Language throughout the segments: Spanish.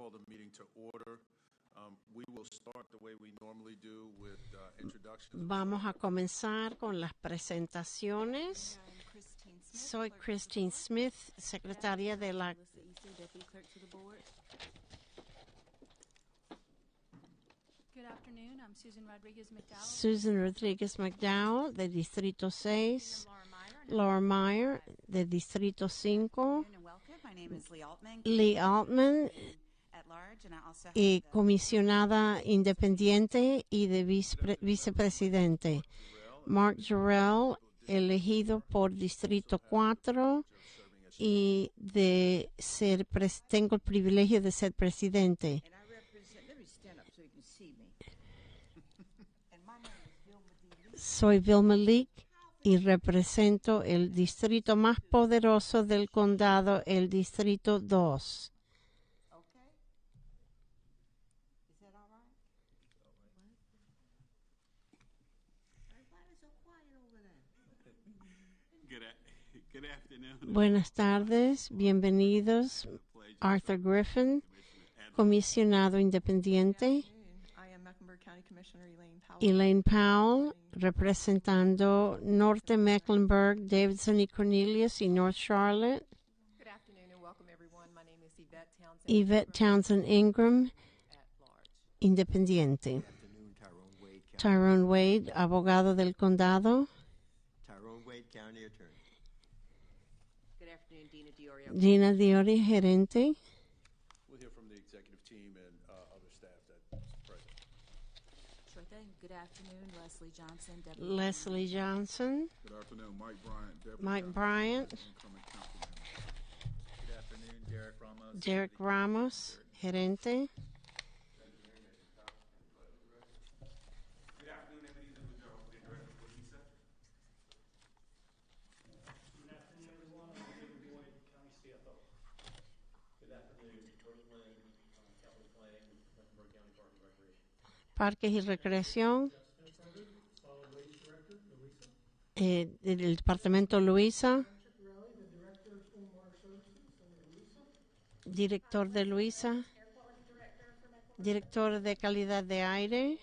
call the meeting to order. We will start the way we normally do with introductions. Vamos a comenzar con las presentaciones. Soy Christine Smith, secretaria de la... Good afternoon. I'm Susan Rodriguez McDowell. Susan Rodriguez McDowell, de Distrito 6. Laura Meyer, de Distrito 5. And welcome. My name is Lee Altman. Lee Altman, At large, and I also have y the- comisionada independiente y de vicepresidente. Mark Jarrell, elegido por Distrito 4 y tengo el privilegio de ser presidente. And I represent, let me stand up so you can see me. And my name is Vilma D. Lee. Soy Vilma Leak y represento el distrito más poderoso del condado, el Distrito 2. Okay? Is that all right? Everybody's so quiet over there. Good afternoon. Buenas tardes, bienvenidos. Arthur Griffin, comisionado independiente. I am Mecklenburg County Commissioner Elaine Powell. Elaine Powell, representando Norte Mecklenburg, Davidson y Cornelius y North Charlotte. Good afternoon and welcome everyone. My name is Yvette Townsend. Yvette Townsend Ingram, At large. independiente. Afternoon, Tyrone Wade, Tyrone Wade, abogado del condado. Tyrone Wade, County Attorney. Good afternoon, Dina Diorio. Gina Diori, gerente. We'll hear from the executive team and other staff that's present. Sure thing. Good afternoon. Leslie Johnson, Deputy. Leslie Johnson. Good afternoon, Mike Bryant, Deputy Mike County Bryant. Incoming Council Member. Good afternoon, Derek Ramos. Derek Ramos, gerente. Good afternoon, Ebenezer Boudreaux, the Director for LISA. Good afternoon, everyone. I'm David Boyd, County CFO. Good afternoon, George Lane, Calvin Clay, Mecklenburg County Park and Recreation. Parques y Recreación. Jeff Smith, Solid Waste Director, Louisa. Del departamento Luisa. Patrick Rowley, the Director of Stormwater Services, Louisa. Director de Luisa. Director de calidad de aire.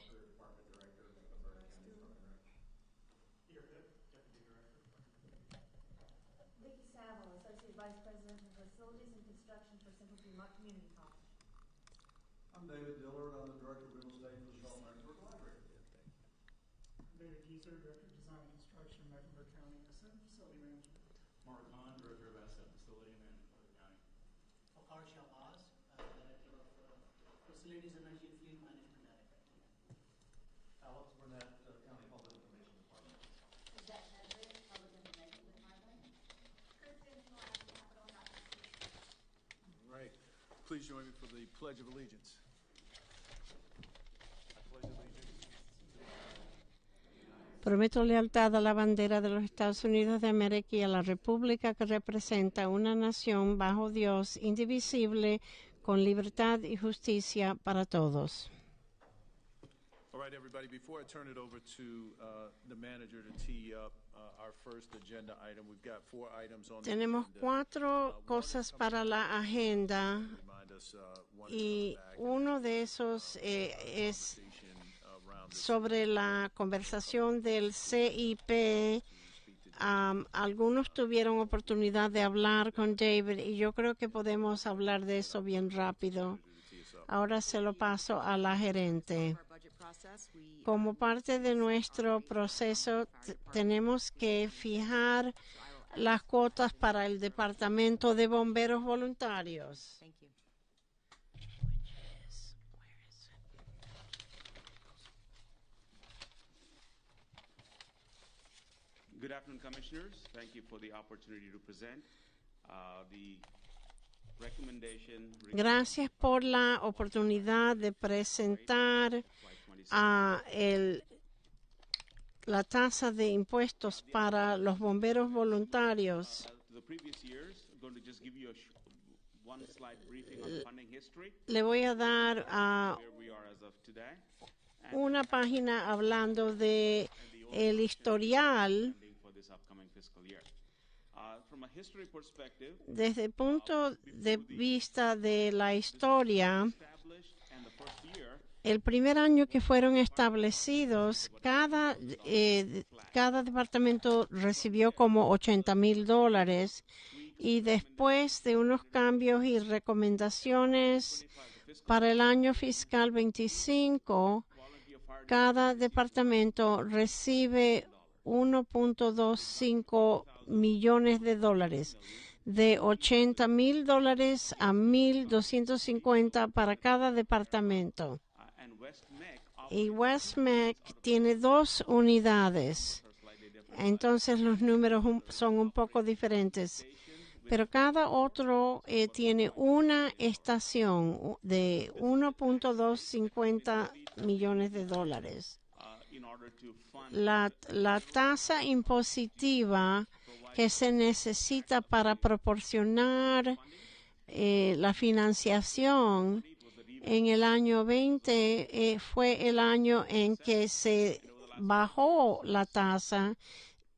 Vicki Saville, Associate Vice President of Facilities and Construction for Central Piedmont Community College. I'm David Dillard. I'm the Director of Real Estate for the Charlotte Mecklenburg Library. David Geezer, Director of Design and Construction, Mecklenburg County Asset Facility Management. Mark Hahn, Director of Asset Facility and Management of the County. Fakar Shahbaz, Director of Facilities Energy and Fleet Management Director. Alex Burnett, County Public Information Department. Yvette Nedved, Public Information Department. Kristen Schwartz, Capital Markets. All right. Please join me for the Pledge of Allegiance. I pledge allegiance. Prometo lealtad a la bandera de los Estados Unidos de América y a la república que representa una nación bajo Dios, indivisible, con libertad y justicia para todos. All right, everybody, before I turn it over to the manager to tee up our first agenda item, we've got 4 items on the Tenemos agenda. 4 cosas para la agenda Remind us, one is y on the back, uno de esos es conversation around this. sobre la conversación del CIP. Algunos tuvieron oportunidad de hablar con David y yo creo que podemos hablar de eso bien rápido. Ahora se lo paso a la gerente. Our budget process, we Como parte de nuestro proceso, tenemos que fijar las cuotas para el Departamento de Bomberos Voluntarios. thank you. Good afternoon, Commissioners. Thank you for the opportunity to present the recommendation. Gracias por la oportunidad de presentar la tasa de impuestos para los bomberos voluntarios. The previous years, I'm going to just give you one slide briefing on funding history, Le voy a dar where we are as of today. una página hablando de el historial For this upcoming fiscal year. From a history perspective, Desde el punto de vista de la historia, established and the first year, el primer año que fueron establecidos, cada departamento recibió como $80,000 y después de unos cambios y recomendaciones para el año fiscal 25, cada departamento recibe $1.25 millones, de $80,000 a $1,250 para cada departamento. and West Meck Y West Meck tiene 2 unidades. Entonces los números son un poco diferentes. Pero cada otro tiene una estación de $1.250 millones. in order to fund La tasa impositiva que se necesita para proporcionar la financiación en el año 20 fue el año en que se bajó la tasa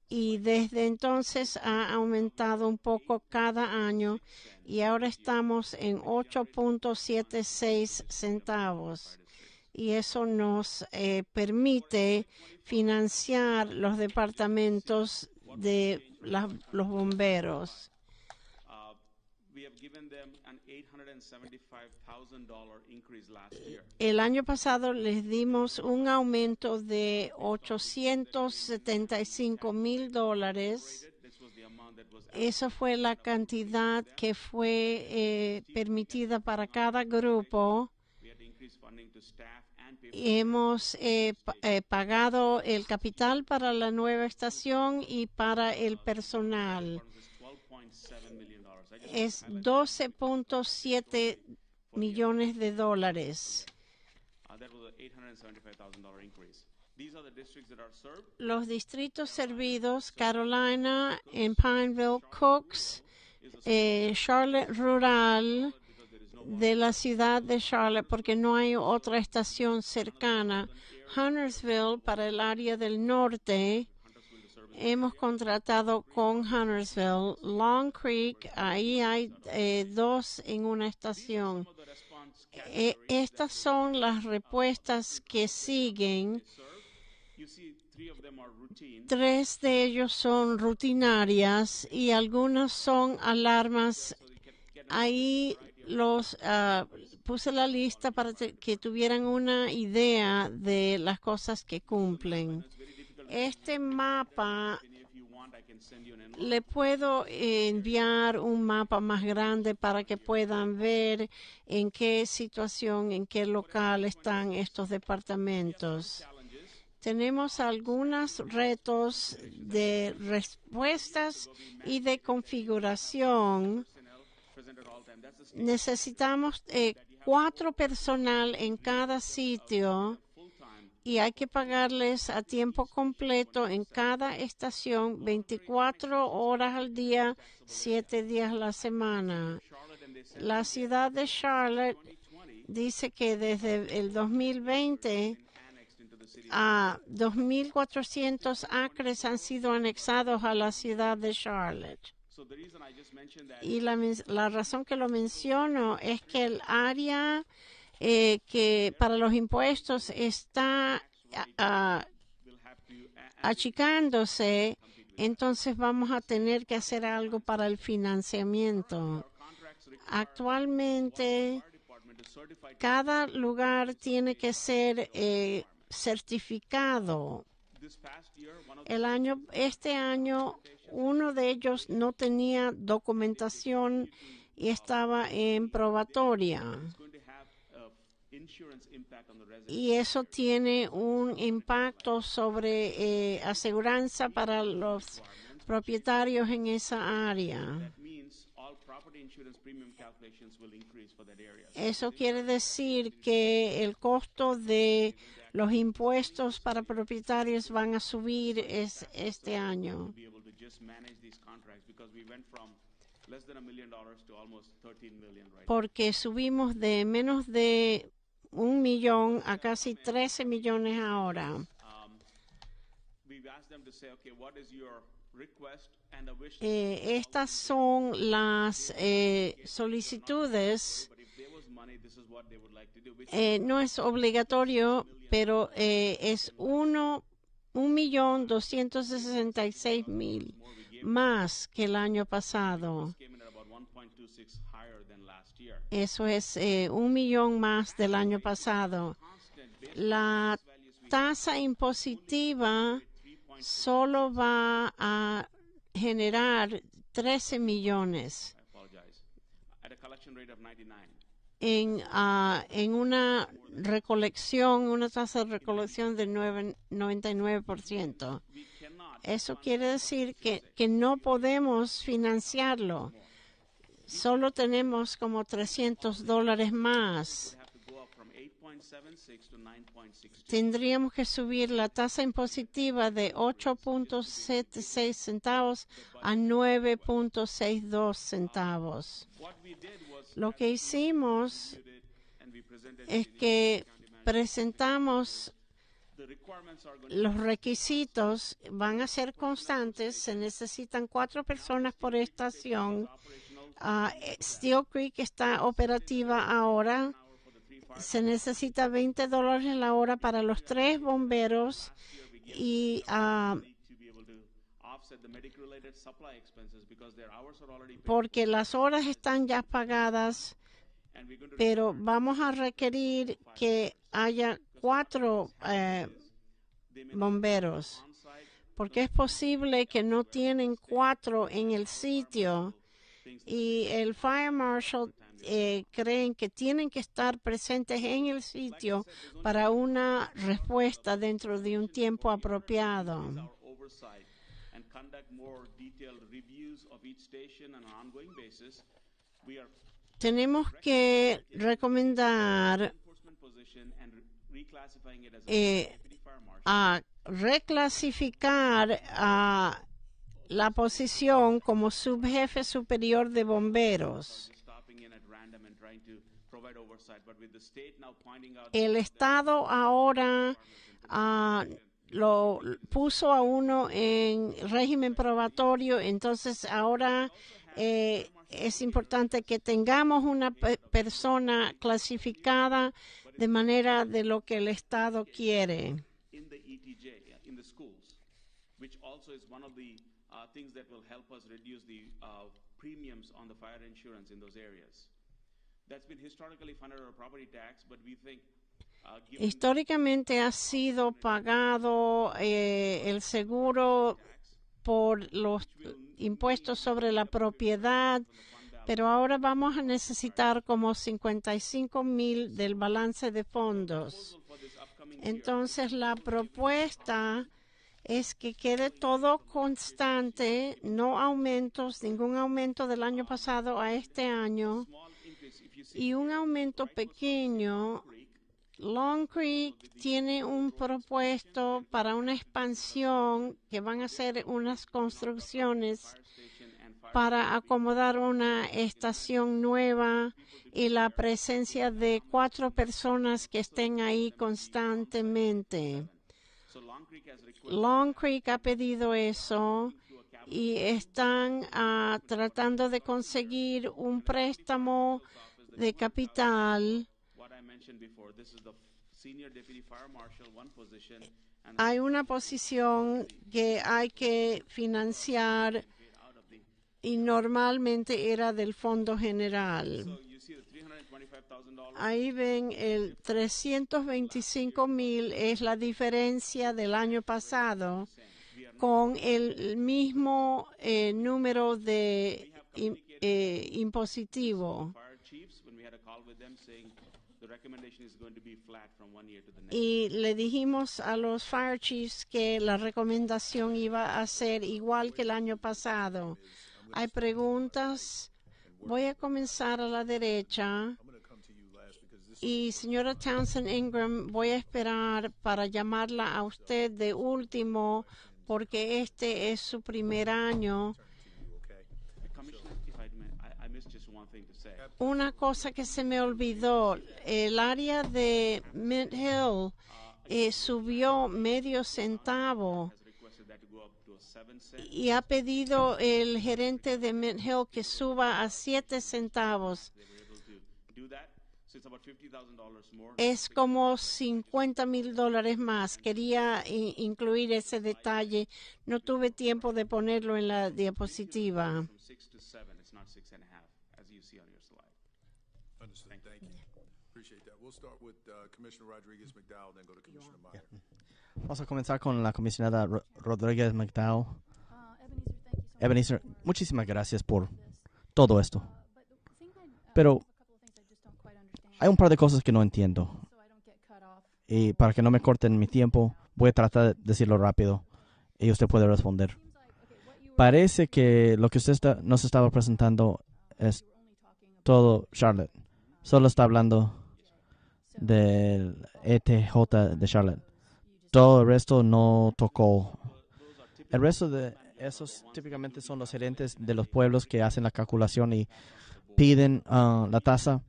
y desde entonces ha aumentado un poco cada año y ahora estamos en 8.76 centavos. Y eso nos permite financiar los departamentos de los bomberos. we have given them an $875,000 increase last year. El año pasado les dimos un aumento de $875,000. This was the amount that was Esa fue la cantidad que fue permitida para cada grupo. we had to increase funding to staff and pay Hemos pagado el capital para la nueva estación y para el personal. $12.7 million. Es $12.7 millones. That was an $875,000 increase. These are the districts that are served. Los distritos servidos, Carolina, en Pineville, Cooks, Charlotte Rural, de la ciudad de Charlotte, porque no hay otra estación cercana. Huntersville, para el área del norte, hemos contratado con Huntersville. Long Creek, ahí hay 2 en una estación. Estas son las respuestas que siguen. You see, 3 of them are routine. 3 de ellos son rutinarias y algunas son alarmas. Ahí puse la lista para que tuvieran una idea de las cosas que cumplen. Este mapa, If you want, I can send you an envelope. le puedo enviar un mapa más grande para que puedan ver en qué situación, en qué local están estos departamentos. Tenemos algunos retos de respuestas y de configuración. Present at all time. That's the Necesitamos 4 personal en cada sitio y hay que pagarles a tiempo completo en cada estación 24 horas al día, 7 días a la semana. La ciudad de Charlotte dice que desde el 2020 a 2.400 acres han sido anexados a la ciudad de Charlotte. So the reason I just mentioned that Y la razón que lo menciono es que el área que para los impuestos está achicándose, entonces vamos a tener que hacer algo para el financiamiento. Actualmente, cada lugar tiene que ser certificado. this past year, one of Este año, uno de ellos no tenía documentación y estaba en probatoria. is going to have insurance impact on the residents. Y eso tiene un impacto sobre aseguranza para los propietarios en esa área. That means all property insurance premium calculations will increase for that area. Eso quiere decir que el costo de los impuestos para propietarios van a subir este año. Be able to just manage these contracts because we went from less than $1 million to almost $13 million right now. Porque subimos de menos de 1 millón a casi 13 millones ahora. We've asked them to say, okay, what is your Estas son las solicitudes. No es obligatorio, pero es 1.266.000 más que el año pasado. Eso es 1 millón más del año pasado. La tasa impositiva solo va a generar 13 millones en una recolección, una tasa de recolección de 99%. Eso quiere decir que no podemos financiarlo. Solo tenemos como $300 más. Tendríamos que subir la tasa impositiva de 8.76 centavos a 9.62 centavos. Lo que hicimos es que presentamos los requisitos, van a ser constantes, se necesitan 4 personas por estación. Steel Creek está operativa ahora. Se necesita $20 la hora para los 3 bomberos y porque las horas están ya pagadas, pero vamos a requerir que haya 4 bomberos, porque es posible que no tienen 4 en el sitio y el Fire Marshal creen que tienen que estar presentes en el sitio para una respuesta dentro de un tiempo apropiado. Tenemos que recomendar a reclasificar a la posición como subjefe superior de bomberos. El Estado ahora lo puso a uno en régimen probatorio, entonces ahora es importante que tengamos una persona clasificada de manera de lo que el Estado quiere. Históricamente ha sido pagado el seguro por los impuestos sobre la propiedad, pero ahora vamos a necesitar como 55,000 del balance de fondos. Entonces la propuesta es que quede todo constante, no aumentos, ningún aumento del año pasado a este año, y un aumento pequeño. Long Creek tiene un propuesto para una expansión que van a ser unas construcciones para acomodar una estación nueva y la presencia de 4 personas que estén ahí constantemente. Long Creek ha pedido eso y están tratando de conseguir un préstamo de capital. Hay una posición que hay que financiar y normalmente era del Fondo General. Ahí ven el 325,000 es la diferencia del año pasado con el mismo número de impositivo. Y le dijimos a los fire chiefs que la recomendación iba a ser igual que el año pasado. Hay preguntas. Voy a comenzar a la derecha. Y señora Townsend Ingram, voy a esperar para llamarla a usted de último porque este es su primer año. Una cosa que se me olvidó, el área de Mint Hill subió medio centavo go up to a 7 cent. y ha pedido el gerente de Mint Hill que suba a 7 centavos. They were able to do that. So it's about $50,000 more. Es como $50,000 más. Quería incluir ese detalle. No tuve tiempo de ponerlo en la diapositiva. From 6 to 7. It's not 6.5, as you see on your slide. Understood. Thank you. Appreciate that. We'll start with Commissioner Rodriguez McDowell, then go to Commissioner Meyer. Vamos a comenzar con la comisionada Rodríguez McDowell. Ebenezer, muchísimas gracias por todo esto. Pero hay un par de cosas que no entiendo. Y para que no me corten mi tiempo, voy a tratar de decirlo rápido y usted puede responder. Parece que lo que usted nos estaba presentando es todo Charlotte. Solo está hablando del ETJ de Charlotte. Todo el resto no tocó. El resto de esos típicamente son los gerentes de los pueblos que hacen la calculación y piden la tasa.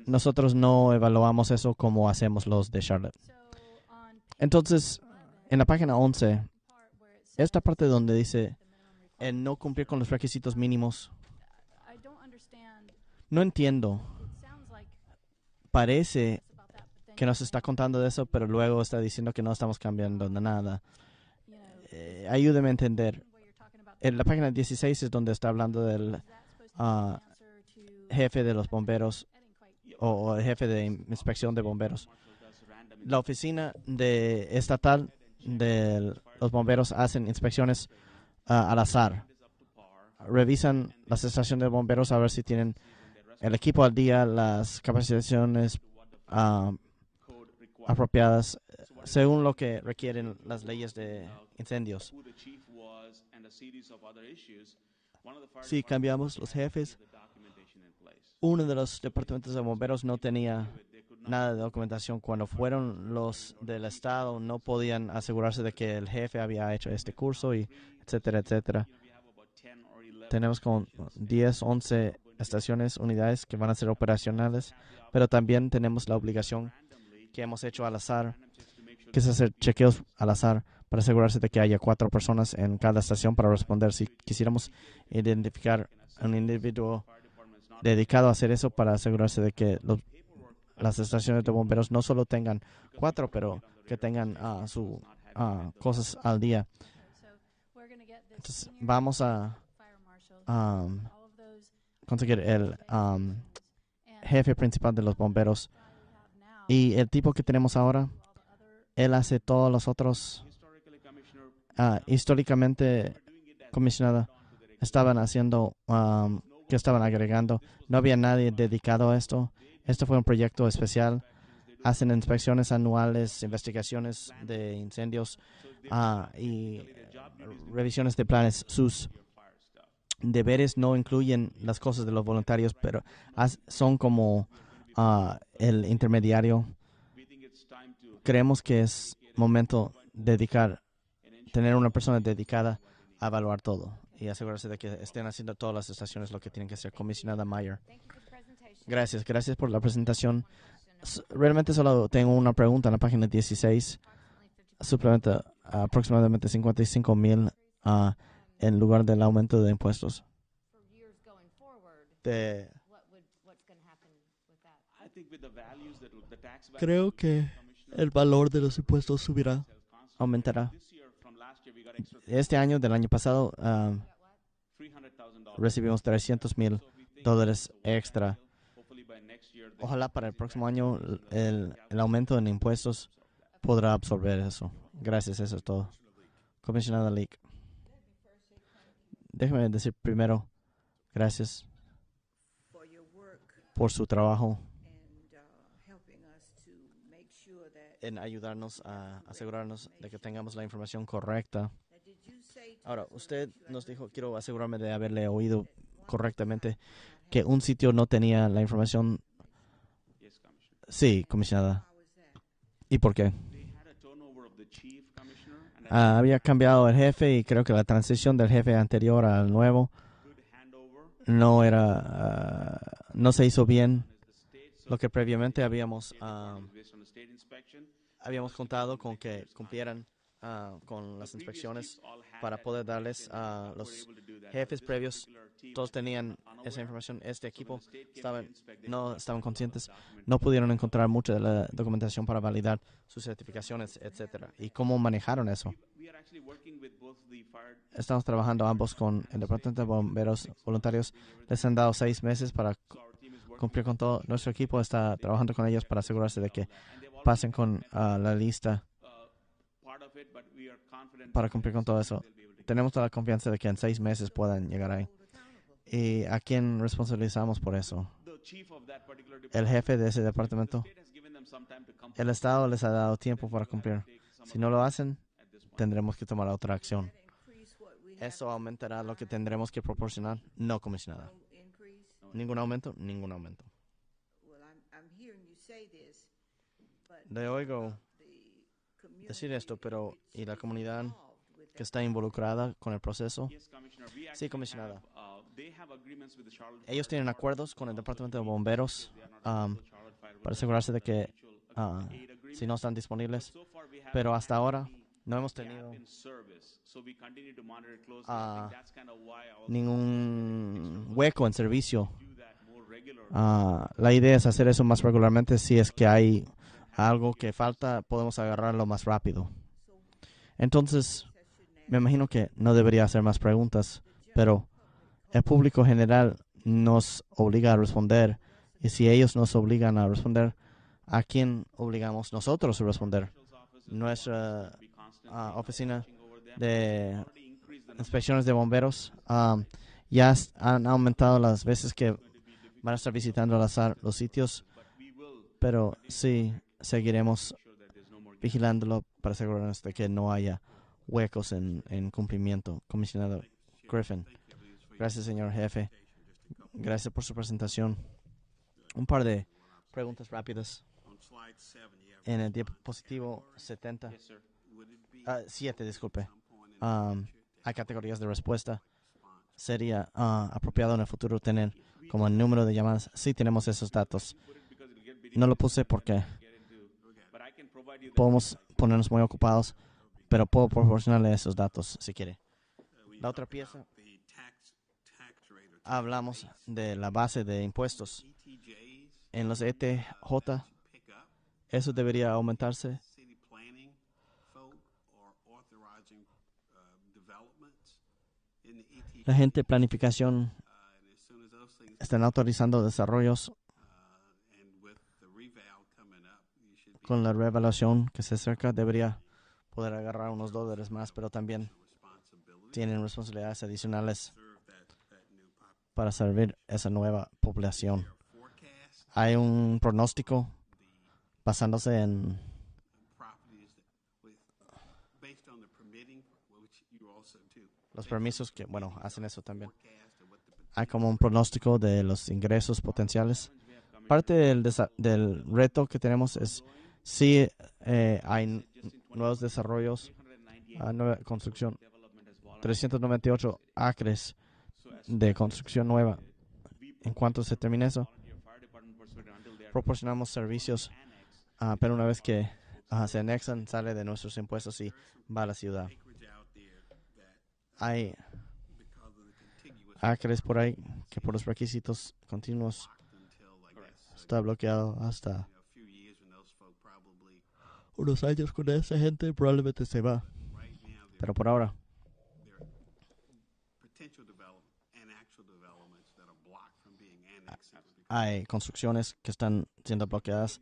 Nosotros no evaluamos eso como hacemos los de Charlotte. Entonces, en la página 11, esta parte donde dice el no cumplir con los requisitos mínimos, no entiendo. Parece que nos está contando de eso, pero luego está diciendo que no estamos cambiando nada. Ayúdeme a entender. En la página 16 es donde está hablando del jefe de los bomberos o el jefe de inspección de bomberos. La oficina estatal de los bomberos hacen inspecciones al azar. Revisan las estaciones de bomberos a ver si tienen el equipo al día, las capacitaciones apropiadas según lo que requieren las leyes de incendios. Si cambiamos los jefes, uno de los departamentos de bomberos no tenía nada de documentación. Cuando fueron los del estado, no podían asegurarse de que el jefe había hecho este curso, y etcétera, etcétera. Tenemos como 10, 11 estaciones, unidades que van a ser operacionales, pero también tenemos la obligación que hemos hecho al azar, que es hacer chequeos al azar para asegurarse de que haya 4 personas en cada estación para responder. Si quisiéramos identificar a un individuo dedicado a hacer eso para asegurarse de que las estaciones de bomberos no solo tengan 4, pero que tengan sus cosas al día. Entonces, vamos a conseguir el jefe principal de los bomberos. Y el tipo que tenemos ahora, él hace todos los otros. Históricamente, comisionada, estaban haciendo, que estaban agregando. No había nadie dedicado a esto. Este fue un proyecto especial. Hacen inspecciones anuales, investigaciones de incendios y revisiones de planes. Sus deberes no incluyen las cosas de los voluntarios, pero son como el intermediario. Creemos que es momento tener una persona dedicada a evaluar todo y asegurarse de que estén haciendo todas las estaciones lo que tienen que hacer. Comisionada Meyer. Gracias por la presentación. Realmente solo tengo una pregunta en la página 16. Suplementa aproximadamente $55,000 en lugar del aumento de impuestos. Creo que el valor de los impuestos aumentará. Este año, del año pasado, recibimos $300,000 extra. Ojalá para el próximo año el aumento en impuestos podrá absorber eso. Gracias, eso es todo. Comisionada Leak. Déjeme decir primero, gracias por su trabajo en ayudarnos a asegurarnos de que tengamos la información correcta. Ahora, usted nos dijo, quiero asegurarme de haberle oído correctamente, que un sitio no tenía la información. Sí, comisionada. ¿Y por qué? Había cambiado el jefe y creo que la transición del jefe anterior al nuevo no se hizo bien. Lo que previamente habíamos contado con que cumplieran con las inspecciones para poder darles a los jefes previos. Todos tenían esa información. Este equipo no estaban conscientes, no pudieron encontrar mucha de la documentación para validar sus certificaciones, etcétera. ¿Y cómo manejaron eso? Estamos trabajando ambos con el Departamento de Bomberos Voluntarios. Les han dado 6 meses para cumplir con todo. Nuestro equipo está trabajando con ellos para asegurarse de que pasen con la lista para cumplir con todo eso. Tenemos toda la confianza de que en 6 meses puedan llegar ahí. ¿Y a quién responsabilizamos por eso? El jefe de ese departamento. El Estado les ha dado tiempo para cumplir. Si no lo hacen, tendremos que tomar otra acción. ¿Eso aumentará lo que tendremos que proporcionar? No, comisionada. ¿Ningún aumento? Ningún aumento. Le oigo decir esto, pero ¿y la comunidad que está involucrada con el proceso? Sí, comisionada. Ellos tienen acuerdos con el Departamento de Bomberos para asegurarse de que si no están disponibles, pero hasta ahora no hemos tenido ningún hueco en servicio. La idea es hacer eso más regularmente. Si es que hay algo que falta, podemos agarrarlo más rápido. Entonces, me imagino que no debería hacer más preguntas, pero el público general nos obliga a responder. Y si ellos nos obligan a responder, ¿a quién obligamos nosotros a responder? Nuestra oficina de inspecciones de bomberos ya han aumentado las veces que van a estar visitando los sitios, pero sí seguiremos vigilándolo para asegurarnos de que no haya huecos en cumplimiento. Comisionado Griffin. Gracias, señor jefe. Gracias por su presentación. Un par de preguntas rápidas. En el diapositivo 7, disculpe. Hay categorías de respuesta. ¿Sería apropiado en el futuro tener como el número de llamadas? Sí, tenemos esos datos. No lo puse porque podemos ponernos muy ocupados, pero puedo proporcionarle esos datos si quiere. La otra pieza. Hablamos de la base de impuestos. En los ETJ, eso debería aumentarse. La gente de planificación están autorizando desarrollos. Con la reevaluación que se acerca, debería poder agarrar unos $, más, pero también tienen responsabilidades adicionales para servir esa nueva población. Hay un pronóstico basándose en los permisos que, hacen eso también. Hay como un pronóstico de los ingresos potenciales. Parte del reto que tenemos es si hay nuevos desarrollos, nueva construcción, 398 acres de construcción nueva. En cuanto se termine eso, proporcionamos servicios, pero una vez que se anexan, sale de nuestros impuestos y va a la ciudad. Hay acres por ahí que por los requisitos continuos está bloqueado hasta unos años. Con esa gente probablemente se va, pero por ahora hay construcciones que están siendo bloqueadas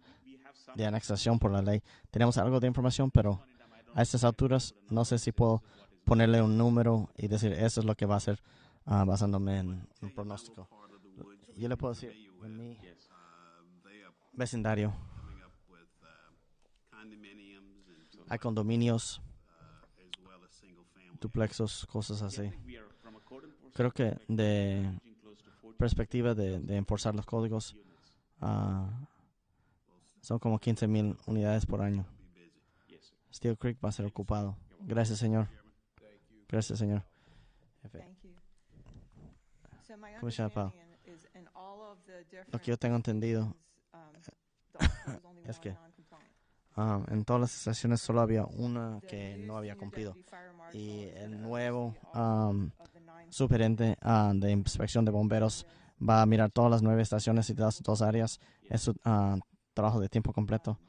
de anexación por la ley. Tenemos algo de información, pero a estas alturas no sé si puedo ponerle un número y decir eso es lo que va a hacer basándome en un pronóstico. Yo le puedo decir, en mi vecindario hay condominios, duplexos, cosas así. Creo que de perspectiva de enforzar los códigos, son como 15,000 unidades por año. Steel Creek va a ser ocupado. Gracias, señor. Gracias, señor. Comisionado Powell. Lo que yo tengo entendido es que En todas las estaciones solo había una que no había cumplido. Y el nuevo superintendente de inspección de bomberos va a mirar todas las 9 estaciones y las 2 áreas. Es su trabajo de tiempo completo.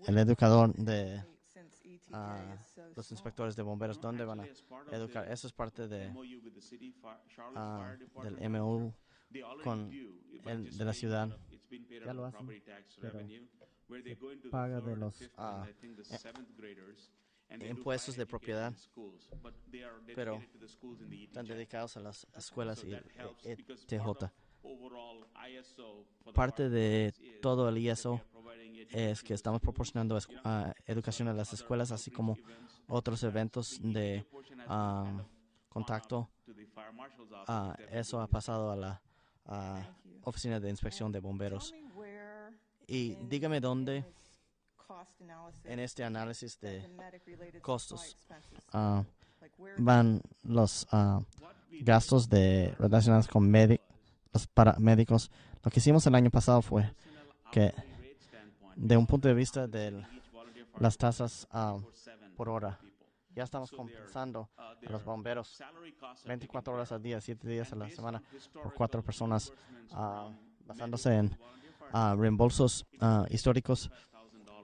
El educador de los inspectores de bomberos, ¿dónde van a educar? Eso es parte de del MOU con el de la ciudad. Ya lo hacen, pero se paga de los impuestos de propiedad, pero están dedicados a las escuelas y ETJ. Parte de todo el ISO es que estamos proporcionando educación a las escuelas, así como otros eventos de contacto. Eso ha pasado a la oficina de inspección de bomberos. Y dígame dónde en este análisis de costos van los gastos relacionados con los paramédicos. Lo que hicimos el año pasado fue que, de un punto de vista de las tasas por hora, ya estamos compensando a los bomberos 24 horas al día, 7 días a la semana, por 4 personas, basándose en reembolsos históricos.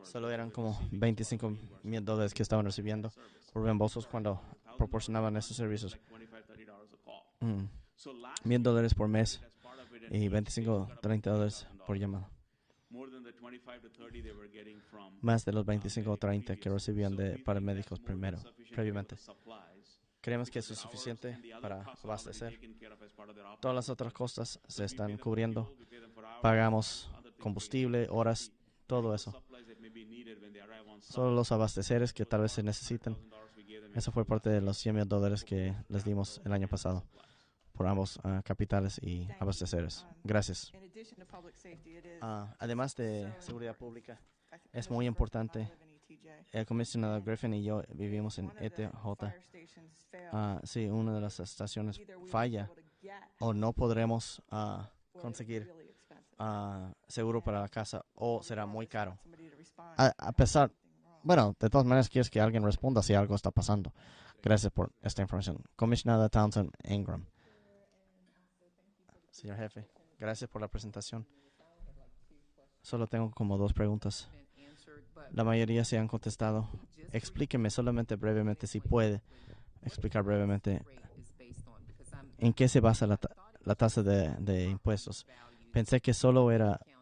Solo eran como $25,000 que estaban recibiendo por reembolsos cuando proporcionaban esos servicios. $1,000 por mes y $25-30 por llamada. Más de los 25 o 30 que recibían de paramédicos previamente. Creemos que eso es suficiente para abastecer. Todas las otras costas se están cubriendo. Pagamos combustible, horas, todo eso. Solo los abasteceres que tal vez se necesiten. Eso fue parte de los $100,000 que les dimos el año pasado por ambos capitales y abasteceres. Gracias. Además de seguridad pública, es muy importante. El comisionado Griffin y yo vivimos en ETJ. Si una de las estaciones falla o no podremos conseguir seguro para la casa o será muy caro. De todas maneras, quieres que alguien responda si algo está pasando. Gracias por esta información. Comisionada Townsend Ingram. Señor jefe, gracias por la presentación. Solo tengo como 2 preguntas. La mayoría se han contestado. Explíqueme solamente brevemente, si puede explicar brevemente, en qué se basa la tasa de impuestos. Pensé que solo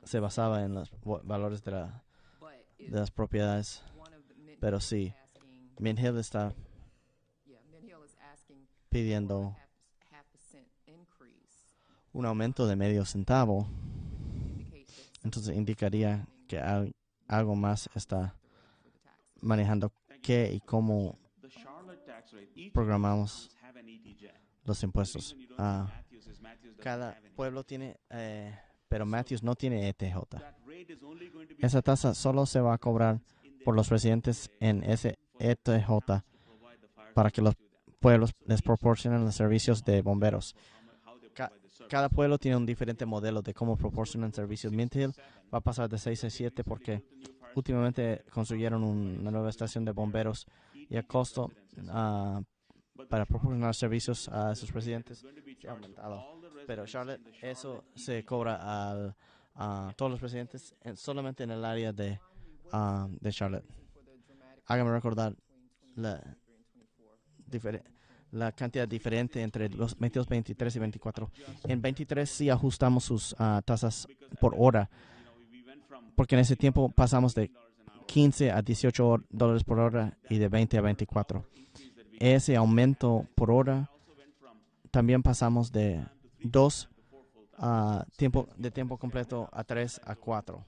se basaba en los valores de las propiedades, pero sí, Mint Hill está pidiendo un aumento de medio centavo. Entonces indicaría que algo más está manejando qué y cómo programamos los impuestos. Cada pueblo tiene, pero Matthews no tiene ETJ. Esa tasa solo se va a cobrar por los residentes en ese ETJ para que los pueblos les proporcionen los servicios de bomberos. Cada pueblo tiene un diferente modelo de cómo proporcionan servicios. Mint Hill va a pasar de 6 a 7 porque últimamente construyeron una nueva estación de bomberos y el costo para proporcionar servicios a sus residentes se ha aumentado. Pero Charlotte, eso se cobra a todos los residentes solamente en el área de Charlotte. Hágame recordar la cantidad diferente entre los 22, 23 y 24. En 23 sí ajustamos sus tasas por hora, porque en ese tiempo pasamos de 15 a 18 dólares por hora y de 20 a 24. Ese aumento por hora también pasamos de 2 de tiempo completo a 3 a 4.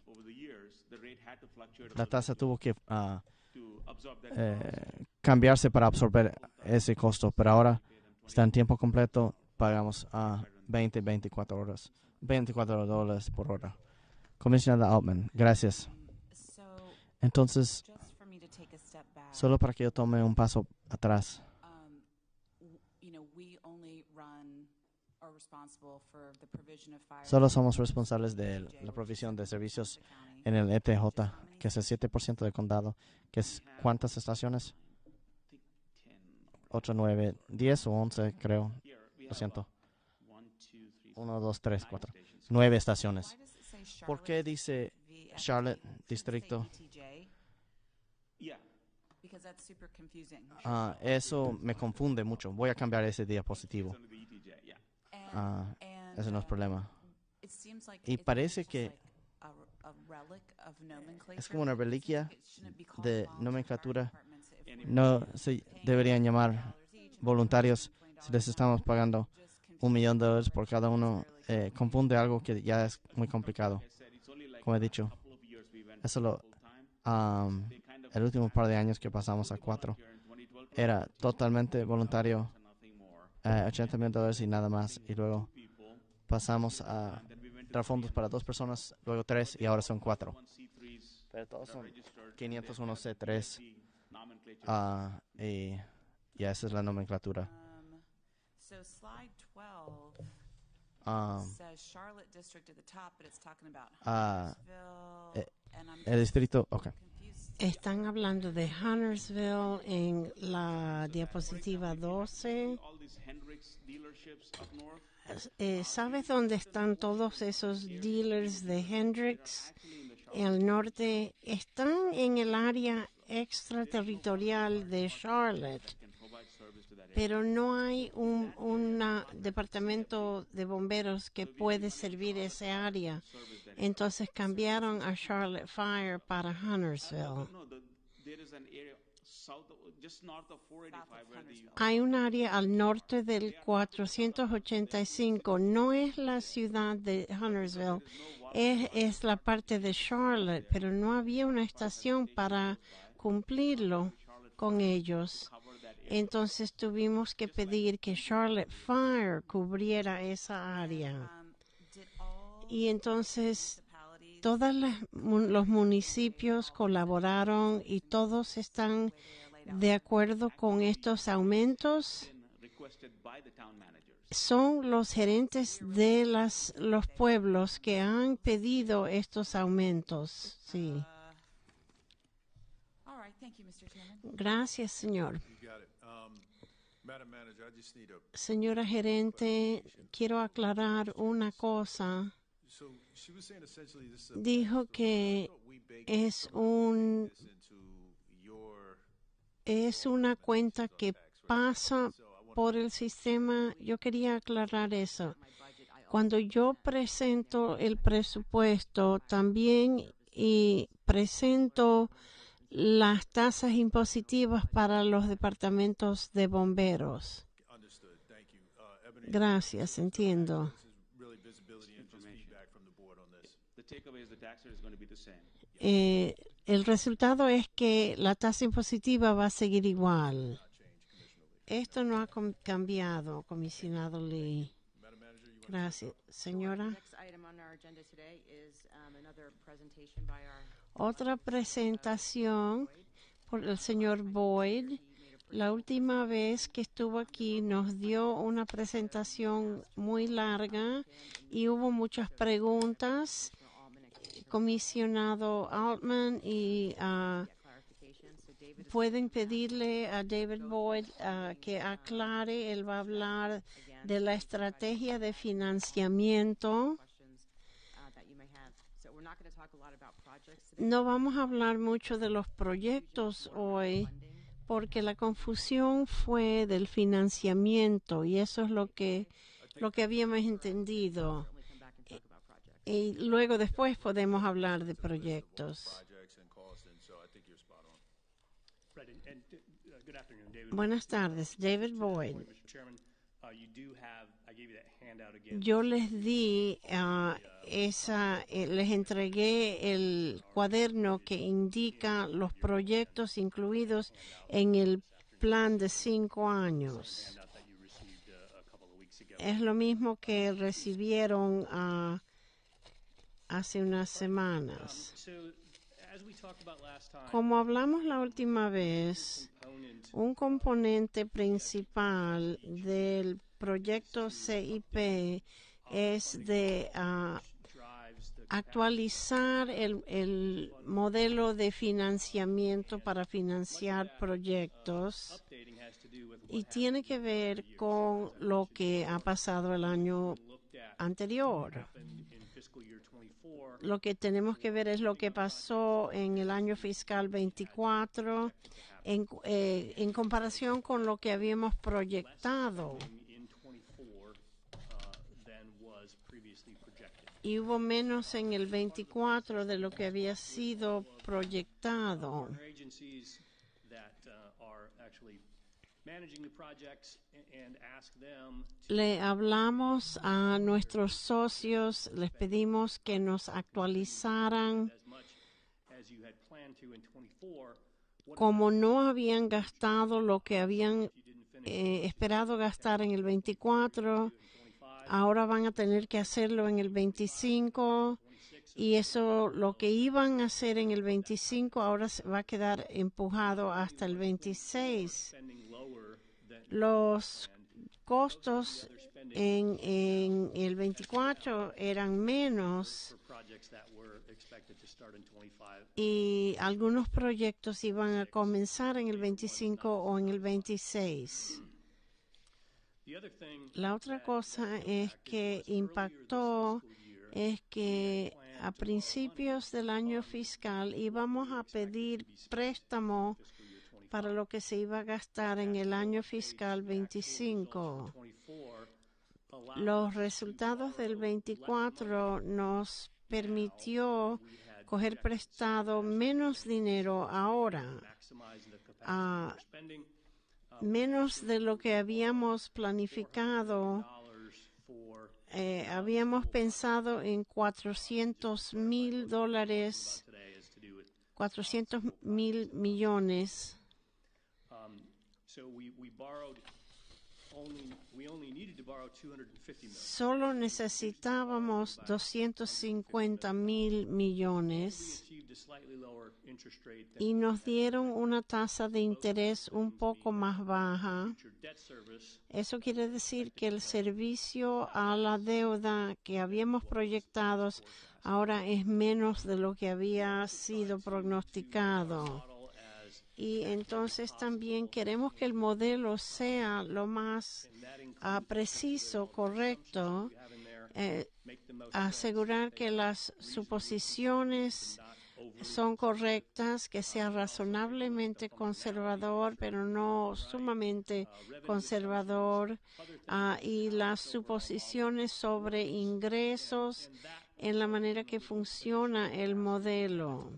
La tasa tuvo que cambiarse para absorber ese costo, pero ahora está en tiempo completo, pagamos a 24 horas, $24 por hora. Comisionada Altman, gracias. Entonces, solo para que yo tome un paso atrás. responsible for the provision of fire. Solo somos responsables de la provisión de servicios en el ETJ, que es el 7% del condado, que es ¿cuántas estaciones? 8, 9, 10 o 11, creo. Lo siento. 1, 2, 3, 4. 9 estaciones. ¿Por qué dice Charlotte Distrito? Because that's super confusing. Eso me confunde mucho. Voy a cambiar ese diapositivo. Ese no es problema. Y parece que es como una reliquia de nomenclatura. No se deberían llamar voluntarios si les estamos pagando $1 millón por cada uno. Confunde algo que ya es muy complicado. Como he dicho, eso el último par de años que pasamos a 4 era totalmente voluntario, $80 million y nada más. Y luego pasamos a dar fondos para 2 personas, luego 3 y ahora son 4. Pero todos son 501C3 y ya esa es la nomenclatura. So slide 12 says Charlotte District at the top, but it's talking about Huntersville. El distrito, okay. Están hablando de Huntersville en la diapositiva 12. ¿Sabes dónde están todos esos dealers de Hendrix? En el norte están en el área extraterritorial de Charlotte, pero no hay un departamento de bomberos que puede servir ese área. Entonces cambiaron a Charlotte Fire para Huntersville. Hay un área al norte del 485. No es la ciudad de Huntersville, es la parte de Charlotte, pero no había una estación para cumplirlo con ellos. Entonces tuvimos que pedir que Charlotte Fire cubriera esa área. Y entonces todos los municipios colaboraron y todos están de acuerdo con estos aumentos. Son los gerentes de los pueblos que han pedido estos aumentos. Sí. Gracias, señor. Señora gerente, quiero aclarar una cosa. Dijo que es una cuenta que pasa por el sistema. Yo quería aclarar eso. Cuando yo presento el presupuesto también y presento las tasas impositivas para los departamentos de bomberos. Gracias, entiendo. El resultado es que la tasa impositiva va a seguir igual. Esto no ha cambiado, comisionado Lee. Gracias. Señora. Otra presentación por el señor Boyd. La última vez que estuvo aquí nos dio una presentación muy larga y hubo muchas preguntas. Comisionado Altman y pueden pedirle a David Boyd que aclare. Él va a hablar de la estrategia de financiamiento. No vamos a hablar mucho de los proyectos hoy porque la confusión fue del financiamiento y eso es lo que habíamos entendido. Y luego después podemos hablar de proyectos. Buenas tardes, David Boyd. Yo les di les entregué el cuaderno que indica los proyectos incluidos en el plan de 5 años. Es lo mismo que recibieron hace unas semanas. Como hablamos la última vez, un componente principal del proyecto CIP es de actualizar el modelo de financiamiento para financiar proyectos y tiene que ver con lo que ha pasado el año anterior. Lo que tenemos que ver es lo que pasó en el año fiscal 24 en comparación con lo que habíamos proyectado. Y hubo menos en el 24 de lo que había sido proyectado. Le hablamos a nuestros socios, les pedimos que nos actualizaran. Como no habían gastado lo que habían esperado gastar en el 24, ahora van a tener que hacerlo en el 25 y eso, lo que iban a hacer en el 25, ahora va a quedar empujado hasta el 26. Los costos en el 24 eran menos y algunos proyectos iban a comenzar en el 25 o en el 26. La otra cosa es que impactó es que a principios del año fiscal íbamos a pedir préstamo para lo que se iba a gastar en el año fiscal 25. Los resultados del 24 nos permitió coger prestado menos dinero ahora, menos de lo que habíamos planificado. Habíamos pensado en $400 mil millones. Solo necesitábamos 250 mil millones y nos dieron una tasa de interés un poco más baja. Eso quiere decir que el servicio a la deuda que habíamos proyectado ahora es menos de lo que había sido prognosticado. Y entonces también queremos que el modelo sea lo más preciso, correcto, asegurar que las suposiciones son correctas, que sea razonablemente conservador, pero no sumamente conservador, y las suposiciones sobre ingresos en la manera que funciona el modelo.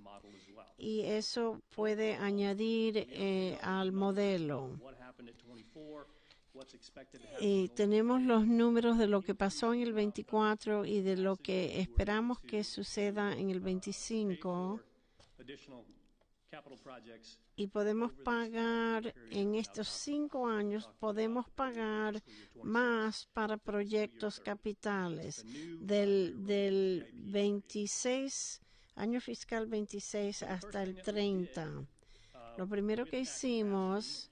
Y eso puede añadir al modelo. Y tenemos los números de lo que pasó en el 24 y de lo que esperamos que suceda en el 25. Y podemos pagar, en estos 5 años, podemos pagar más para proyectos capitales. Del 26 año fiscal 26 hasta el 30. Lo primero que hicimos,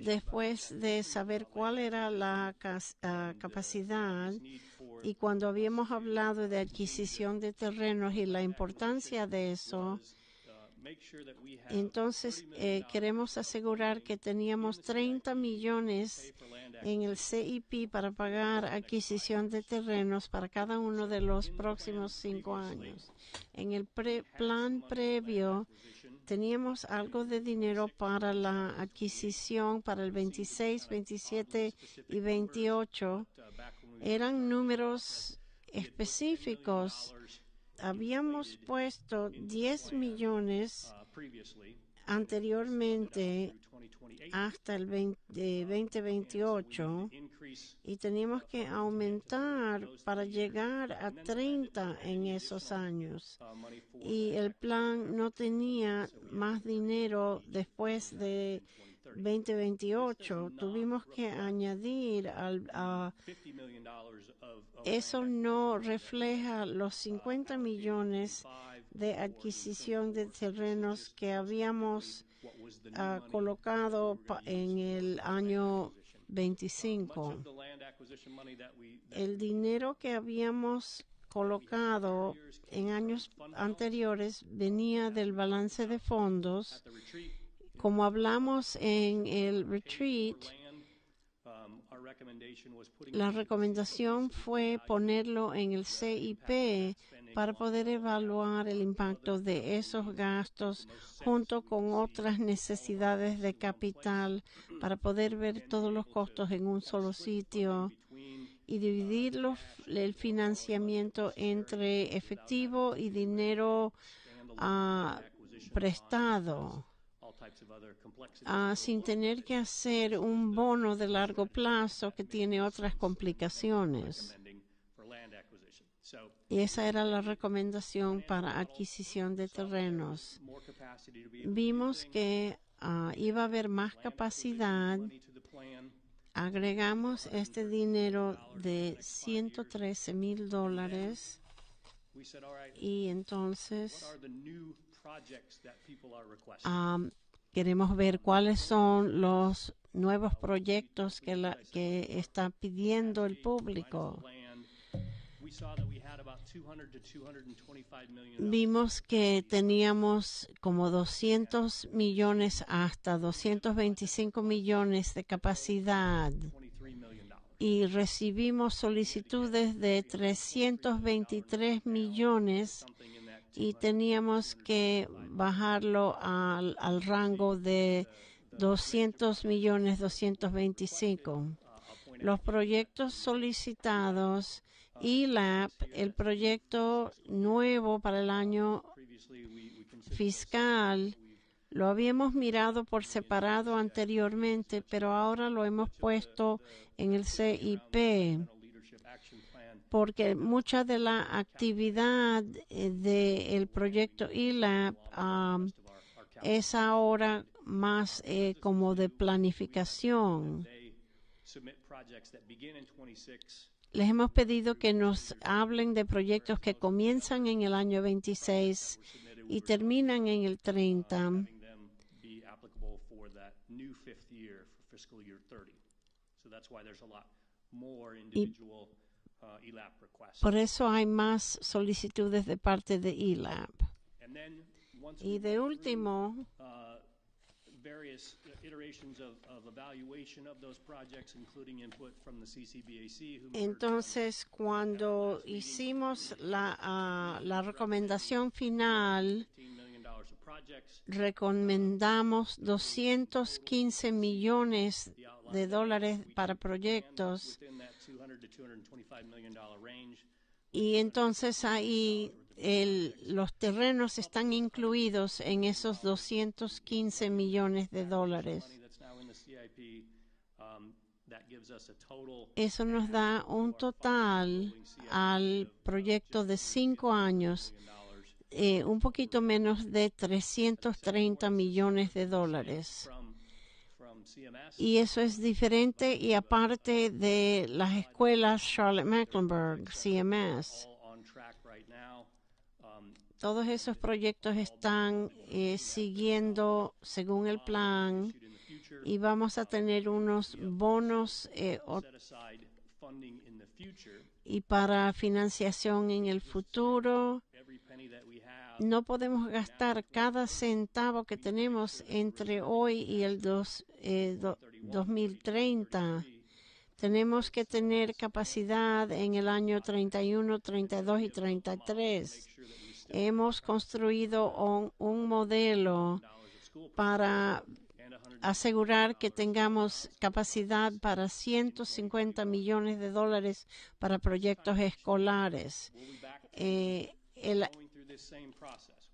después de saber cuál era la capacidad y cuando habíamos hablado de adquisición de terrenos y la importancia de eso, entonces queremos asegurar que teníamos 30 millones en el CIP para pagar adquisición de terrenos para cada uno de los próximos 5 años. En el plan previo teníamos algo de dinero para la adquisición para el 26, 27 y 28. Eran números específicos. Habíamos puesto 10 millones anteriormente hasta el 2028 y teníamos que aumentar para llegar a 30 en esos años. Y el plan no tenía más dinero después de 2028. Tuvimos que añadir eso no refleja los 50 millones de adquisición de terrenos que habíamos colocado en el año 25. El dinero que habíamos colocado en años anteriores venía del balance de fondos. Como hablamos en el retreat, la recomendación fue ponerlo en el CIP para poder evaluar el impacto de esos gastos junto con otras necesidades de capital para poder ver todos los costos en un solo sitio y dividir el financiamiento entre efectivo y dinero prestado. Sin tener que hacer un bono de largo plazo que tiene otras complicaciones. Y esa era la recomendación para adquisición de terrenos. Vimos que iba a haber más capacidad. Agregamos este dinero de $113,000 y entonces queremos ver cuáles son los nuevos proyectos que está pidiendo el público. Vimos que teníamos como 200 millones hasta 225 millones de capacidad y recibimos solicitudes de 323 millones y teníamos que bajarlo al rango de 200 millones 225. Los proyectos solicitados ELAP, el proyecto nuevo para el año fiscal, lo habíamos mirado por separado anteriormente, pero ahora lo hemos puesto en el CIP, porque mucha de la actividad del proyecto ELAP es ahora más como de planificación. Les hemos pedido que nos hablen de proyectos que comienzan en el año 26 y terminan en el 30. Y por eso hay más solicitudes de parte de ELAP. Y de último, entonces cuando hicimos la recomendación final, recomendamos $215 millones para proyectos y entonces ahí los terrenos están incluidos en esos $215 millones. Eso nos da un total al proyecto de 5 años, un poquito menos de $330 millones. Y eso es diferente y aparte de las escuelas Charlotte-Mecklenburg, CMS. Todos esos proyectos están siguiendo según el plan y vamos a tener unos bonos y para financiación en el futuro. No podemos gastar cada centavo que tenemos entre hoy y el 2030. Tenemos que tener capacidad en el año 31, 32 y 33. Hemos construido un modelo para asegurar que tengamos capacidad para $150 millones para proyectos escolares.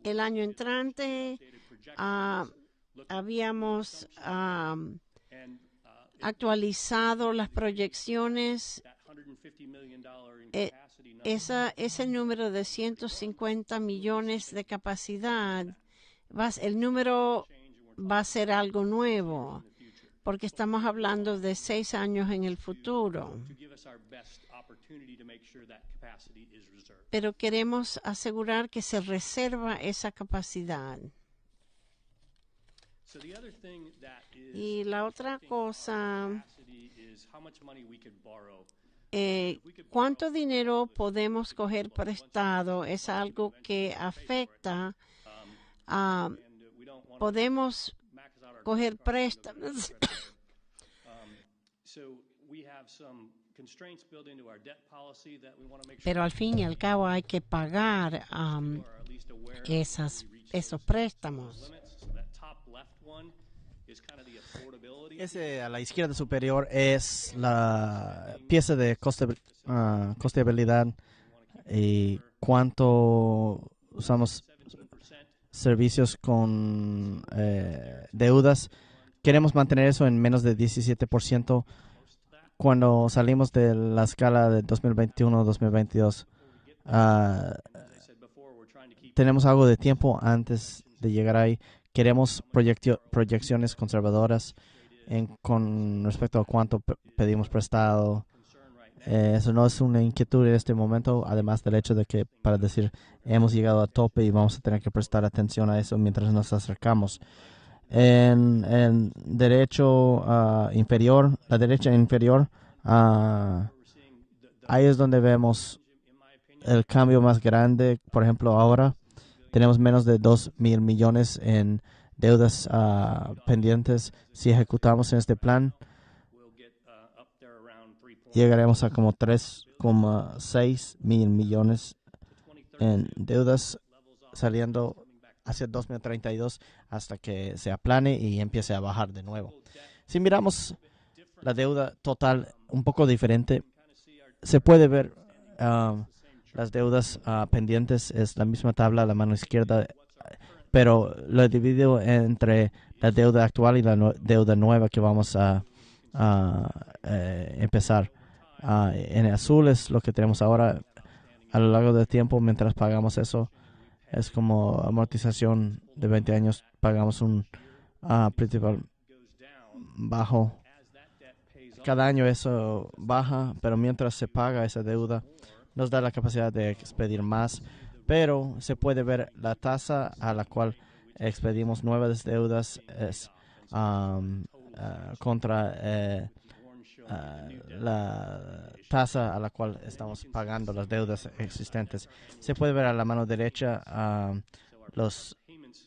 El año entrante habíamos actualizado las proyecciones. Ese número de 150 millones de capacidad, el número va a ser algo nuevo, porque estamos hablando de 6 años en el futuro. Pero queremos asegurar que se reserva esa capacidad. Y la otra cosa, ¿cuánto dinero podemos coger prestado? Es algo que afecta a... podemos coger préstamos. Pero al fin y al cabo hay que pagar esos préstamos. Ese a la izquierda superior es la pieza de costeabilidad y cuánto usamos servicios con deudas. Queremos mantener eso en menos de 17%. Cuando salimos de la escala de 2021-2022, tenemos algo de tiempo antes de llegar ahí. Queremos proyecciones conservadoras con respecto a cuánto pedimos prestado. Eso no es una inquietud en este momento, además del hecho de que para decir hemos llegado a tope y vamos a tener que prestar atención a eso mientras nos acercamos. En derecho inferior, la derecha inferior, ahí es donde vemos el cambio más grande. Por ejemplo, ahora tenemos menos de 2,000 millones en deudas pendientes. Si ejecutamos en este plan, llegaremos a como 3,6 mil millones en deudas saliendo hacia 2032 hasta que se aplane y empiece a bajar de nuevo. Si miramos la deuda total un poco diferente, se puede ver las deudas pendientes. Es la misma tabla a la mano izquierda, pero lo he dividido entre la deuda actual y la deuda nueva que vamos a empezar. En azul es lo que tenemos ahora. A lo largo del tiempo, mientras pagamos eso, es como amortización de 20 años. Pagamos un principal bajo. Cada año eso baja, pero mientras se paga esa deuda, nos da la capacidad de expedir más. Pero se puede ver la tasa a la cual expedimos nuevas deudas es contra la tasa a la cual estamos pagando las deudas existentes. Se puede ver a la mano derecha los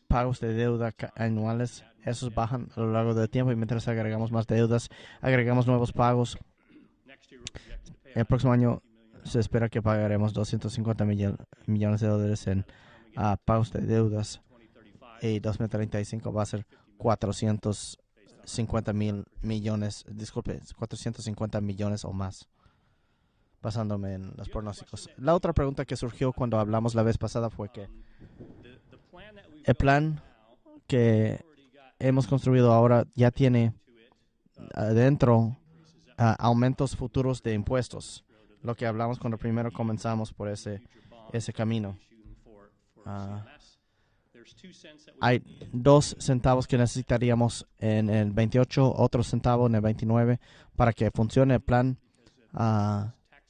pagos de deuda anuales. Esos bajan a lo largo del tiempo y mientras agregamos más deudas, agregamos nuevos pagos. El próximo año se espera que pagaremos 250 millones de dólares en pagos de deudas y 2035 va a ser 450 millones o más, basándome en los pronósticos. La otra pregunta que surgió cuando hablamos la vez pasada fue que el plan que hemos construido ahora ya tiene adentro aumentos futuros de impuestos, lo que hablamos cuando primero comenzamos por ese camino. Hay 2 centavos que necesitaríamos en el 28, otro centavo en el 29 para que funcione el plan.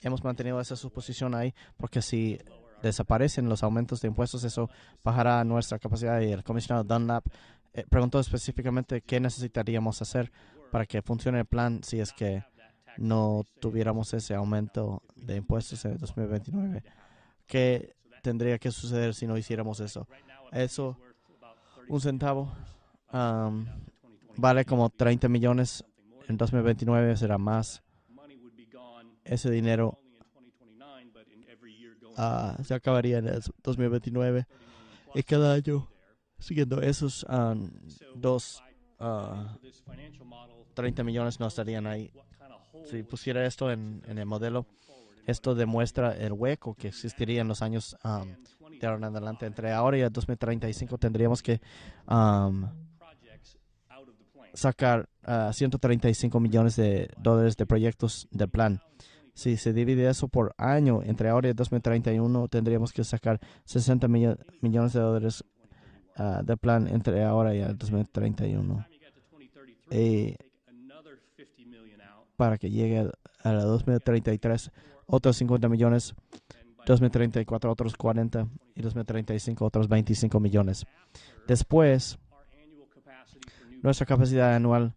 Hemos mantenido esa suposición ahí porque si desaparecen los aumentos de impuestos, eso bajará nuestra capacidad. Y el comisionado Dunlap preguntó específicamente qué necesitaríamos hacer para que funcione el plan si es que no tuviéramos ese aumento de impuestos en el 2029. ¿Qué tendría que suceder si no hiciéramos eso? Eso, un centavo, vale como 30 millones. En 2029 será más. Ese dinero se acabaría en el 2029. Y cada año, siguiendo esos 30 millones no estarían ahí. Si pusiera esto en el modelo, esto demuestra el hueco que existiría en los años de ahora en adelante. Entre ahora y el 2035 tendríamos que sacar 135 millones de dólares de proyectos del plan. Si se divide eso por año, entre ahora y el 2031, tendríamos que sacar 60 millones de dólares del plan entre ahora y el 2031. Y para que llegue a la 2033 otros 50 millones, 2034 otros 40 y 2035 otros 25 millones. Después, nuestra capacidad anual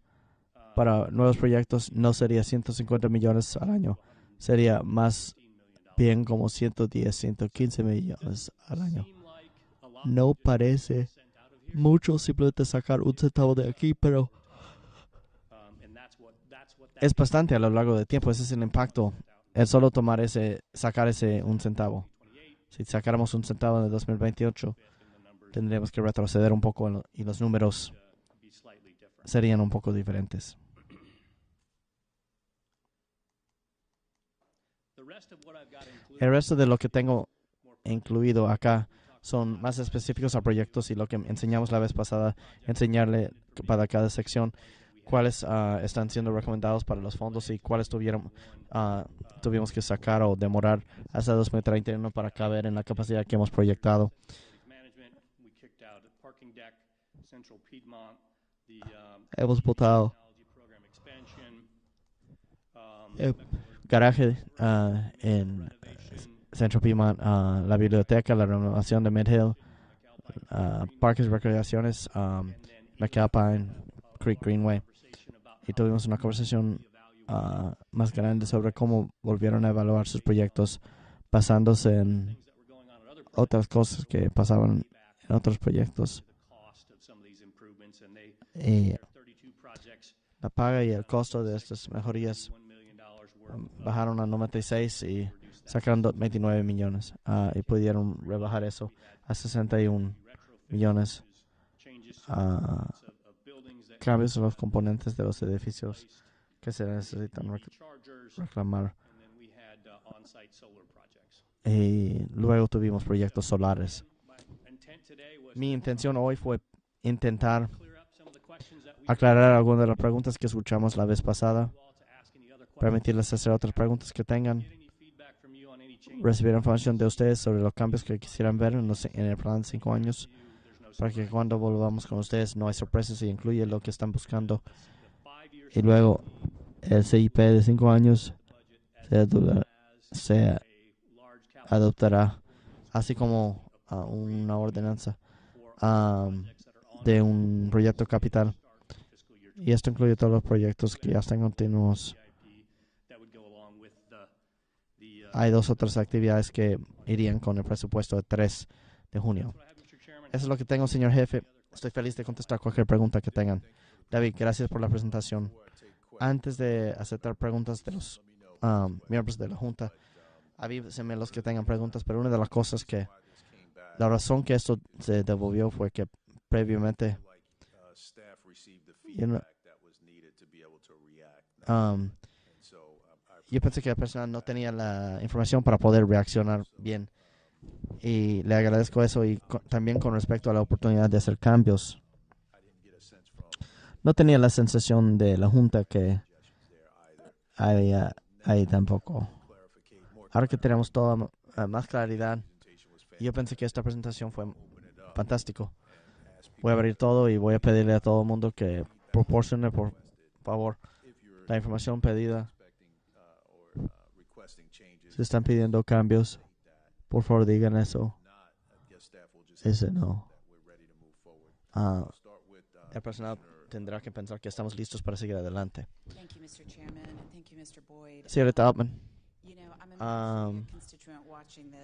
para nuevos proyectos no sería 150 millones al año, sería más bien como 110, 115 millones al año. No parece mucho simplemente sacar un centavo de aquí, pero es bastante a lo largo del tiempo. Ese es el impacto. Es solo sacar ese un centavo. Si sacáramos un centavo en el 2028, tendríamos que retroceder un poco y los números serían un poco diferentes. El resto de lo que tengo incluido acá son más específicos a proyectos y lo que enseñamos la vez pasada, enseñarle para cada sección cuáles están siendo recomendados para los fondos y cuáles tuvimos que sacar o demorar hasta 2031 para caber en la capacidad que hemos proyectado. Hemos votado el garaje en Central Piedmont, la biblioteca, la renovación de Mid-Hill, parques, recreaciones, McAlpine, Creek Greenway. Y tuvimos una conversación más grande sobre cómo volvieron a evaluar sus proyectos basándose en otras cosas que pasaban en otros proyectos. Y la paga y el costo de estas mejorías bajaron a 96 y sacaron 29 millones y pudieron rebajar eso a 61 millones. Cambios en los componentes de los edificios que se necesitan reclamar. Y luego tuvimos proyectos solares. Mi intención hoy fue intentar aclarar algunas de las preguntas que escuchamos la vez pasada, permitirles hacer otras preguntas que tengan, recibir información de ustedes sobre los cambios que quisieran ver en el plan de 5 años, para que cuando volvamos con ustedes no hay sorpresas y incluye lo que están buscando. Y luego el CIP de 5 años se adoptará, así como una ordenanza de un proyecto capital. Y esto incluye todos los proyectos que ya están continuos. Hay 2 otras actividades que irían con el presupuesto de 3 de junio. Eso es lo que tengo, señor jefe. Estoy feliz de contestar cualquier pregunta que tengan. David, gracias por la presentación. Antes de aceptar preguntas de los miembros de la Junta, avísenme los que tengan preguntas, pero una de las cosas la razón que esto se devolvió fue que previamente yo pensé que la persona no tenía la información para poder reaccionar bien. Y le agradezco eso y también con respecto a la oportunidad de hacer cambios. No tenía la sensación de la Junta que había ahí tampoco. Ahora que tenemos toda más claridad, yo pensé que esta presentación fue fantástico. Voy a abrir todo y voy a pedirle a todo el mundo que proporcione, por favor, la información pedida. Si están pidiendo cambios, por favor digan eso. Ese no. El personal tendrá que pensar que estamos listos para seguir adelante. Señorita Altman,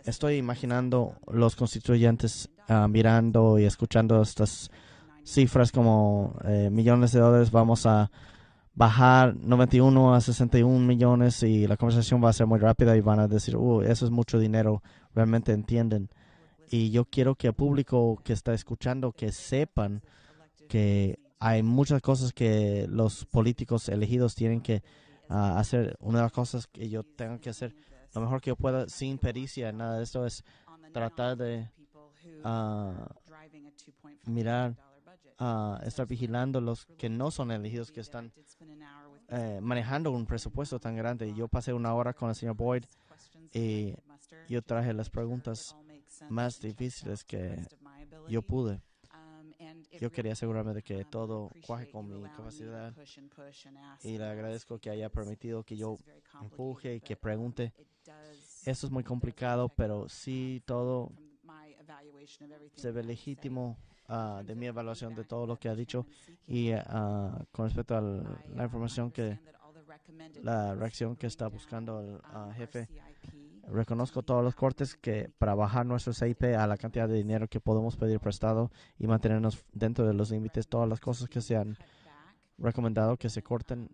estoy imaginando los constituyentes mirando y escuchando estas cifras como millones de dólares. Vamos a bajar 91 a 61 millones y la conversación va a ser muy rápida y van a decir, eso es mucho dinero, realmente entienden. Y yo quiero que el público que está escuchando que sepan que hay muchas cosas que los políticos elegidos tienen que hacer. Una de las cosas que yo tengo que hacer, lo mejor que yo pueda, sin pericia, nada de esto, es tratar de mirar, estar vigilando los que no son elegidos, que están manejando un presupuesto tan grande. Y yo pasé 1 hora con el señor Boyd y yo traje las preguntas más difíciles que yo pude. Yo quería asegurarme de que I todo appreciate cuaje you con mi allowing me to capacidad push and ask y le and agradezco ask que haya because permitido que this yo is very complicated, empuje y que but, pregunte. it does- Esto es muy it does complicado, check pero out, sí from todo my evaluation of everything se ve that I say. legítimo de mi evaluación de Feedback todo lo that que ha the dicho chairman is seeking. y con respecto a I, la información que understand that all the recommended la cuts reacción que bring está down, buscando el our jefe. CIP Reconozco to todos los the cortes amount que we can para bajar nuestro stay CIP a la within cantidad de limits. dinero que podemos pedir prestado y mantenernos dentro de los límites, todas las cosas que se han Cut back, recomendado que se corten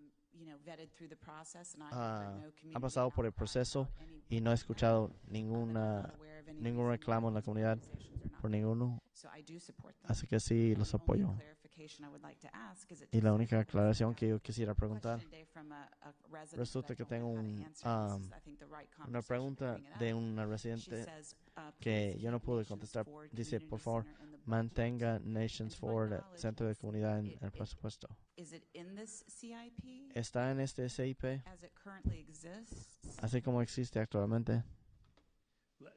vetted through the process, and I've ah, heard no han community pasado por el outcry proceso about any y no he escuchado but I'm ningún not aware of any ningún reason reclamo en why la these comunidad organizations are not por paid. ninguno, So I do support them. así que sí los The only apoyo. clarification I would like to ask is it Y la just única so happens aclaración that que yo quisiera preguntar, question today from a resident resulta that I que don't know tengo how to answer, and this is, I think, the right una conversation to pregunta bring it de up. una She residente says, que please yo no keep pude Nations contestar. Forward Dice, Community por favor, Center in the budget. mantenga And Nations to my Forward, knowledge, Centro de Comunidad, en el it- presupuesto. Is it in this CIP ¿Está en este CIP, as it currently exists? así como existe actualmente?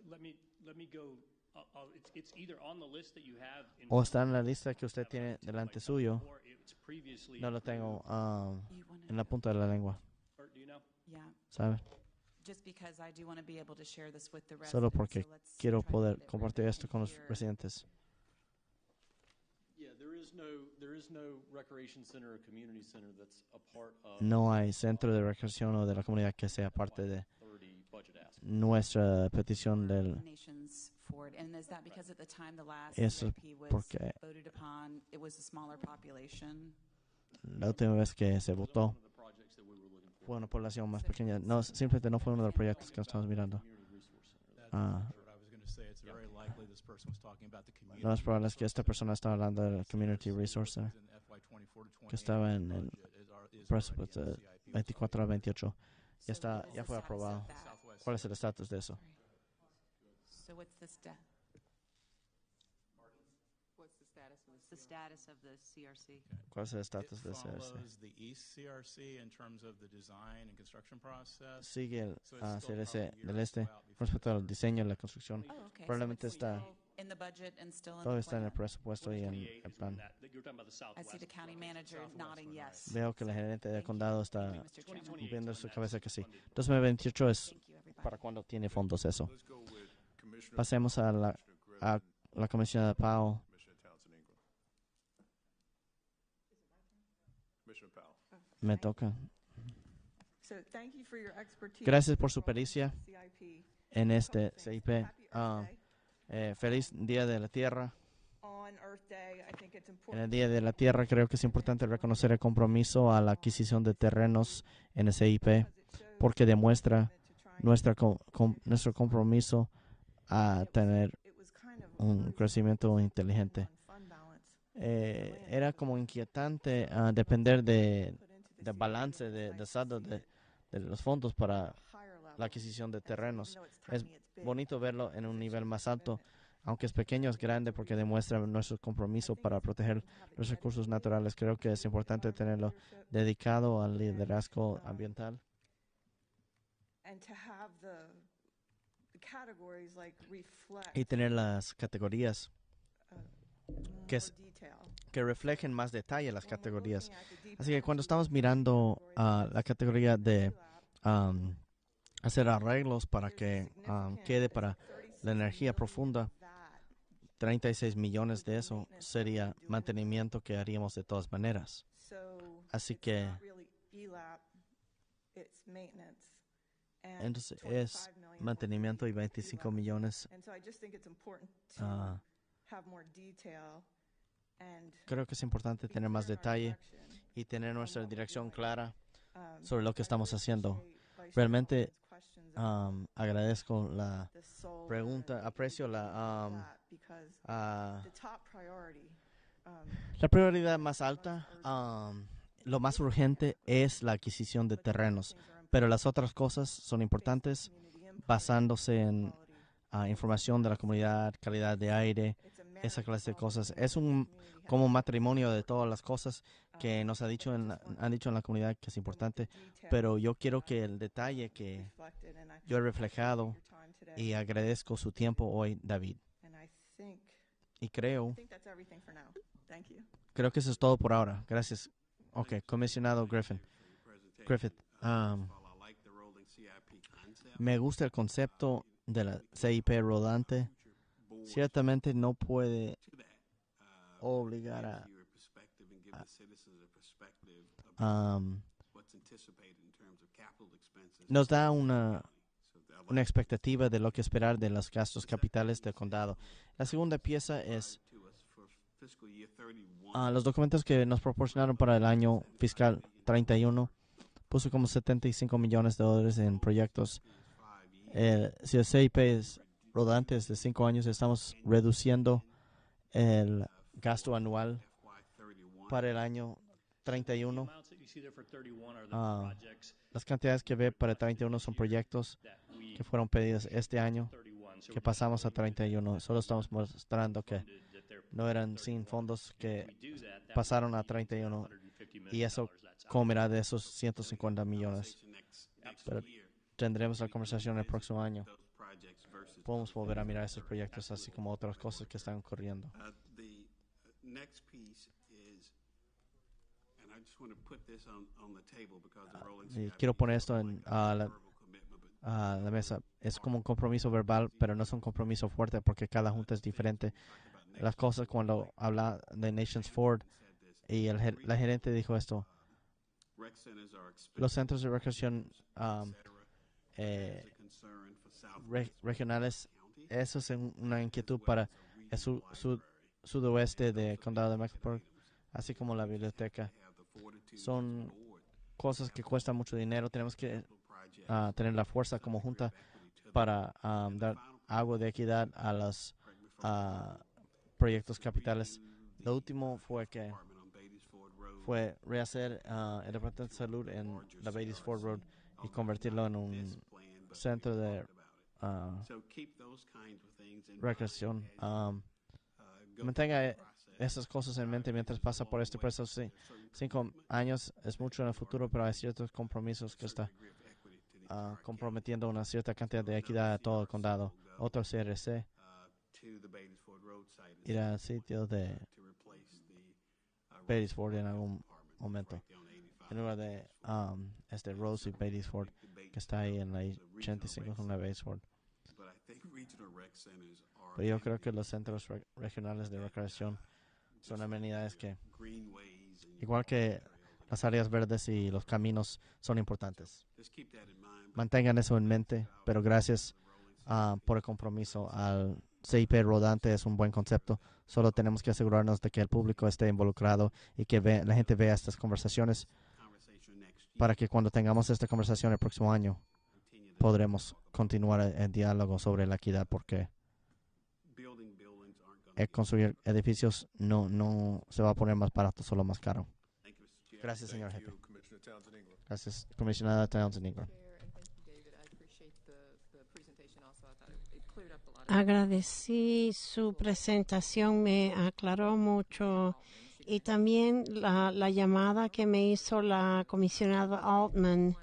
Let me go. It's either on the list that you have in ¿O está en la lista que usted tiene delante suyo? or it's previously No lo tengo You wanna en la punta de la lengua, or do you know? Yeah, ¿sabe? just because I do want to be able to share this with the residents. Solo porque so let's quiero try to poder get it compartir written esto con los here. residentes. Yeah, there is no recreation center or community center that's a part of No hay centro de recreación o de la comunidad que sea parte de 30 budget ask. nuestra petición For del... Nations Forward. And is that because at the time the last Eso es CIP was porque voted upon, it was a smaller population? la última vez que se votó One of the projects that we were looking for. fue una población más pequeña. No, simplemente no fue uno de los proyectos que estamos mirando. Community Resource Center. Ah, What I was going to say, it's very likely this person was talking about the community. lo más probable es que esta persona estaba hablando del Community Resource Center, In FY 24 to 28 que estaba en el budget is already presupuesto in the de CIP. 24 a 28. So Ya está, what is ya the fue status aprobado. of that? Southwest. ¿Cuál es el estatus de eso? So what's the What's the status of The status of the CRC. ¿Cuál es el It estatus de CRC? follows the East CRC in terms of the design and construction process. Sigue el So it's still CRC probably del years este out before con respecto al it's diseño y la construcción. Oh, okay. Probablemente so it's está, still in the budget and still in todo the está en el plan? presupuesto y en el plan. You're talking about the I southwest. see the county manager nodding yes. Veo que la gerente del Thank you. condado está Thank you, Mr. Chairman. moviendo su cabeza que sí. 2028 es Thank you, everybody. para cuando tiene fondos eso. Let's go with Commissioner. Pasemos a la, a la comisionada Powell. Commissioner Townsend Ingram. Commissioner Powell. Me toca. So thank you for your expertise. Gracias por su pericia CIP. en este CIP. Happy Earth Ah, Day. feliz Día de la Tierra. On Earth Day, I think it's En important. el Día de la Tierra creo que es importante reconocer el compromiso a la adquisición de terrenos en el CIP porque demuestra nuestro compromiso a tener un crecimiento inteligente. Era como inquietante depender del balance de saldo de los fondos para la adquisición de terrenos. Es bonito verlo en un nivel más alto, aunque es pequeño, es grande porque demuestra nuestro compromiso para proteger los recursos naturales. Creo que es importante tenerlo dedicado al liderazgo ambiental And to have the categories like reflect y tener las categorías que, more detail. que reflejen más detalle las categorías. Así que cuando estamos mirando la categoría de hacer arreglos para que quede para la energía profunda, 36 millones de eso sería mantenimiento que haríamos de todas maneras. So Así it's que not really ELAP, it's maintenance. And entonces 25 es million mantenimiento y will be 25 ELAP. millones. And so I just think it's important to ah, have more detail and creo que es importante tener más detalle y tener nuestra dirección clara sobre lo que estamos haciendo. Realmente agradezco la pregunta, aprecio la prioridad más alta. Lo más urgente es la adquisición de terrenos, pero las otras cosas son importantes basándose en información de la comunidad, calidad de aire, esa clase de cosas. Es como matrimonio de todas las cosas que nos han dicho en la comunidad que es importante, pero yo quiero que el detalle que yo he reflejado y agradezco su tiempo hoy, David. Y creo I think that's everything for now. Thank you. Creo que eso es todo por ahora. Gracias. Ok, comisionado Griffith. Me gusta el concepto de la CIP rodante. Ciertamente no puede obligar nos da una expectativa de lo que esperar de los gastos capitales del condado. La segunda pieza es los documentos que nos proporcionaron para el año fiscal 31 puso como $75 millones en proyectos. Si el CIP es rodante de 5 años, estamos reduciendo el gasto anual para el año 31. Las cantidades que ve para el 31 son proyectos que fueron pedidos este año, que pasamos a 31. Solo estamos mostrando que no eran sin fondos que pasaron a 31 y eso comerá de esos 150 millones. Pero tendremos la conversación el próximo año. Podemos volver a mirar esos proyectos así como otras cosas que están ocurriendo. Y quiero poner esto a la mesa. Es como un compromiso verbal, pero no es un compromiso fuerte porque cada junta es diferente. Las cosas cuando habla de Nations Ford y la gerente dijo esto. Los centros de recreación regionales, eso es una inquietud para el sudoeste del condado de Mecklenburg, así como la biblioteca. Son cosas que cuestan mucho dinero. Tenemos que tener la fuerza como junta para dar algo de equidad a los proyectos capitales. Lo último fue rehacer el Departamento de Salud en la Beatties Ford Road y convertirlo en un centro de recreación. Mantenga esas cosas en mente mientras pasa por este proceso. Sí, 5 años es mucho en el futuro, pero hay ciertos compromisos que está comprometiendo una cierta cantidad de equidad a todo el condado. Otro CRC irá al sitio de Beatties Ford en algún momento. En lugar de Rose y Beatties Ford, que está ahí en la 85 con la Beatties Ford. Pero yo creo que los centros regionales de recreación son amenidades que, igual que las áreas verdes y los caminos, son importantes. Mantengan eso en mente, pero gracias por el compromiso al CIP rodante. Es un buen concepto. Solo tenemos que asegurarnos de que el público esté involucrado y que la gente vea estas conversaciones para que cuando tengamos esta conversación el próximo año podremos continuar el diálogo sobre la equidad, porque construir edificios no se va a poner más barato, solo más caro. Gracias, señor jefe. Gracias, comisionada Townsend Ingram. Agradecí su presentación, me aclaró mucho, y también la llamada que me hizo la comisionada Altman.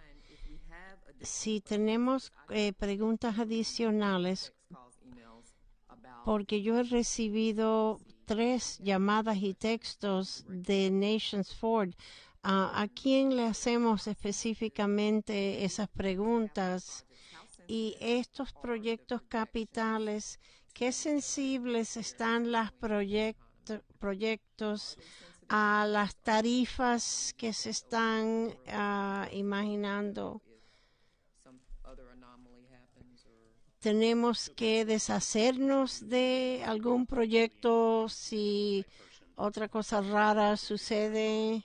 Si tenemos preguntas adicionales, porque yo he recibido 3 llamadas y textos de Nations Ford. ¿A quién le hacemos específicamente esas preguntas? Y estos proyectos capitales, ¿qué sensibles están los proyectos a las tarifas que se están imaginando? ¿Tenemos que deshacernos de algún proyecto si otra cosa rara sucede?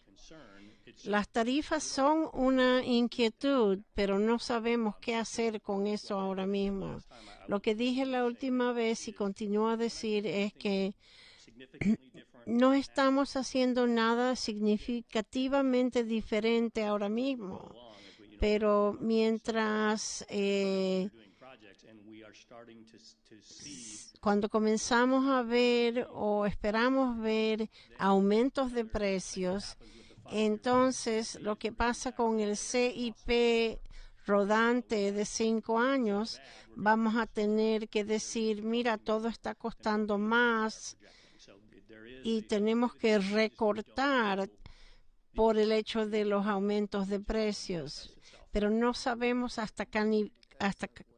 Las tarifas son una inquietud, pero no sabemos qué hacer con eso ahora mismo. Lo que dije la última vez y continúo a decir es que no estamos haciendo nada significativamente diferente ahora mismo, pero mientras cuando comenzamos a ver o esperamos ver aumentos de precios, entonces lo que pasa con el CIP rodante de 5 años, vamos a tener que decir, mira, todo está costando más y tenemos que recortar por el hecho de los aumentos de precios, pero no sabemos hasta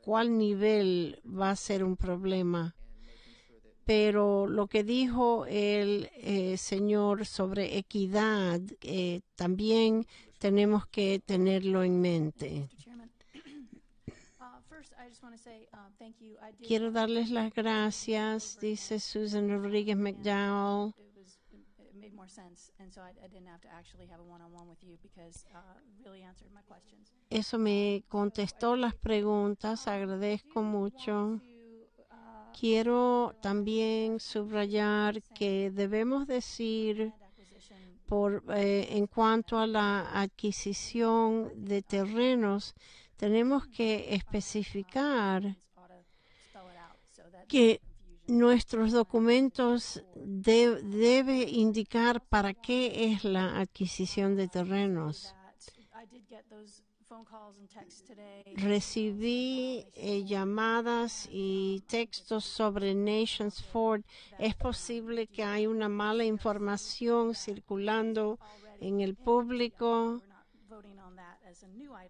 cuál nivel va a ser un problema. Pero lo que dijo el señor sobre equidad, también tenemos que tenerlo en mente. Quiero darles las gracias, dice Susan Rodríguez McDowell. Eso me contestó las preguntas, agradezco mucho. Quiero también subrayar que debemos decir en cuanto a la adquisición de terrenos, tenemos que especificar que nuestros documentos debe indicar para qué es la adquisición de terrenos. Recibí llamadas y textos sobre Nations Ford. Es posible que hay una mala información circulando en el público.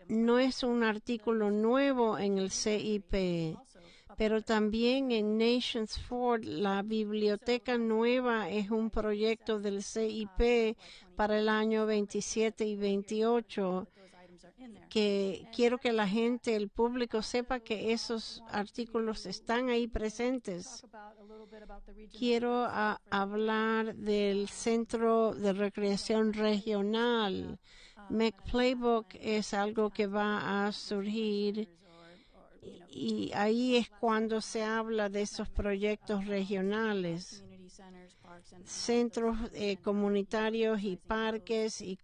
No es un artículo nuevo en el CIP, pero también en Nations Ford la biblioteca nueva es un proyecto del CIP para el año 27 y 28. Que quiero que la gente, el público, sepa que esos artículos están ahí presentes. Quiero hablar del Centro de Recreación Regional. McPlaybook es algo que va a surgir y ahí es cuando se habla de esos proyectos regionales. Centros comunitarios y parques y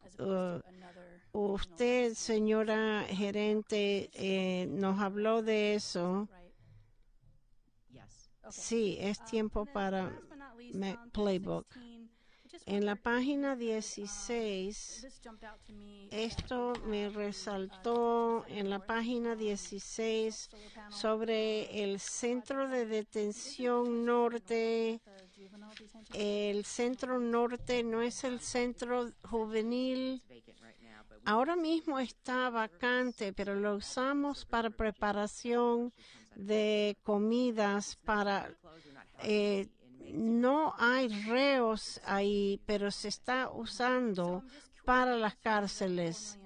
usted, señora gerente, nos habló de eso. Sí, es tiempo para McPlaybook. En la página 16, esto me resaltó en la página 16 sobre el Centro de Detención Norte. El Centro Norte no es el Centro Juvenil. Ahora mismo está vacante, pero lo usamos para preparación de comidas para... no hay reos ahí, pero se está usando para las cárceles.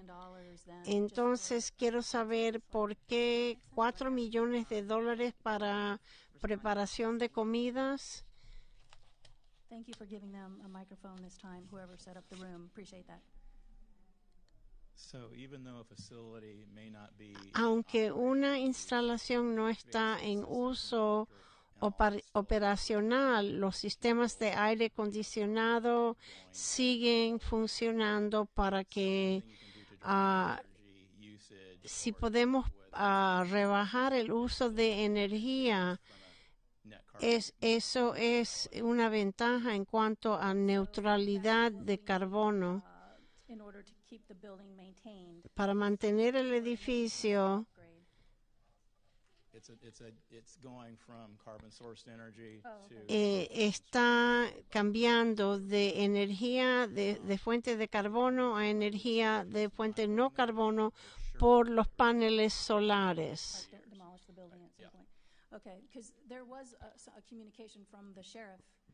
Entonces, quiero saber por qué $4 millones para preparación de comidas. Thank you for giving them a microphone this time, whoever set up the room. Appreciate that. Aunque una instalación no está en uso operacional, los sistemas de aire acondicionado siguen funcionando para que si podemos rebajar el uso de energía, eso es una ventaja en cuanto a neutralidad de carbono. Para mantener el edificio, está cambiando de energía de fuente de carbono a energía de fuente no carbono por los paneles solares.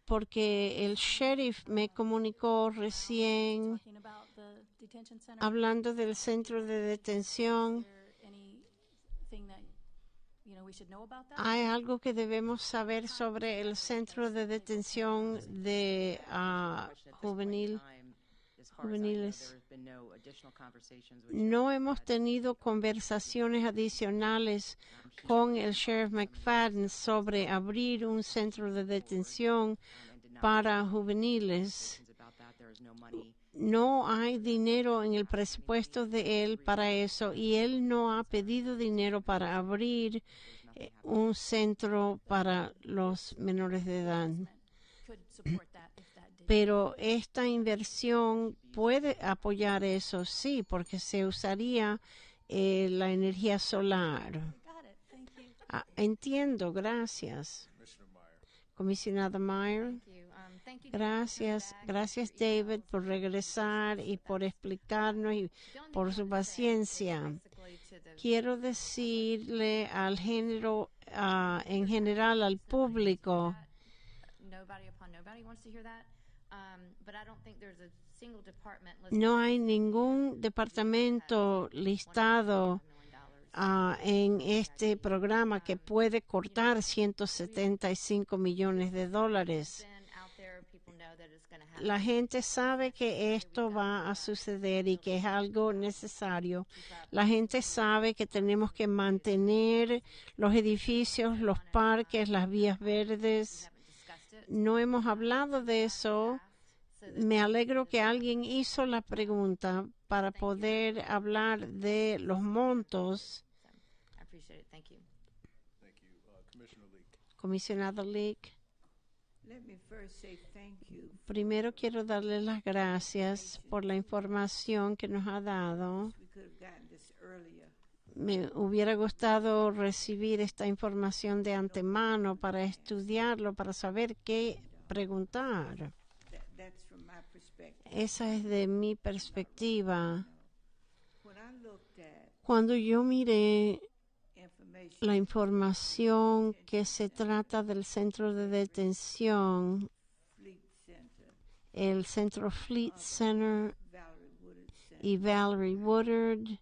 Porque el sheriff me comunicó recién hablando del centro de detención. ¿Hay algo que debemos saber sobre el centro de detención de juveniles? No hemos tenido conversaciones adicionales con el Sheriff McFadden sobre abrir un centro de detención para juveniles. No hay dinero en el presupuesto de él para eso y él no ha pedido dinero para abrir un centro para los menores de edad. Pero esta inversión puede apoyar eso, sí, porque se usaría la energía solar. Entiendo, gracias. Comisionada Meyer. Gracias, gracias David por regresar y por explicarnos y por su paciencia. Quiero decirle al género, en general al público, no hay ningún departamento listado en este programa que puede cortar $175 millones. La gente sabe que esto va a suceder y que es algo necesario. La gente sabe que tenemos que mantener los edificios, los parques, las vías verdes. No hemos hablado de eso. Me alegro que alguien hizo la pregunta para poder hablar de los montos. Comisionado Leak. Primero quiero darle las gracias por la información que nos ha dado. Me hubiera gustado recibir esta información de antemano para estudiarlo, para saber qué preguntar. Esa es de mi perspectiva. Cuando yo miré la información que se trata del centro de detención, el centro Fleet Center y Valerie Woodard,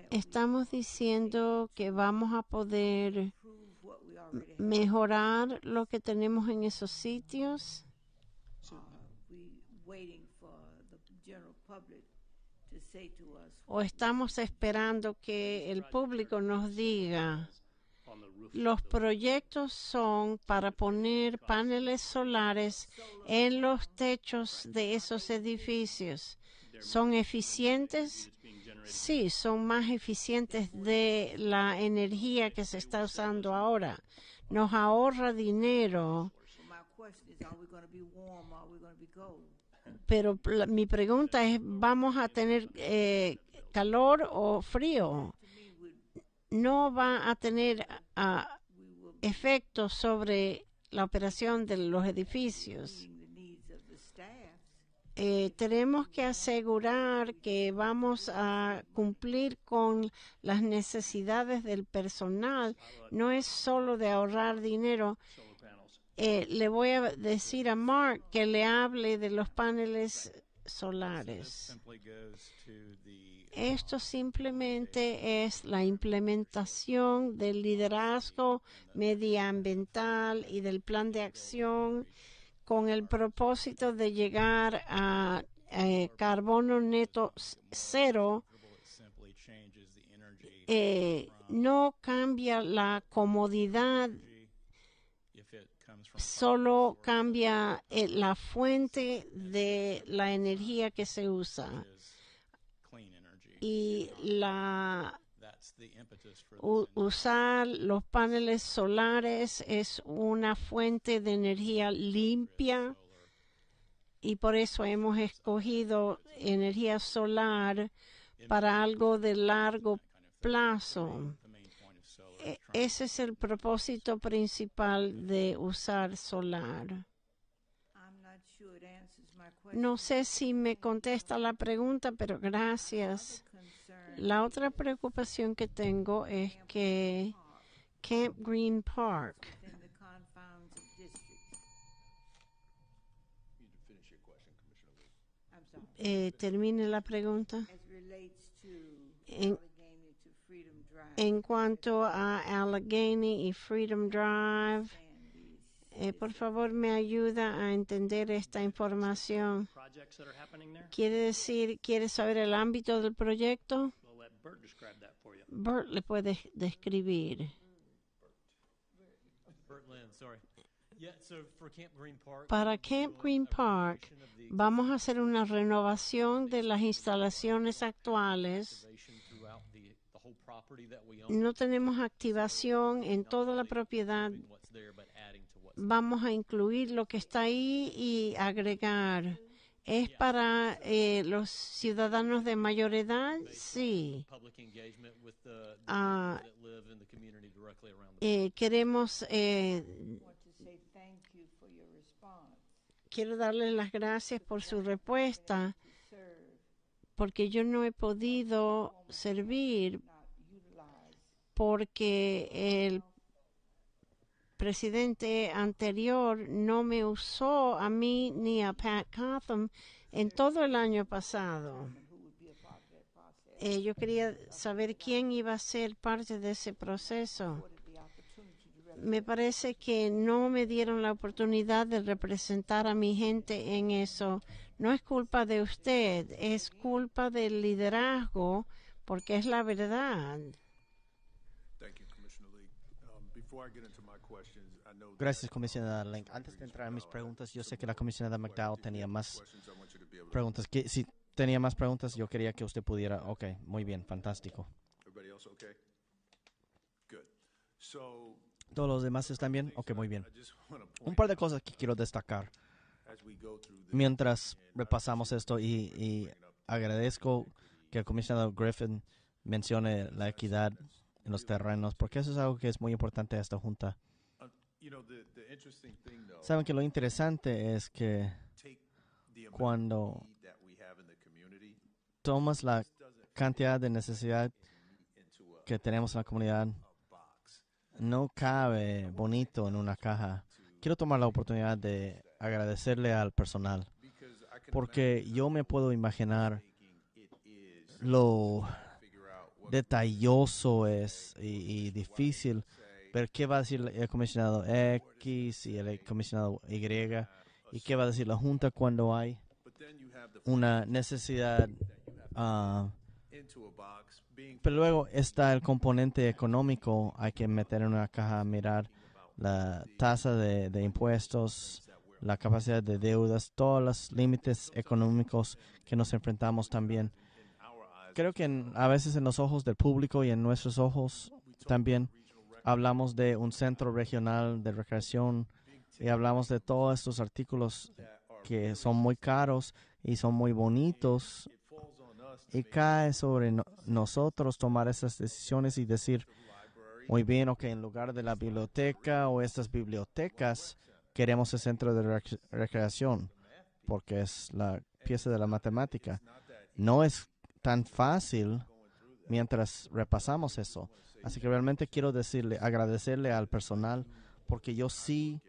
estamos diciendo que vamos a poder mejorar lo que tenemos en esos sitios. O estamos esperando que el público nos diga, los proyectos son para poner paneles solares en los techos de esos edificios. ¿Son eficientes? Sí, son más eficientes de la energía que se está usando ahora. Nos ahorra dinero. Pero mi pregunta es, ¿vamos a tener calor o frío? No va a tener efectos sobre la operación de los edificios. Tenemos que asegurar que vamos a cumplir con las necesidades del personal. No es solo de ahorrar dinero. Le voy a decir a Mark que le hable de los paneles solares. Esto simplemente es la implementación del liderazgo medioambiental y del plan de acción con el propósito de llegar a carbono neto cero. No cambia la comodidad, solo cambia la fuente de la energía que se usa. Y usar los paneles solares es una fuente de energía limpia y por eso hemos escogido energía solar para algo de largo plazo. Ese es el propósito principal de usar solar. No sé si me contesta la pregunta, pero gracias. La otra preocupación que tengo es que Camp Green Park termine la pregunta. En cuanto a Allegheny y Freedom Drive, por favor me ayuda a entender esta información. ¿Quiere saber el ámbito del proyecto? Bert le puede describir. Para Camp Green Park vamos a hacer una renovación de las instalaciones actuales. No tenemos activación en toda la propiedad. Vamos a incluir lo que está ahí y agregar. ¿Es para los ciudadanos de mayor edad? Sí. Queremos quiero darles las gracias por su respuesta, porque yo no he podido servir porque el presidente anterior no me usó a mí ni a Pat Cotham en todo el año pasado. Yo quería saber quién iba a ser parte de ese proceso. Me parece que no me dieron la oportunidad de representar a mi gente en eso. No es culpa de usted, es culpa del liderazgo, porque es la verdad. Gracias, comisionada Link. Antes de entrar en mis preguntas, yo sé que la comisionada McDowell tenía más preguntas. Si tenía más preguntas, yo quería que usted pudiera. Ok, muy bien, fantástico. ¿Todos los demás están bien? Ok, muy bien. Un par de cosas que quiero destacar. Mientras repasamos esto y agradezco que el comisionado Griffin mencione la equidad en los terrenos, porque eso es algo que es muy importante a esta junta. Saben que lo interesante es que cuando tomas la cantidad de necesidad que tenemos en la comunidad, no cabe bonito en una caja. Quiero tomar la oportunidad de agradecerle al personal, porque yo me puedo imaginar lo detalloso es y difícil ver qué va a decir el comisionado X y el comisionado Y y qué va a decir la Junta cuando hay una necesidad. Pero luego está el componente económico. Hay que meter en una caja a mirar la tasa de impuestos, la capacidad de deudas, todos los límites económicos que nos enfrentamos también. Creo que a veces en los ojos del público y en nuestros ojos también hablamos de un centro regional de recreación y hablamos de todos estos artículos que son muy caros y son muy bonitos, y cae sobre nosotros tomar esas decisiones y decir, muy bien, ok, en lugar de la biblioteca o estas bibliotecas, queremos el centro de recreación, porque es la pieza de la matemática. No es tan fácil mientras repasamos eso. Así que realmente quiero agradecerle al personal, porque yo sí,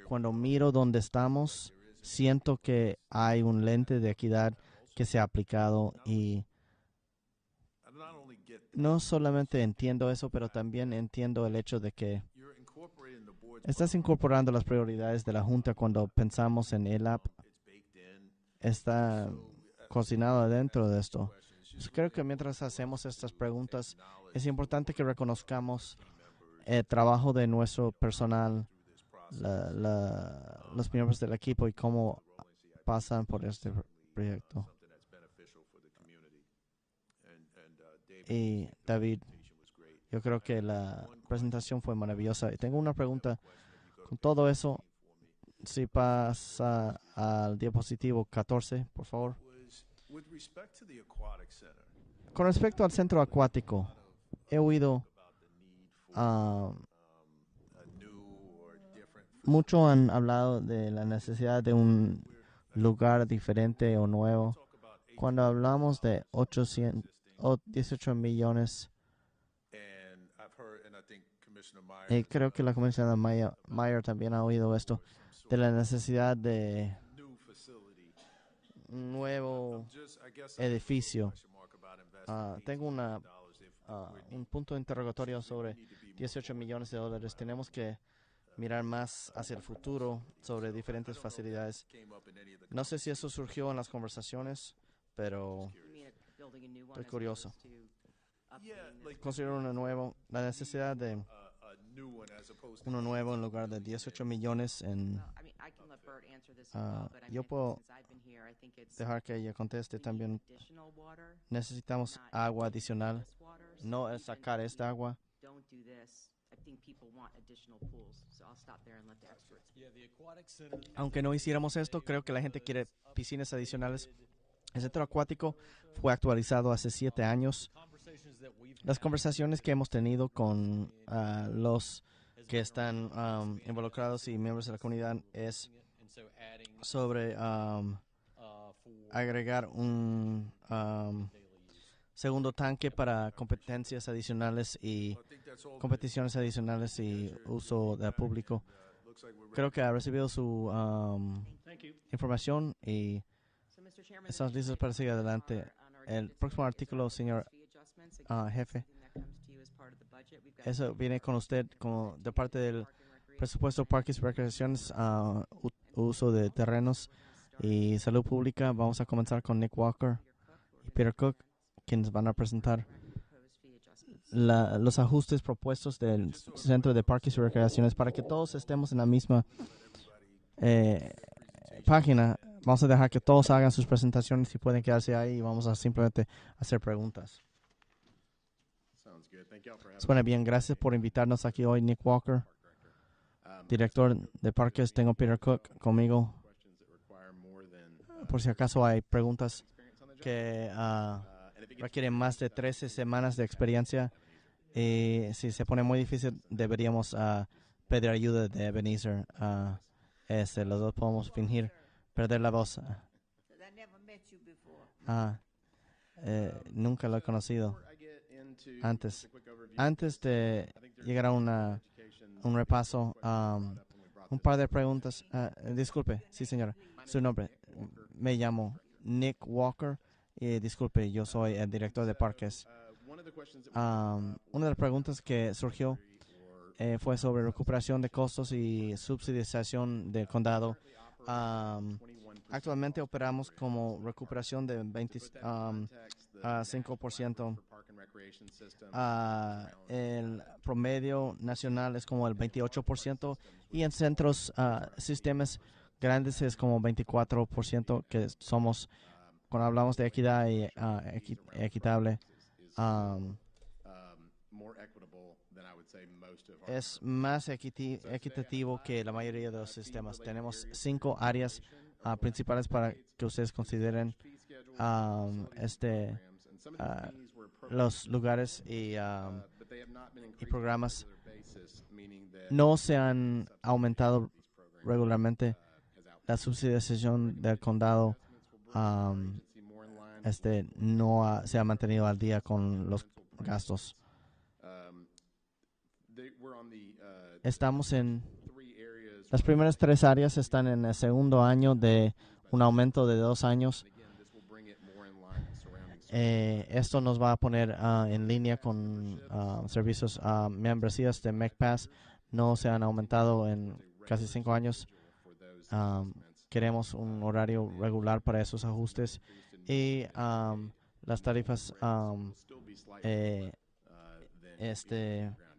cuando miro dónde estamos, siento que hay un lente de equidad que se ha aplicado, y no solamente entiendo eso, pero también entiendo el hecho de que estás incorporando las prioridades de la Junta cuando pensamos en ELAP. Está cocinado adentro de esto. Creo que mientras hacemos estas preguntas, es importante que reconozcamos el trabajo de nuestro personal, los miembros del equipo y cómo pasan por este proyecto. Y David, yo creo que la presentación fue maravillosa. Y tengo una pregunta. Con todo eso, si pasa al diapositivo 14, por favor. Con respecto al centro acuático, he oído mucho han hablado de la necesidad de un lugar diferente o nuevo. Cuando hablamos de 18 millones, y creo que la comisionada Meyer también ha oído esto, de la necesidad de un nuevo edificio. Tengo un punto de interrogatorio sobre 18 millones de dólares. Tenemos que mirar más hacia el futuro sobre diferentes facilidades. No sé si eso surgió en las conversaciones, pero estoy curioso. Construir uno nuevo, la necesidad de uno nuevo en lugar de 18 millones en... yo puedo dejar que ella conteste también. Necesitamos agua adicional. No es sacar esta agua. Aunque no hiciéramos esto, creo que la gente quiere piscinas adicionales. El centro acuático fue actualizado hace 7 años. Las conversaciones que hemos tenido con los que están involucrados y miembros de la comunidad es sobre agregar un segundo tanque para competencias adicionales y competiciones adicionales y uso del público. Creo que ha recibido su información y estamos listos para seguir adelante. El próximo artículo, señor jefe, eso viene con usted de parte del presupuesto Parques y Recreaciones, uso de terrenos y salud pública. Vamos a comenzar con Nick Walker y Peter Cook, quienes van a presentar los ajustes propuestos del Centro de Parques y Recreaciones para que todos estemos en la misma página. Vamos a dejar que todos hagan sus presentaciones y pueden quedarse ahí y vamos a simplemente hacer preguntas. Suena bien. Gracias por invitarnos aquí hoy, Nick Walker, director de parques. Tengo Peter Cook conmigo. Por si acaso hay preguntas que requieren más de 13 semanas de experiencia. Y si se pone muy difícil, deberíamos pedir ayuda de Ebenezer. Los dos podemos fingir perder la voz. Nunca lo he conocido antes. Antes de llegar a un repaso, un par de preguntas. Disculpe, sí señora, su nombre. Me llamo Nick Walker y disculpe, yo soy el director de parques. Una de las preguntas que surgió fue sobre recuperación de costos y subsidización del condado. Actualmente operamos como recuperación de 5%. El promedio nacional es como el 28% y en centros, sistemas grandes es como 24%, que somos, cuando hablamos de equidad y equitable, es más equitativo que la mayoría de los sistemas. Tenemos 5 áreas principales para que ustedes consideren los lugares y programas. No se han aumentado regularmente. La subsidización del condado no se ha mantenido al día con los gastos. Estamos en las primeras 3 áreas, están en el segundo año de un aumento de 2 años. Esto nos va a poner en línea con servicios, membresías de MecPass. No se han aumentado en casi 5 años. Queremos un horario regular para esos ajustes y las tarifas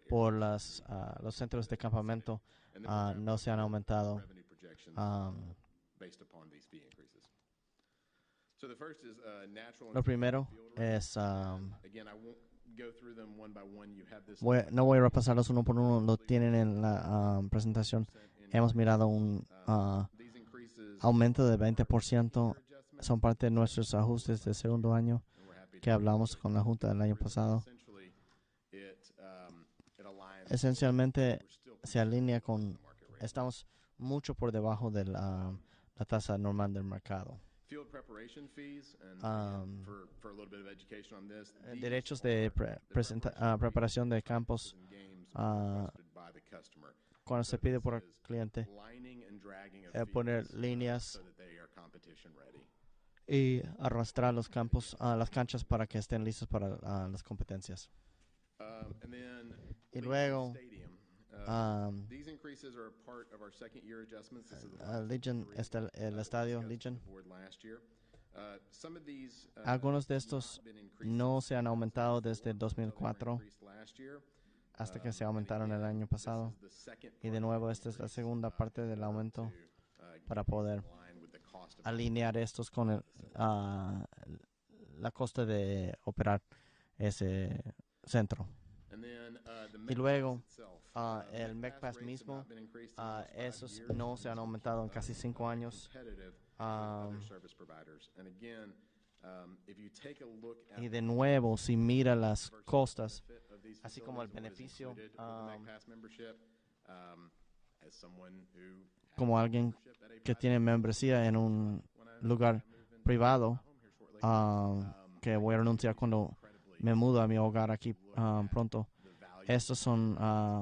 por los centros de campamento no se han aumentado. Lo primero es, no voy a repasarlos uno por uno, lo tienen en la presentación. Hemos mirado un aumento de 20%. Son parte de nuestros ajustes del segundo año que hablamos con la Junta del año pasado. Esencialmente se alinea con, estamos mucho por debajo de la tasa normal del mercado. Derechos de preparación de campos, cuando se pide por el cliente poner líneas y arrastrar los campos a las canchas para que estén listos para las competencias. Y luego Legion, el estadio Legion. Algunos de estos no se han aumentado desde el 2004 hasta que se aumentaron el año pasado. Y de nuevo, esta es la segunda parte del aumento para poder alinear estos con la costa de operar ese centro. Y luego, el MecPass mismo, esos no se han aumentado en casi 5 años. Y de nuevo, si mira las costas, así como el beneficio, como alguien que tiene membresía en un lugar privado, que voy a renunciar cuando me mudo a mi hogar aquí pronto. Estos son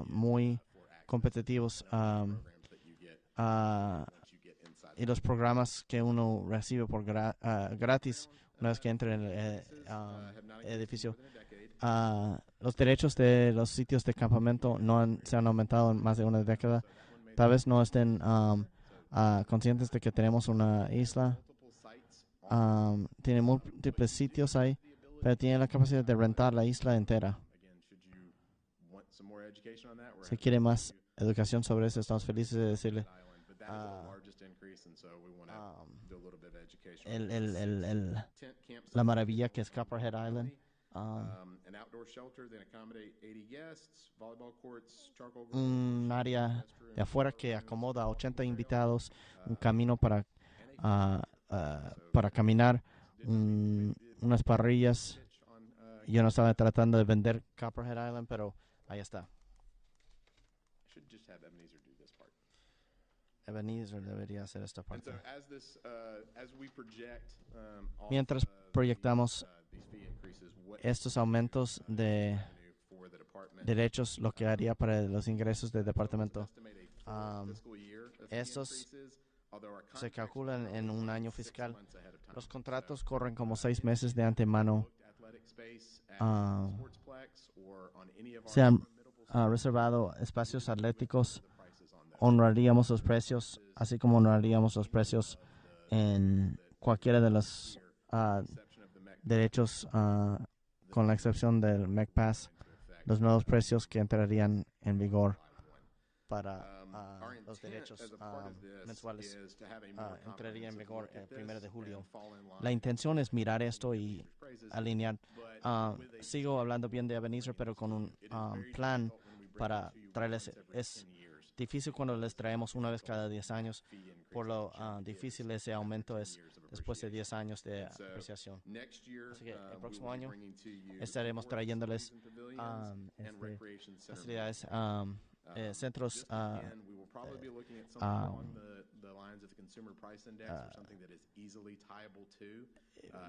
muy competitivos y los programas que uno recibe por gratis una vez que entre en el edificio. Los derechos de los sitios de campamento se han aumentado en más de una década. Tal vez no estén conscientes de que tenemos una isla. Tiene múltiples sitios ahí, pero tiene la capacidad de rentar la isla entera. Si quiere más educación sobre eso, estamos felices de decirle. La maravilla que es Copperhead Island. Un área de afuera que acomoda a 80 invitados, un camino para caminar, unas parrillas. Yo no estaba tratando de vender Copperhead Island, pero ahí está. Ebenezer debería hacer esta parte. Mientras proyectamos estos aumentos de derechos, lo que haría para los ingresos del departamento, estos se calculan en un año fiscal. Los contratos corren como 6 meses de antemano. Se han reservado espacios atléticos. Honraríamos los precios, así como honraríamos los precios en cualquiera de los derechos, con la excepción del MECPAS. Los nuevos precios que entrarían en vigor para los derechos mensuales entrarían en vigor el 1 de julio. La intención es mirar esto y alinear. Sigo hablando bien de Ebenezer, pero con un plan para traerles. Es difícil cuando les traemos una vez cada 10 años. Por lo difícil ese aumento es después de 10 años de apreciación. Así que el próximo año estaremos trayéndoles facilidades, centros,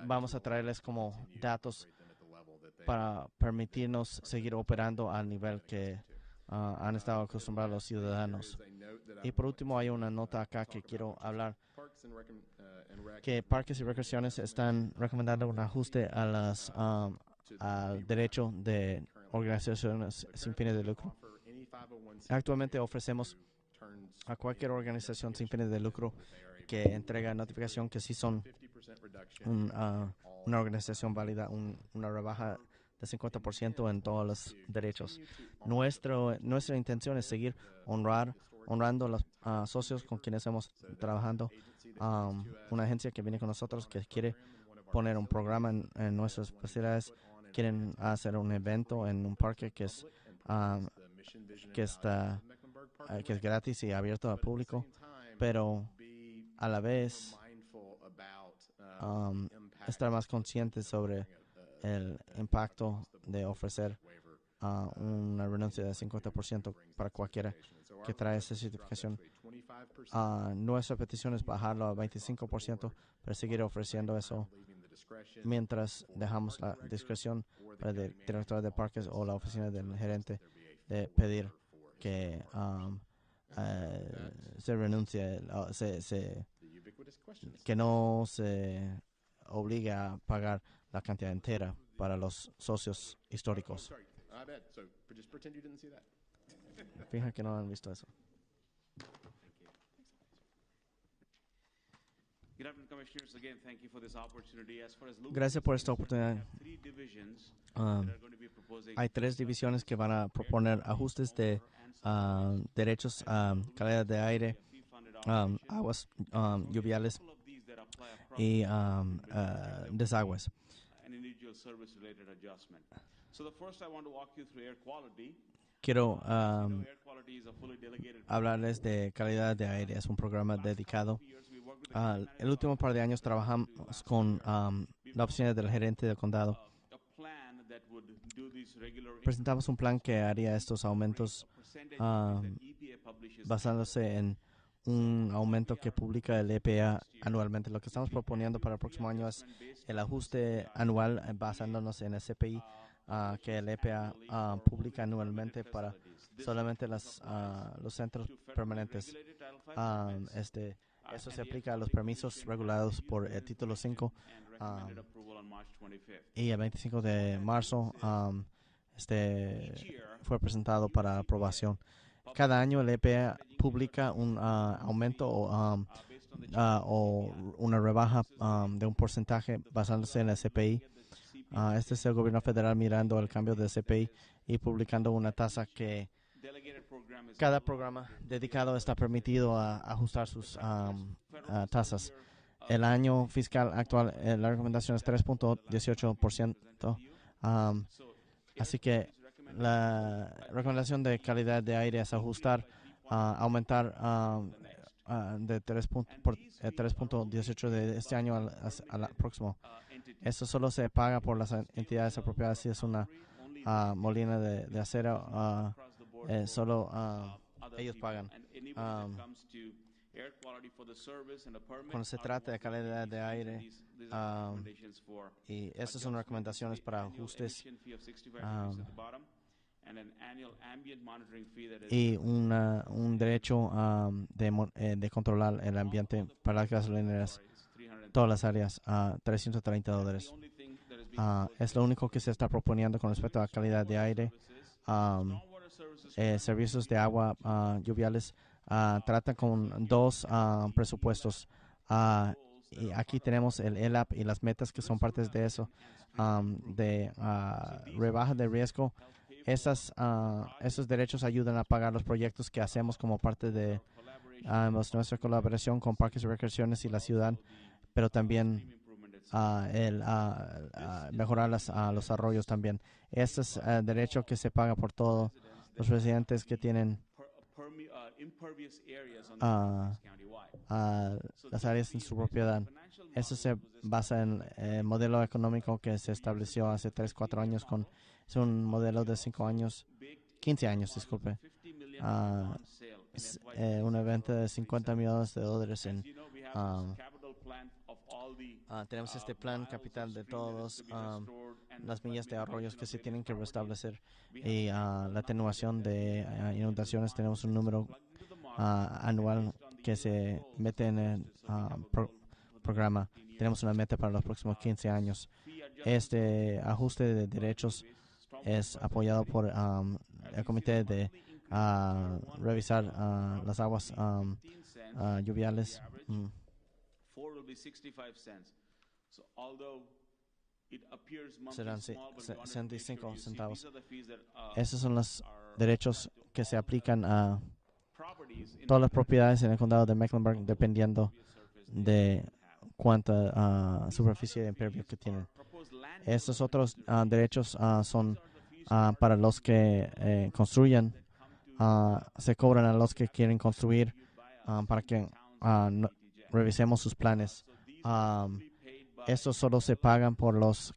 vamos a traerles como datos para permitirnos seguir operando al nivel que han estado acostumbrados los ciudadanos. Y por último, hay una nota acá que quiero hablar, que Parques y Recreaciones están recomendando un ajuste al derecho de organizaciones sin fines de lucro. Actualmente ofrecemos a cualquier organización sin fines de lucro que entrega notificación que sí son una organización válida, una rebaja de 50% en todos los derechos. Nuestra intención es seguir honrando a los socios con quienes estamos trabajando. Una agencia que viene con nosotros que quiere poner un programa en nuestras especialidades, quieren hacer un evento en un parque que es gratis y abierto al público, pero a la vez estar más conscientes sobre el impacto de ofrecer una renuncia de 50% para cualquiera que trae esa certificación. Nuestra petición es bajarlo a 25%, pero seguir ofreciendo eso mientras dejamos la discreción para el director de parques o la oficina del gerente de pedir que se renuncie, que no se obligue a pagar la cantidad entera para los socios históricos. Fija que no han visto eso. Gracias por esta oportunidad. Hay 3 divisiones que van a proponer ajustes de derechos, calidad de aire, aguas lluviales y desagües. Quiero hablarles de calidad de aire. Es un programa dedicado. El último par de años trabajamos con la oficina del gerente del condado. Presentamos un plan que haría estos aumentos basándose en un aumento que publica el EPA anualmente. Lo que estamos proponiendo para el próximo año es el ajuste anual basándonos en el CPI que el EPA publica anualmente para solamente los centros permanentes. Eso se aplica a los permisos regulados por el título 5 y el 25 de marzo fue presentado para aprobación. Cada año el EPA publica un aumento o una rebaja de un porcentaje basándose en el CPI. Este es el gobierno federal mirando el cambio del CPI y publicando una tasa que cada programa dedicado está permitido a ajustar sus tasas. El año fiscal actual, la recomendación es 3.18%. Así que la recomendación de calidad de aire es ajustar, aumentar de 3.18 de este año al próximo. Eso solo se paga por las entidades apropiadas. Si es una molina de acero, solo ellos pagan. Cuando se trata de calidad de aire, y estas son recomendaciones para ajustes y un derecho de controlar el ambiente para las gasolineras, todas las áreas, $330. Es lo único que se está proponiendo con respecto a calidad de aire. Servicios de agua lluviales tratan con dos presupuestos. Y aquí tenemos el ELAP y las metas que son partes de eso, de rebaja de riesgo. Esos derechos ayudan a pagar los proyectos que hacemos como parte de nuestra colaboración con parques y recreaciones y la ciudad, pero también mejorar los arroyos también. Este es el derecho que se paga por todos los residentes que tienen las áreas en su propiedad. Eso se basa en el modelo económico que se estableció hace 3-4 años. Es un modelo de 15 años, disculpe. Una venta de $50 millones. Tenemos este plan capital de todos, las millas de arroyos que se tienen que restablecer y la atenuación de inundaciones. Tenemos un número anual que se mete en el programa. Tenemos una meta para los próximos 15 años. Este ajuste de derechos es apoyado por el comité de revisar las aguas lluviales. Serán 65 centavos. Esos son los derechos que se aplican a todas las propiedades en el condado de Mecklenburg, dependiendo de cuánta superficie de impervio que tienen. Estos otros derechos son para los que construyen. Se cobran a los que quieren construir para que revisemos sus planes. Estos solo se pagan por los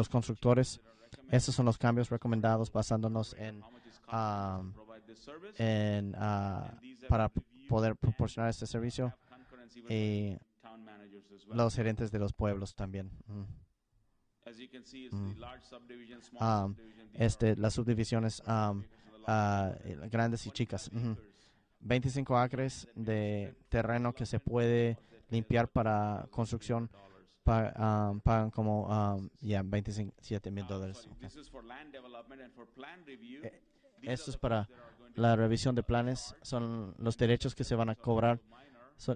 constructores. Estos son los cambios recomendados basándonos para poder proporcionar este servicio y los gerentes de los pueblos también. Las subdivisiones grandes y chicas. 25 acres de terreno que se puede limpiar para construcción pagan como $27,000. Esto es para la revisión de planes. Son los derechos que se van a cobrar.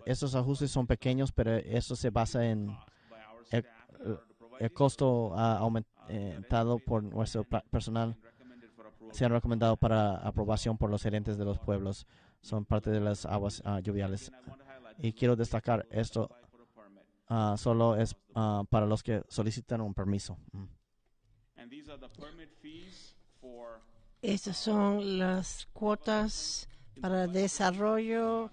Estos ajustes son pequeños, pero eso se basa en el costo aumentado por nuestro personal. Se han recomendado para aprobación por los gerentes de los pueblos. Son parte de las aguas lluviales. Y quiero destacar esto solo es para los que solicitan un permiso. Estas son las cuotas para desarrollo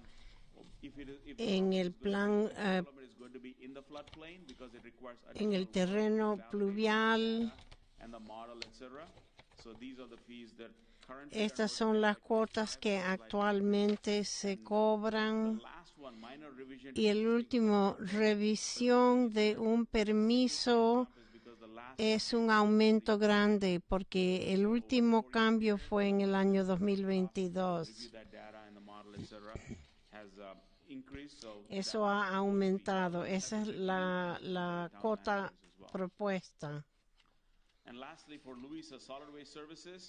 en el plan, en el terreno pluvial. Estas son las cuotas que actualmente se cobran. Y el último, revisión de un permiso, es un aumento grande porque el último cambio fue en el año 2022. Eso ha aumentado. Esa es la cuota propuesta.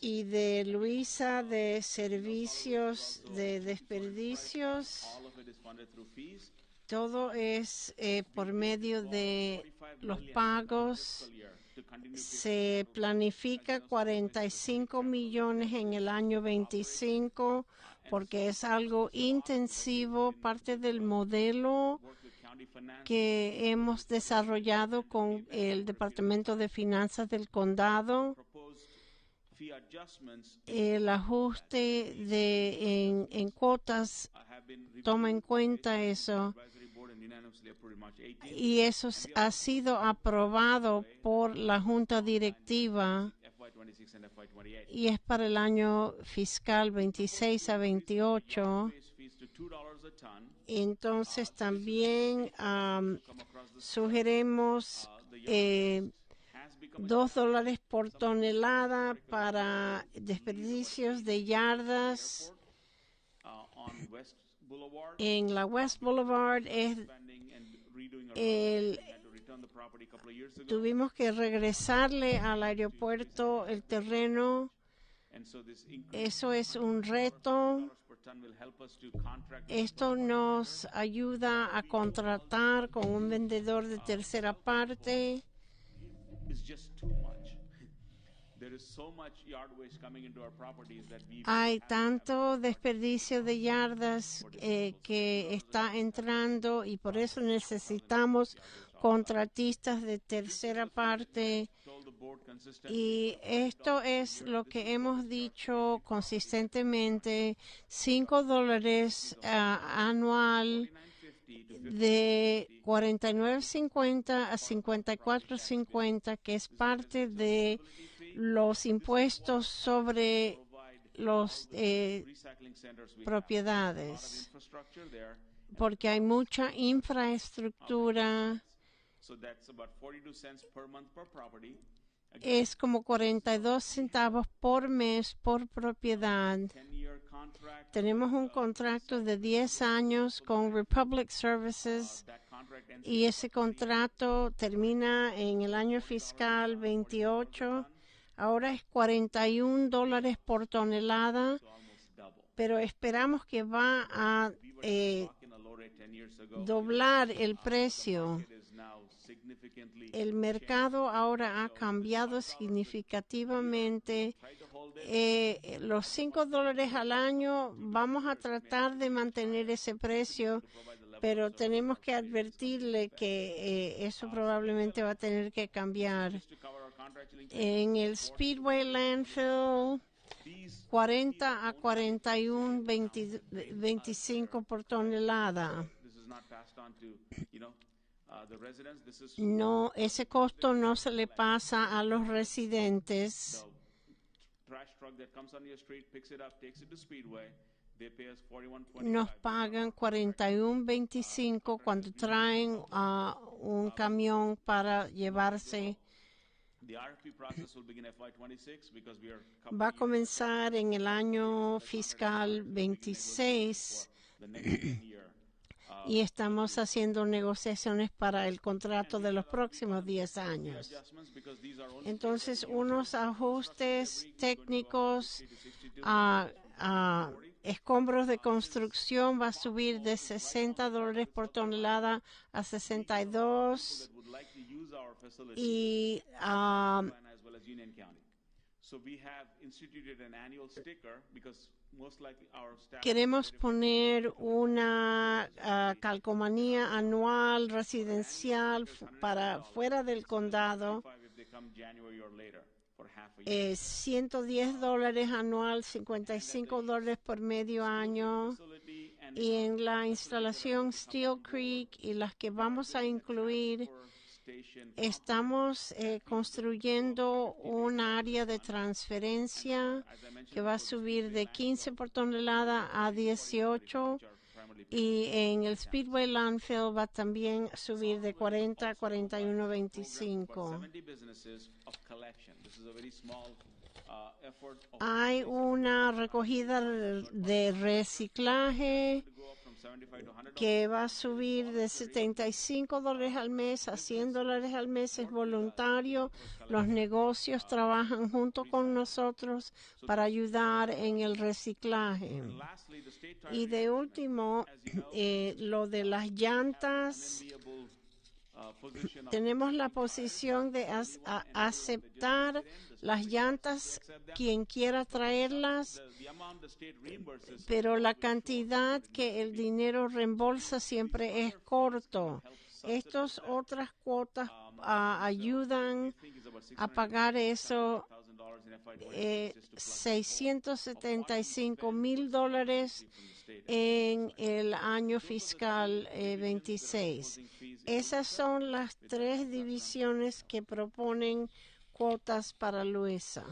Y de Luisa de servicios de desperdicios, todo es por medio de los pagos. Se planifica 45 millones en el año 25 porque es algo intensivo, parte del modelo que hemos desarrollado con el Departamento de Finanzas del Condado. El ajuste en cuotas toma en cuenta eso, y eso ha sido aprobado por la Junta Directiva y es para el año fiscal 26 a 28. Entonces también sugerimos $2 por tonelada para desperdicios de yardas. En la West Boulevard tuvimos que regresarle al aeropuerto el terreno. Eso es un reto. Esto nos ayuda a contratar con un vendedor de tercera parte. Hay tanto desperdicio de yardas que está entrando, y por eso necesitamos contratistas de tercera parte. Y esto es lo que hemos dicho consistentemente: $5 anual, de $49.50 a $54.50, que es parte de los impuestos sobre las propiedades, porque hay mucha infraestructura. Es como 42 centavos por mes por propiedad. Tenemos un contrato de 10 años con Republic Services y ese contrato termina en el año fiscal 28. Ahora es $41 por tonelada, pero esperamos que va a doblar el precio. El mercado ahora ha cambiado significativamente. Los $5 al año, vamos a tratar de mantener ese precio, pero tenemos que advertirle que eso probablemente va a tener que cambiar. En el Speedway Landfill, 40 a 41, 25 por tonelada. No, ese costo no se le pasa a los residentes. Nos pagan $41.25 cuando traen a un camión para llevarse. Va a comenzar en el año fiscal 26 y estamos haciendo negociaciones para el contrato de los próximos 10 años. Entonces, unos ajustes técnicos a escombros de construcción va a subir de $60 por tonelada a $62, y queremos poner una calcomanía anual residencial para fuera del condado. $110 anual, $55 por medio año. Y en la instalación Steel Creek y las que vamos a incluir, estamos construyendo un área de transferencia que va a subir de 15 por tonelada a 18 y en el Speedway Landfill va también a subir de 40 a 41.25. Hay una recogida de reciclaje que va a subir de $75 al mes a $100 al mes. Es voluntario. Los negocios trabajan junto con nosotros para ayudar en el reciclaje. Y de último, lo de las llantas. Tenemos la posición de aceptar las llantas quien quiera traerlas, pero la cantidad que el dinero reembolsa siempre es corto. Estas otras cuotas ayudan a pagar eso. $675,000 en el año fiscal 26. Esas son las 3 divisiones que proponen cuotas para LUESA.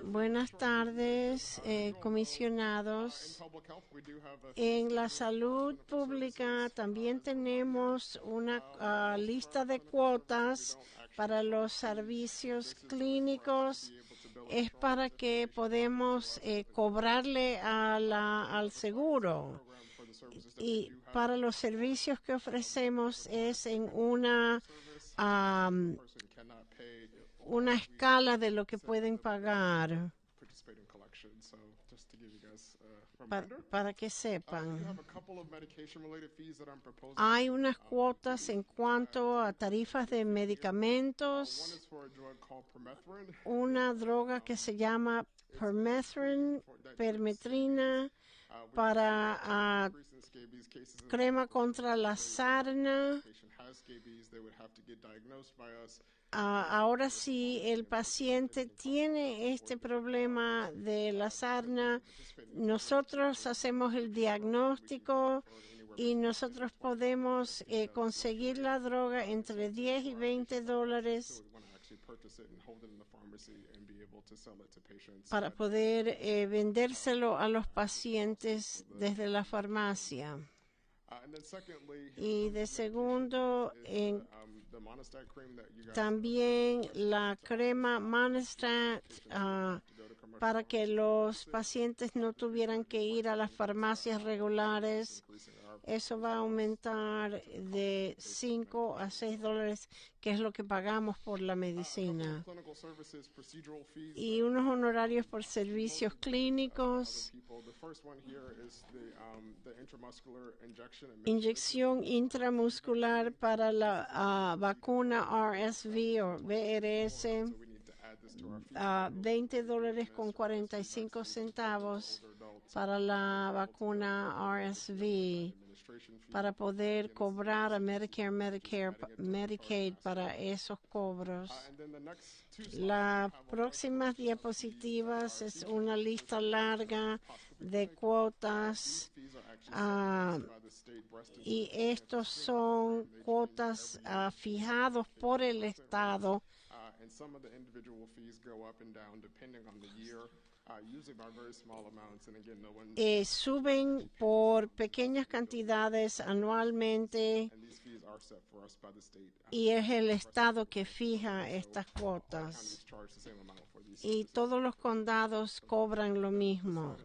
Buenas tardes, comisionados. En la salud pública también tenemos una lista de cuotas para los servicios clínicos. Es para que podemos cobrarle al seguro. Y para los servicios que ofrecemos es en una escala de lo que pueden pagar, para que sepan. Hay unas cuotas en cuanto a tarifas de medicamentos. Una droga que se llama permetrina, para crema contra la sarna. Ahora si el paciente tiene este problema de la sarna, nosotros hacemos el diagnóstico y nosotros podemos conseguir la droga entre $10 y $20 para poder vendérselo a los pacientes desde la farmacia. Y de segundo, también la crema Monistat, para que los pacientes no tuvieran que ir a las farmacias regulares. Eso va a aumentar de $5 a $6, que es lo que pagamos por la medicina. Y unos honorarios por servicios clínicos. Inyección intramuscular para la vacuna RSV o VRS. $20.45 para la vacuna RSV, para poder cobrar a Medicare, Medicaid para esos cobros. Las próximas diapositivas es una lista larga de cuotas y estos son cuotas fijados por el Estado. Suben por pequeñas cantidades anualmente y es el Estado que fija estas cuotas. Y todos los condados cobran lo mismo.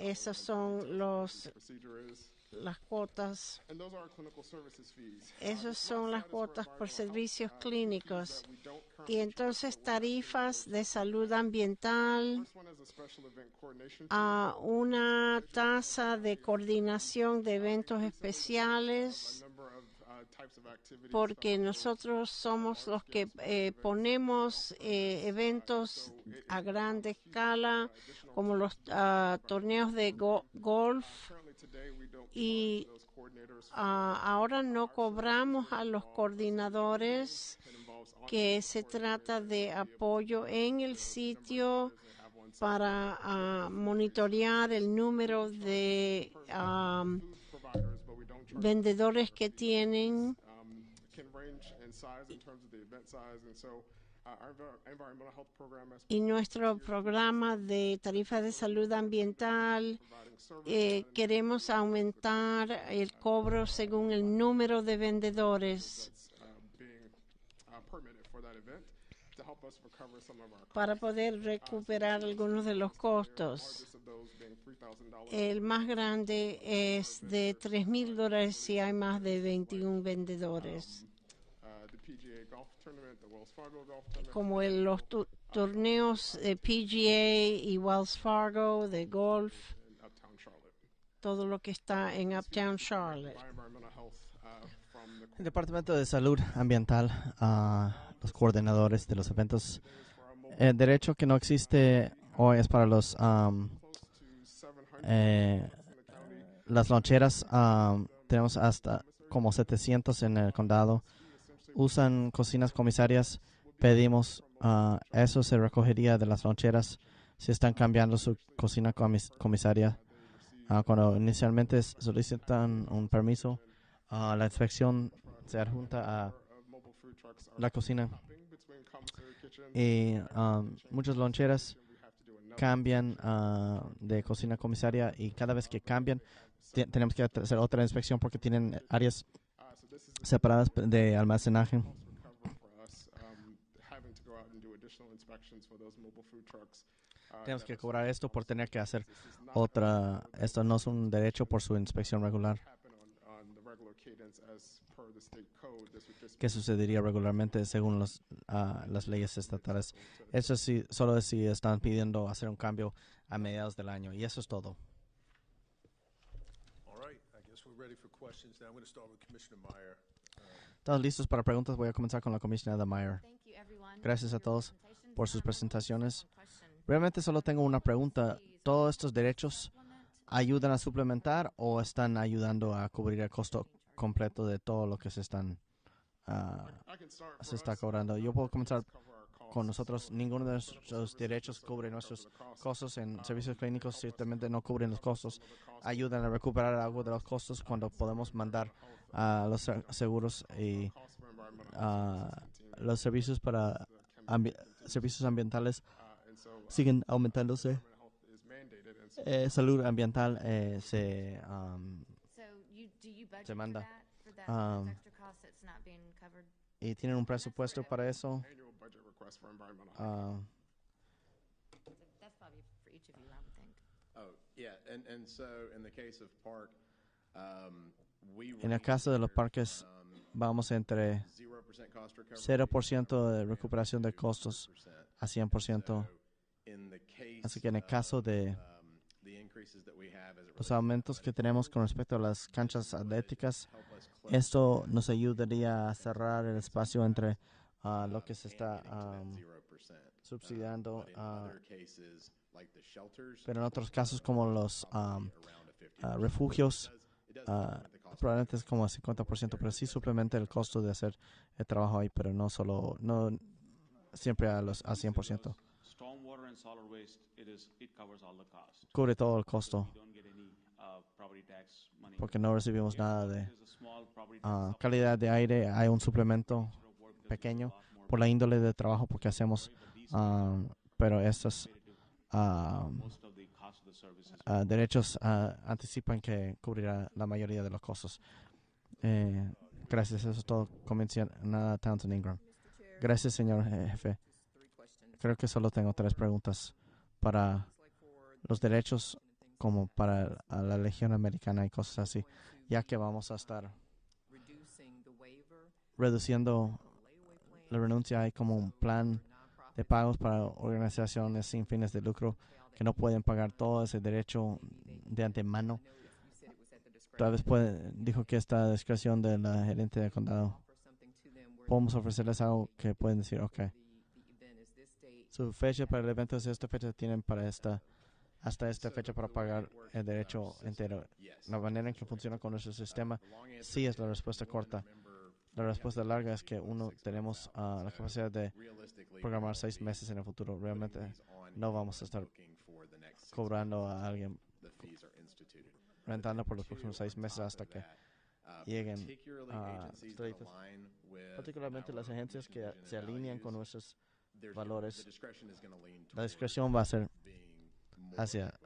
Esas son las cuotas. Esas son las cuotas por servicios clínicos. Y entonces tarifas de salud ambiental, una tasa de coordinación de eventos especiales, porque nosotros somos los que ponemos eventos a gran escala, como los torneos de golf. Y ahora no cobramos a los coordinadores, que se trata de apoyo en el sitio para monitorear el número de vendedores que tienen y nuestro programa de tarifa de salud ambiental. Queremos aumentar el cobro según el número de vendedores para poder recuperar algunos de los costos. El más grande es de $3,000 si hay más de 21 vendedores. Como los torneos de PGA y Wells Fargo de golf, todo lo que está en Uptown Charlotte. El Departamento de Salud Ambiental, los coordinadores de los eventos. El derecho que no existe hoy es para los las loncheras. Tenemos hasta como 700 en el condado. Usan cocinas comisarias. Pedimos eso se recogería de las loncheras si están cambiando su cocina comisaria. Cuando inicialmente solicitan un permiso, la inspección se adjunta a la cocina y muchas loncheras cambian de cocina comisaria y cada vez que cambian tenemos que hacer otra inspección porque tienen áreas separadas de almacenaje. Tenemos que cobrar esto por tener que hacer otra. Esto no es un derecho por su inspección regular, que sucedería regularmente según las leyes estatales. Eso sí, solo es si están pidiendo hacer un cambio a mediados del año. Y eso es todo. Estamos listos para preguntas. Voy a comenzar con la comisionada Meyer. Gracias a todos por sus presentaciones. Realmente solo tengo una pregunta. ¿Todos estos derechos ayudan a suplementar o están ayudando a cubrir el costo completo de todo lo que se está cobrando? Yo puedo comenzar con nosotros. Ninguno de nuestros derechos cubre nuestros costos en servicios clínicos. Ciertamente no cubren los costos. Ayudan a recuperar algo de los costos cuando podemos mandar a los seguros y los servicios para servicios ambientales siguen aumentándose. Salud ambiental se manda y tienen un presupuesto para eso. En el caso de los parques, vamos entre 0% de recuperación de costos a 100%. Así que en el caso de los aumentos que tenemos con respecto a las canchas atléticas, esto nos ayudaría a cerrar el espacio entre lo que se está subsidiando. Pero en otros casos como los refugios, probablemente es como el 50%, pero sí suplementa el costo de hacer el trabajo ahí, pero no siempre a 100%. Cubre todo el costo porque no recibimos nada de calidad de aire. Hay un suplemento pequeño por la índole de trabajo porque hacemos, pero estos derechos anticipan que cubrirá la mayoría de los costos. Gracias, eso es todo. Comisionada Townsend Ingram. Gracias, señor jefe. Creo que solo tengo 3 preguntas para los derechos como para la Legión Americana y cosas así, ya que vamos a estar reduciendo la renuncia. Hay como un plan de pagos para organizaciones sin fines de lucro que no pueden pagar todo ese derecho de antemano. Tal vez dijo que esta discreción de la gerente del condado. Podemos ofrecerles algo que pueden decir, ok, su fecha para el evento es esta fecha, tienen para hasta esta fecha para pagar el derecho entero. La manera en que funciona con nuestro sistema sí es la respuesta corta. La respuesta larga es que tenemos la capacidad de programar 6 meses en el futuro. Realmente no vamos a estar cobrando a alguien, rentando por los próximos 6 meses hasta que lleguen estrellitas. Particularmente las agencias que se alinean con nuestros valores. La discreción va a ser hacia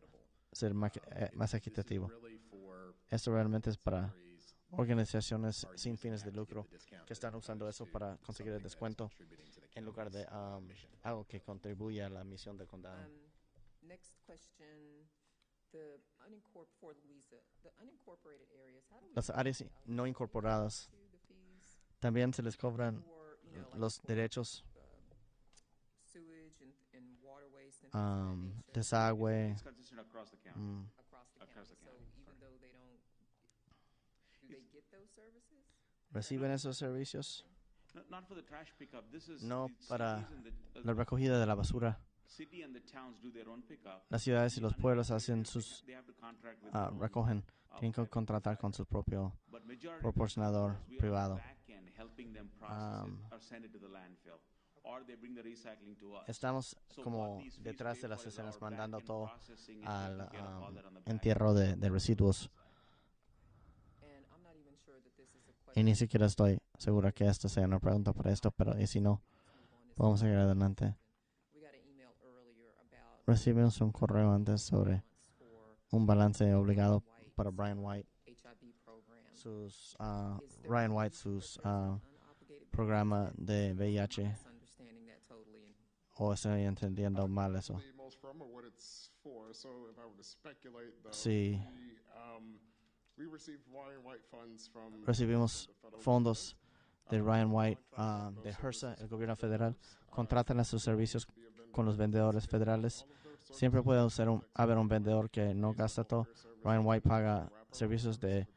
ser más equitativo. Esto realmente es para organizaciones sin fines de lucro que están usando eso para conseguir el descuento en lugar de algo que contribuye a la misión del condado. Next question, for Louisa, the unincorporated areas, how do we Las áreas no incorporadas también se les cobran los derechos, sewage and water waste desagüe. It's consistent across the county. across the county? So even though they don't, do they get those services? ¿Reciben esos servicios? Not for the trash pickup. This is No the para cities and la recogida de la basura. city and the towns do their own pickup. Las ciudades y los pueblos hacen sus They have to contract with their own recogen. Tienen que contratar con su propio But majority proporcionador we are on the privado. back end helping them process it or send it to the landfill, or they bring the recycling to us. Estamos So como what these fees detrás pay de las for is escenas our mandando back-end todo processing and al taking care of all that on the back entierro de residuos. And I'm not even sure that this is a Y ni question. siquiera estoy segura que esta sea una pregunta para esto, pero y si no, podemos seguir adelante. We got an email earlier about Recibimos un correo antes sobre un balance obligado para Brian White, HIV program. sus Ryan White, sus programa de VIH. Misunderstanding that totally. And ¿O estoy entendiendo mal eso? The most from or what it's for. So if I were to speculate, though, Sí. we received Ryan White funds from Recibimos fondos de Ryan White, de HRSA, el gobierno federal. Contratan a sus servicios con los vendedores federales. Siempre puede haber un vendedor que no gasta todo. Ryan White paga servicios de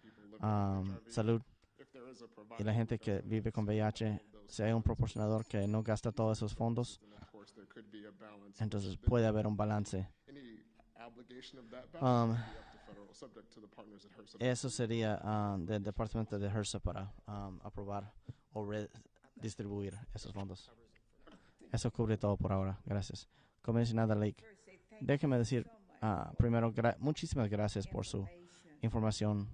salud. Y la gente que vive con VIH, si hay un proporcionador que no gasta todos esos fondos, entonces puede haber un balance. Eso sería del departamento de HRSA para aprobar o redistribuir esos fondos. Eso cubre todo por ahora. Gracias. Comisionada Lake, déjeme decir primero, muchísimas gracias por su información.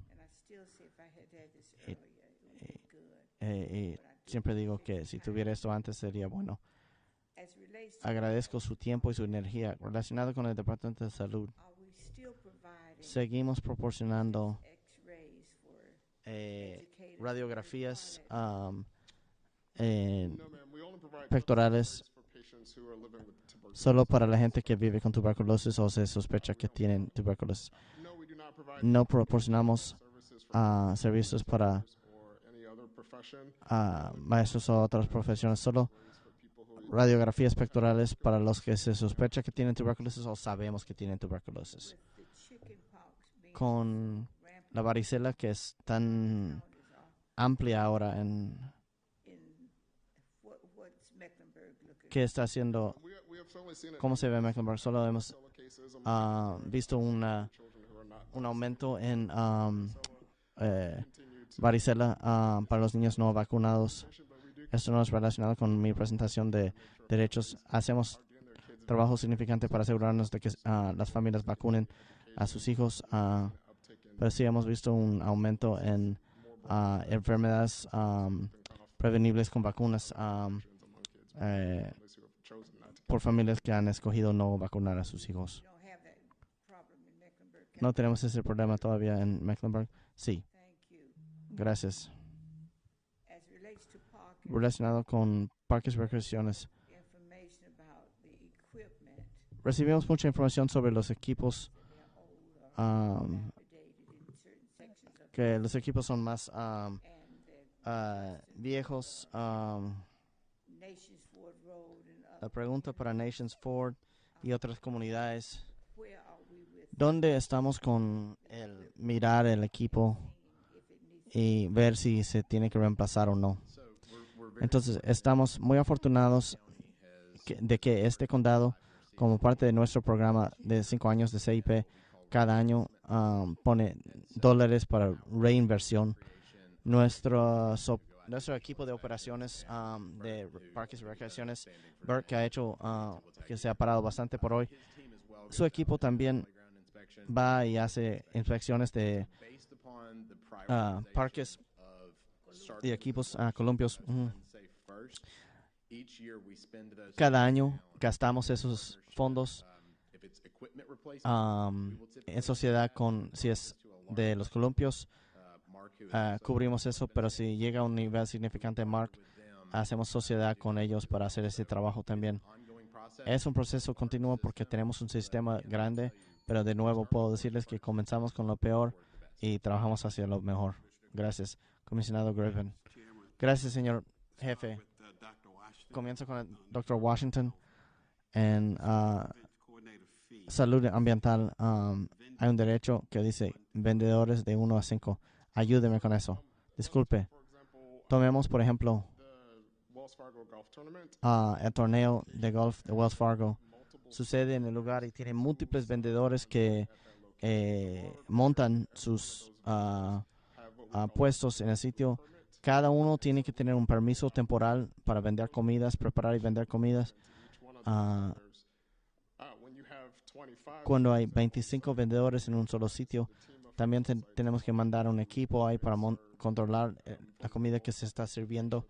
Y siempre digo que si tuviera esto antes sería bueno. Agradezco su tiempo y su energía relacionado con el Departamento de Salud. Seguimos proporcionando radiografías pectorales solo para la gente que vive con tuberculosis o se sospecha que tienen tuberculosis. No proporcionamos servicios para maestros o otras profesiones, solo radiografías pectorales para los que se sospecha que tienen tuberculosis o sabemos que tienen tuberculosis. Con la varicela que es tan amplia ahora ¿qué está haciendo? ¿Cómo se ve Mecklenburg? Solo hemos visto un aumento en varicela para los niños no vacunados. Esto no es relacionado con mi presentación de derechos. Hacemos trabajo significante para asegurarnos de que las familias vacunen a sus hijos. Pero sí hemos visto un aumento en enfermedades prevenibles con vacunas por familias que han escogido no vacunar a sus hijos. ¿No tenemos ese problema todavía en Mecklenburg? Sí. Gracias. Relacionado con parques y recreaciones, recibimos mucha información sobre los equipos, que los equipos son más viejos. La pregunta para Nations Ford y otras comunidades, ¿dónde estamos con el mirar el equipo y ver si se tiene que reemplazar o no? Entonces, estamos muy afortunados de que este condado, como parte de nuestro programa de 5 años de CIP, cada año pone $, para reinversión. Nuestro nuestro equipo de operaciones de parques y recreaciones, Bert, que ha hecho, que se ha parado bastante por hoy, su equipo también va y hace inspecciones de parques y equipos columpios. Cada año gastamos esos fondos en sociedad con, si es de los columpios, cubrimos eso, pero si llega a un nivel significante, Mark, hacemos sociedad con ellos para hacer ese trabajo también. Es un proceso continuo porque tenemos un sistema grande, pero de nuevo puedo decirles que comenzamos con lo peor y trabajamos hacia lo mejor. Gracias, comisionado Griffin. Gracias, señor jefe. Comienzo con el Dr. Washington. En salud ambiental hay un derecho que dice vendedores de 1 a 5. Ayúdeme con eso. Disculpe. Tomemos, por ejemplo, el torneo de golf de Wells Fargo. Sucede en el lugar y tiene múltiples vendedores que montan sus puestos en el sitio. Cada uno tiene que tener un permiso temporal para vender comidas, preparar y vender comidas. Cuando hay 25 vendedores en un solo sitio, también tenemos que mandar un equipo ahí para controlar la comida que se está sirviendo,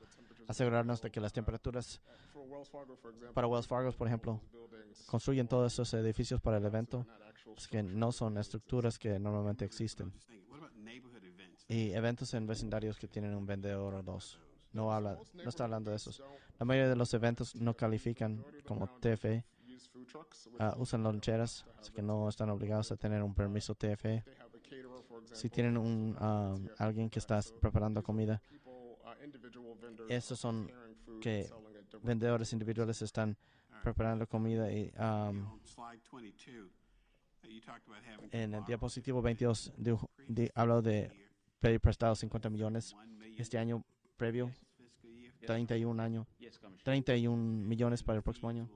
asegurarnos de que las temperaturas para Wells Fargo, por ejemplo, construyen todos esos edificios para el evento, que no son estructuras que normalmente existen. Y eventos en vecindarios que tienen un vendedor o dos. No está hablando de esos. La mayoría de los eventos no califican como TFE. Usan loncheras, así que no están obligados a tener un permiso TFE. Si tienen alguien que está preparando comida, esos son que vendedores individuales están preparando comida. Y en el diapositivo 22 hablo de pedir prestado 50 millones este año previo, 31 millones para el próximo año.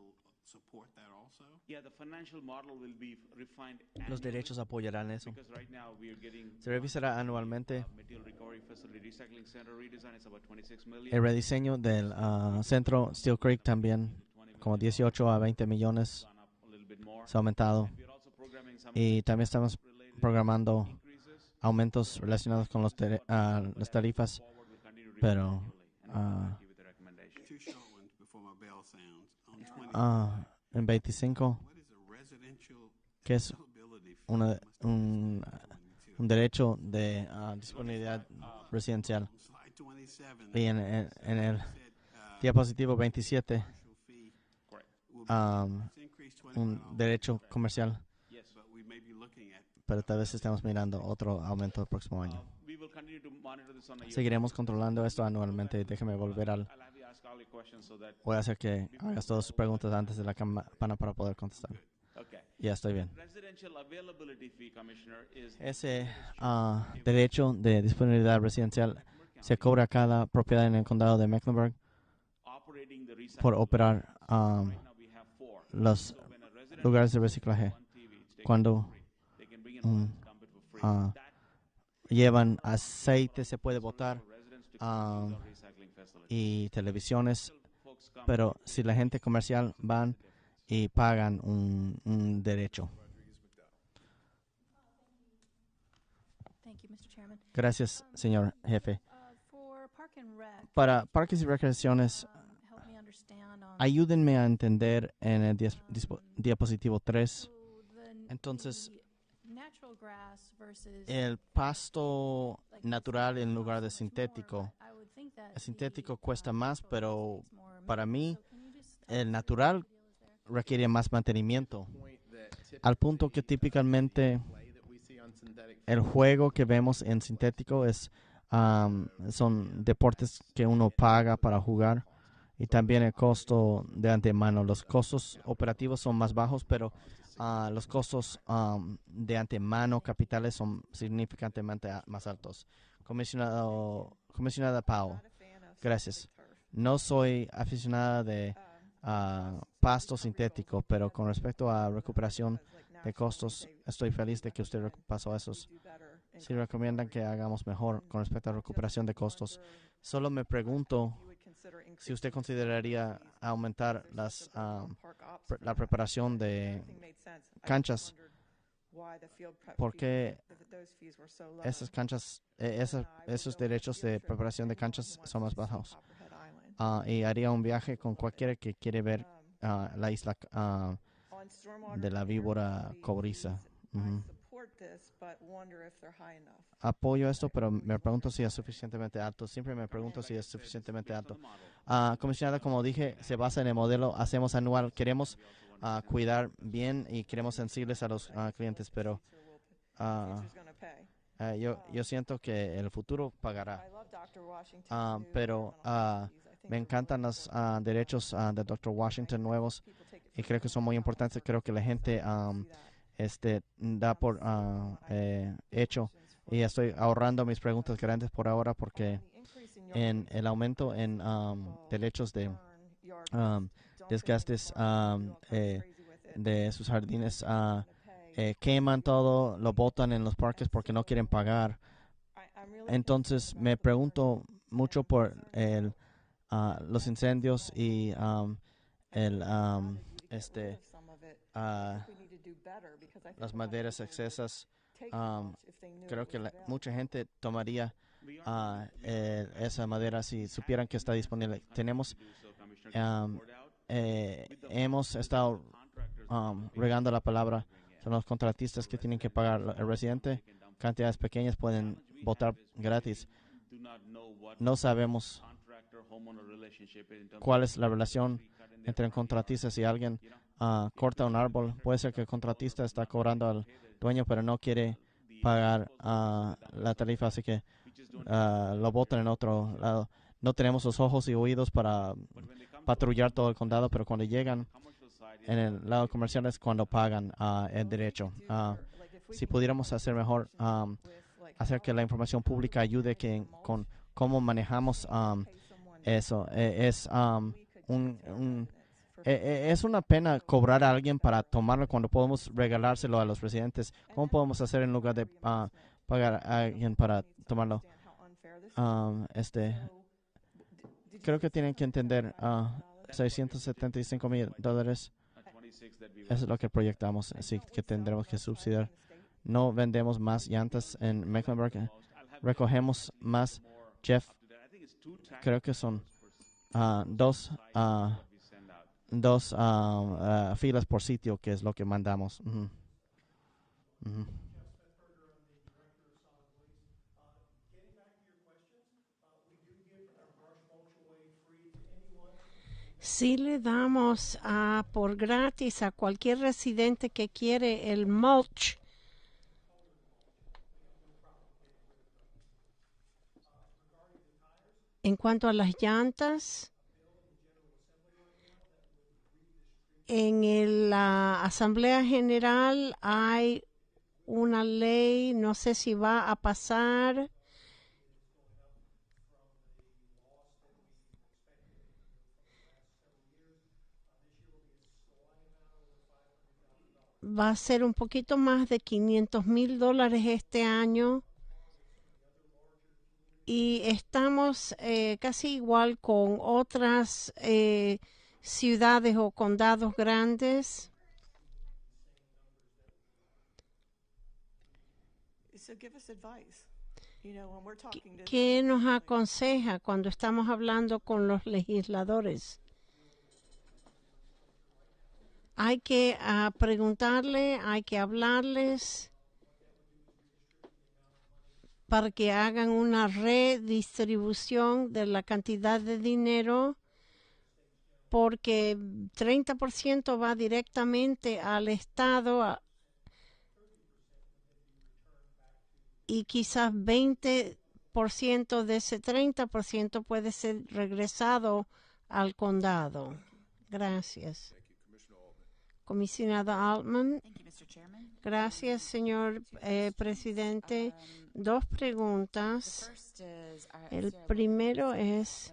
Los derechos apoyarán eso. Se revisará anualmente el rediseño del centro Steel Creek también, como 18 a 20 millones. Se ha aumentado. Y también estamos programando aumentos relacionados con las tarifas, pero en 25, que es un derecho de disponibilidad residencial. Y en el diapositivo 27, un derecho comercial, pero tal vez estamos mirando otro aumento el próximo año. Seguiremos controlando esto anualmente. Déjeme volver al... Voy a hacer que hagas todas sus preguntas antes de la campana para poder contestar. Ya estoy bien. Ese derecho de disponibilidad residencial se cobra a cada propiedad en el condado de Mecklenburg por operar los lugares de reciclaje. Cuando llevan aceite, se puede botar, y televisiones, pero si la gente comercial van y pagan un derecho. Gracias, señor jefe. Para parques y recreaciones, ayúdenme a entender en el diapositivo 3. Entonces, el pasto natural en lugar de sintético. El sintético cuesta más, pero para mí el natural requiere más mantenimiento. Al punto que típicamente el juego que vemos en sintético son deportes que uno paga para jugar, y también el costo de antemano. Los costos operativos son más bajos, pero los costos de antemano capitales son significantemente más altos. Comisionada Powell, gracias. No soy aficionada de pasto sintético, pero con respecto a recuperación de costos, estoy feliz de que usted pasó esos. si recomiendan que hagamos mejor con respecto a recuperación de costos. Solo me pregunto si usted consideraría aumentar la preparación de canchas, porque esas canchas, esos derechos de preparación de canchas son más bajos. Y haría un viaje con cualquiera que quiere ver la isla de la víbora cobriza. Apoyo esto, pero me pregunto si es suficientemente alto. Siempre me pregunto si es suficientemente alto. Comisionada, como dije, se basa en el modelo hacemos anual. Queremos cuidar bien y queremos sensibles a los clientes, pero yo siento que el futuro pagará. Pero me encantan los derechos de Dr. Washington nuevos y creo que son muy importantes. Creo que la gente da por hecho, y estoy ahorrando mis preguntas grandes por ahora porque en el aumento en derechos de desgastes de sus jardines, queman todo, lo botan en los parques porque no quieren pagar. Entonces me pregunto mucho por los incendios y las maderas excesas. Creo que mucha gente tomaría esa madera si supieran que está disponible. Hemos estado regando la palabra. Son los contratistas que tienen que pagar. El residente, cantidades pequeñas pueden votar gratis. No sabemos cuál es la relación entre el contratista. Si alguien corta un árbol, puede ser que el contratista está cobrando al dueño, pero no quiere pagar la tarifa, así que lo botan en otro lado. No tenemos los ojos y oídos para patrullar todo el condado, pero cuando llegan en el lado comercial es cuando pagan el derecho. Si pudiéramos hacer mejor, hacer que la información pública ayude con cómo manejamos eso. Es una pena cobrar a alguien para tomarlo cuando podemos regalárselo a los residentes. ¿Cómo podemos hacer en lugar de pagar a alguien para tomarlo? Creo que tienen que entender $675,000. Eso es lo que proyectamos, así que tendremos que subsidiar. No vendemos más llantas en Mecklenburg. Recogemos más. Jeff, creo que son dos filas por sitio, que es lo que mandamos. Sí le damos por gratis a cualquier residente que quiere el mulch. En cuanto a las llantas, en la Asamblea General hay una ley, no sé si va a pasar. Va a ser un poquito más de $500,000 este año. Y estamos casi igual con otras ciudades o condados grandes. ¿Qué nos aconseja cuando estamos hablando con los legisladores? Hay que preguntarle, hay que hablarles para que hagan una redistribución de la cantidad de dinero, porque 30% va directamente al Estado y quizás 20% de ese 30% puede ser regresado al condado. Gracias. Comisionado Altman. Gracias, señor presidente. Dos preguntas. El primero es,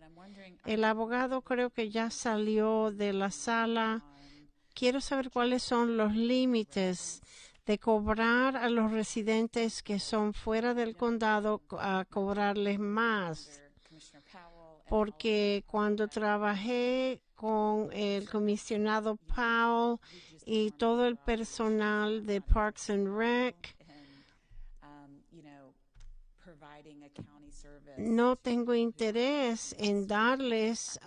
el abogado creo que ya salió de la sala. Quiero saber cuáles son los límites de cobrar a los residentes que son fuera del condado a cobrarles más. Porque cuando trabajé con el comisionado Powell y todo el personal de Parks and Rec, no tengo interés en darles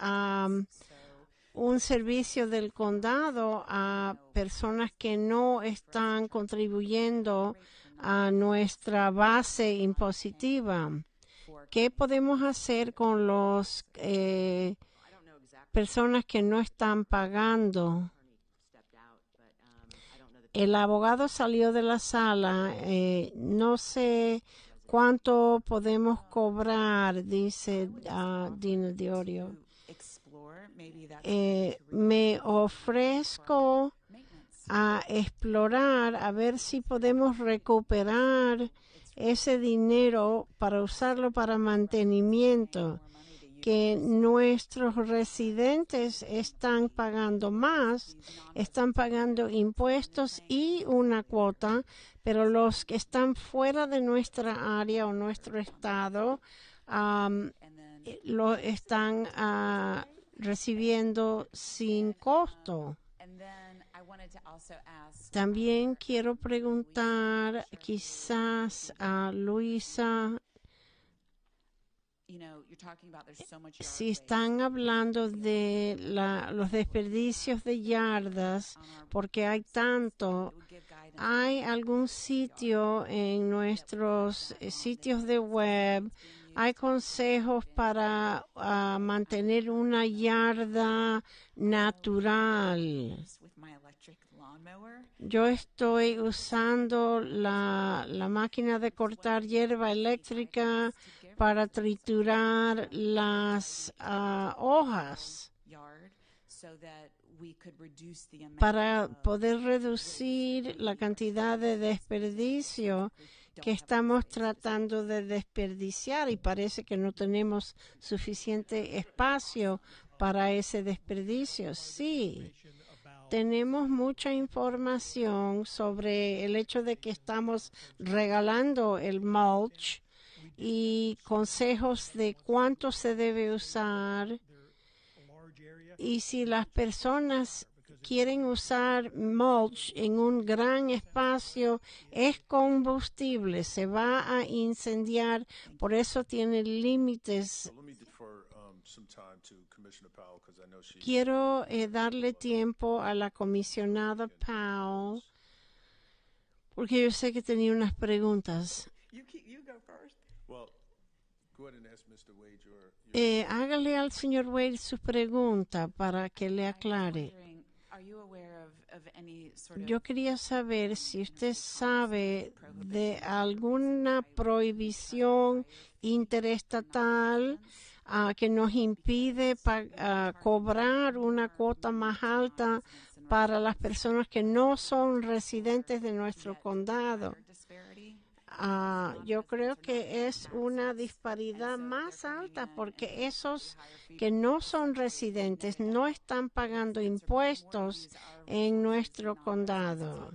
un servicio del condado a personas que no están contribuyendo a nuestra base impositiva. ¿Qué podemos hacer con los personas que no están pagando? El abogado salió de la sala. No sé cuánto podemos cobrar, dice Dina Diorio. Me ofrezco a explorar, a ver si podemos recuperar ese dinero para usarlo para mantenimiento, que nuestros residentes están pagando más, están pagando impuestos y una cuota, pero los que están fuera de nuestra área o nuestro estado lo están recibiendo sin costo. También quiero preguntar quizás a Luisa si están hablando de los desperdicios de yardas, porque hay tanto. ¿Hay algún sitio en nuestros sitios de web? ¿Hay consejos para mantener una yarda natural? Yo estoy usando la máquina de cortar hierba eléctrica para triturar las hojas, para poder reducir la cantidad de desperdicio que estamos tratando de desperdiciar, y parece que no tenemos suficiente espacio para ese desperdicio. Sí, tenemos mucha información sobre el hecho de que estamos regalando el mulch y consejos de cuánto se debe usar, y si las personas quieren usar mulch en un gran espacio, es combustible, se va a incendiar, por eso tiene límites. Quiero darle tiempo a la comisionada Powell, porque yo sé que tenía unas preguntas. Hágale al señor Wade su pregunta para que le aclare. Yo quería saber si usted sabe de alguna prohibición interestatal que nos impide cobrar una cuota más alta para las personas que no son residentes de nuestro condado. Yo creo que es una disparidad más alta porque esos que no son residentes no están pagando impuestos en nuestro condado.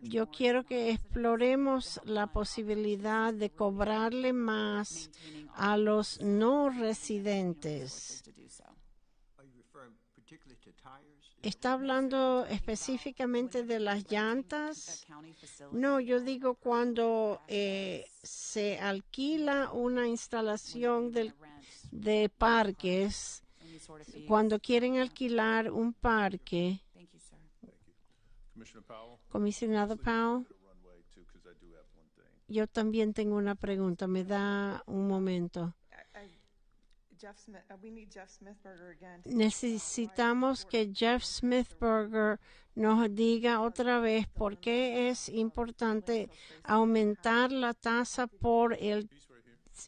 Yo quiero que exploremos la posibilidad de cobrarle más a los no residentes. ¿Está hablando específicamente de las llantas? No, yo digo cuando se alquila una instalación de parques, cuando quieren alquilar un parque. Comisionado Powell, yo también tengo una pregunta. ¿Me da un momento? Necesitamos que Jeff Smithberger nos diga otra vez por qué es importante aumentar la tasa por el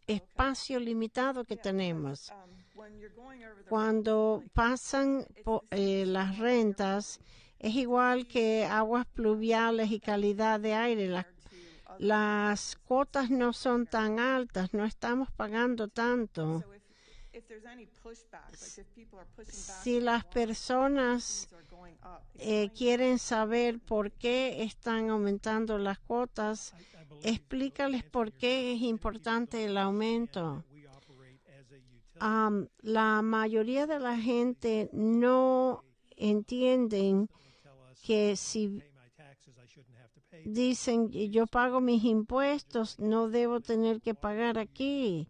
espacio limitado que tenemos. Cuando pasan las rentas, es igual que aguas pluviales y calidad de aire. Las cuotas no son tan altas, no estamos pagando tanto. if there's any pushback, like if people are pushing back. Si las personas quieren saber por qué están aumentando las cuotas, explícales por qué es importante el aumento. La mayoría de la gente no entienden que si dicen yo pago mis impuestos, no debo tener que pagar aquí,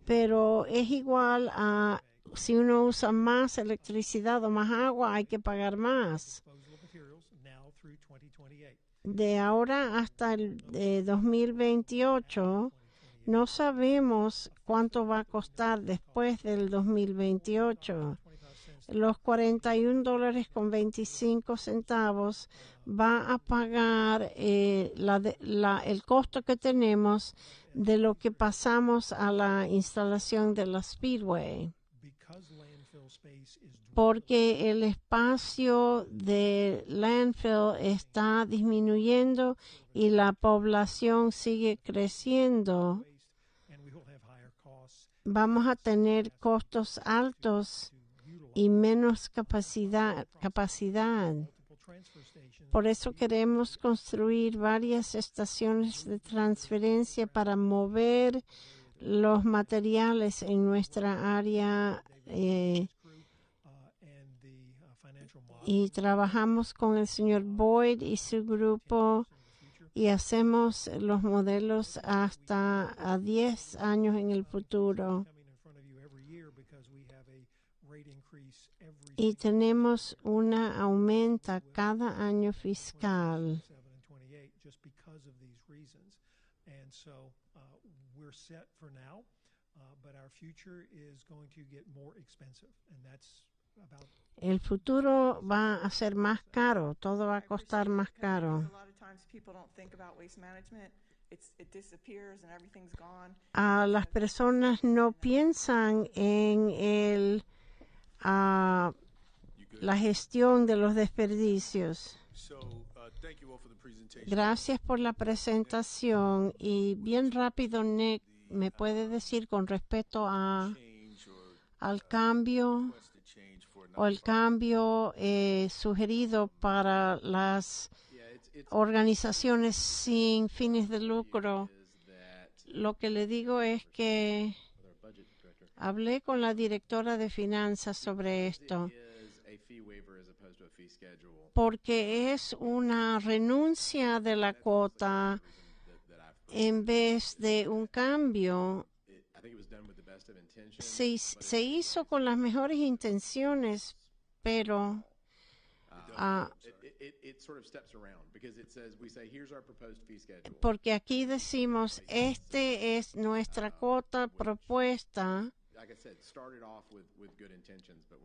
pero es igual a si uno usa más electricidad o más agua, hay que pagar más. De ahora hasta el 2028, no sabemos cuánto va a costar después del 2028. Los $41.25 va a pagar el costo que tenemos de lo que pasamos a la instalación de la Speedway. Porque el espacio de landfill está disminuyendo y la población sigue creciendo, vamos a tener costos altos y menos capacidad. Por eso queremos construir varias estaciones de transferencia para mover los materiales en nuestra área y trabajamos con el señor Boyd y su grupo y hacemos los modelos hasta a 10 años en el futuro. Y tenemos una aumenta cada año fiscal. El futuro va a ser más caro, todo va a costar más caro. Las personas no piensan en la gestión de los desperdicios. Gracias por la presentación y bien rápido, Nick, ¿me puede decir con respecto al cambio o el cambio sugerido para las organizaciones sin fines de lucro? Lo que le digo es que hablé con la directora de finanzas sobre esto, porque es una renuncia de la cuota en vez de un cambio. Se hizo con las mejores intenciones, pero porque aquí decimos, este es nuestra cuota propuesta,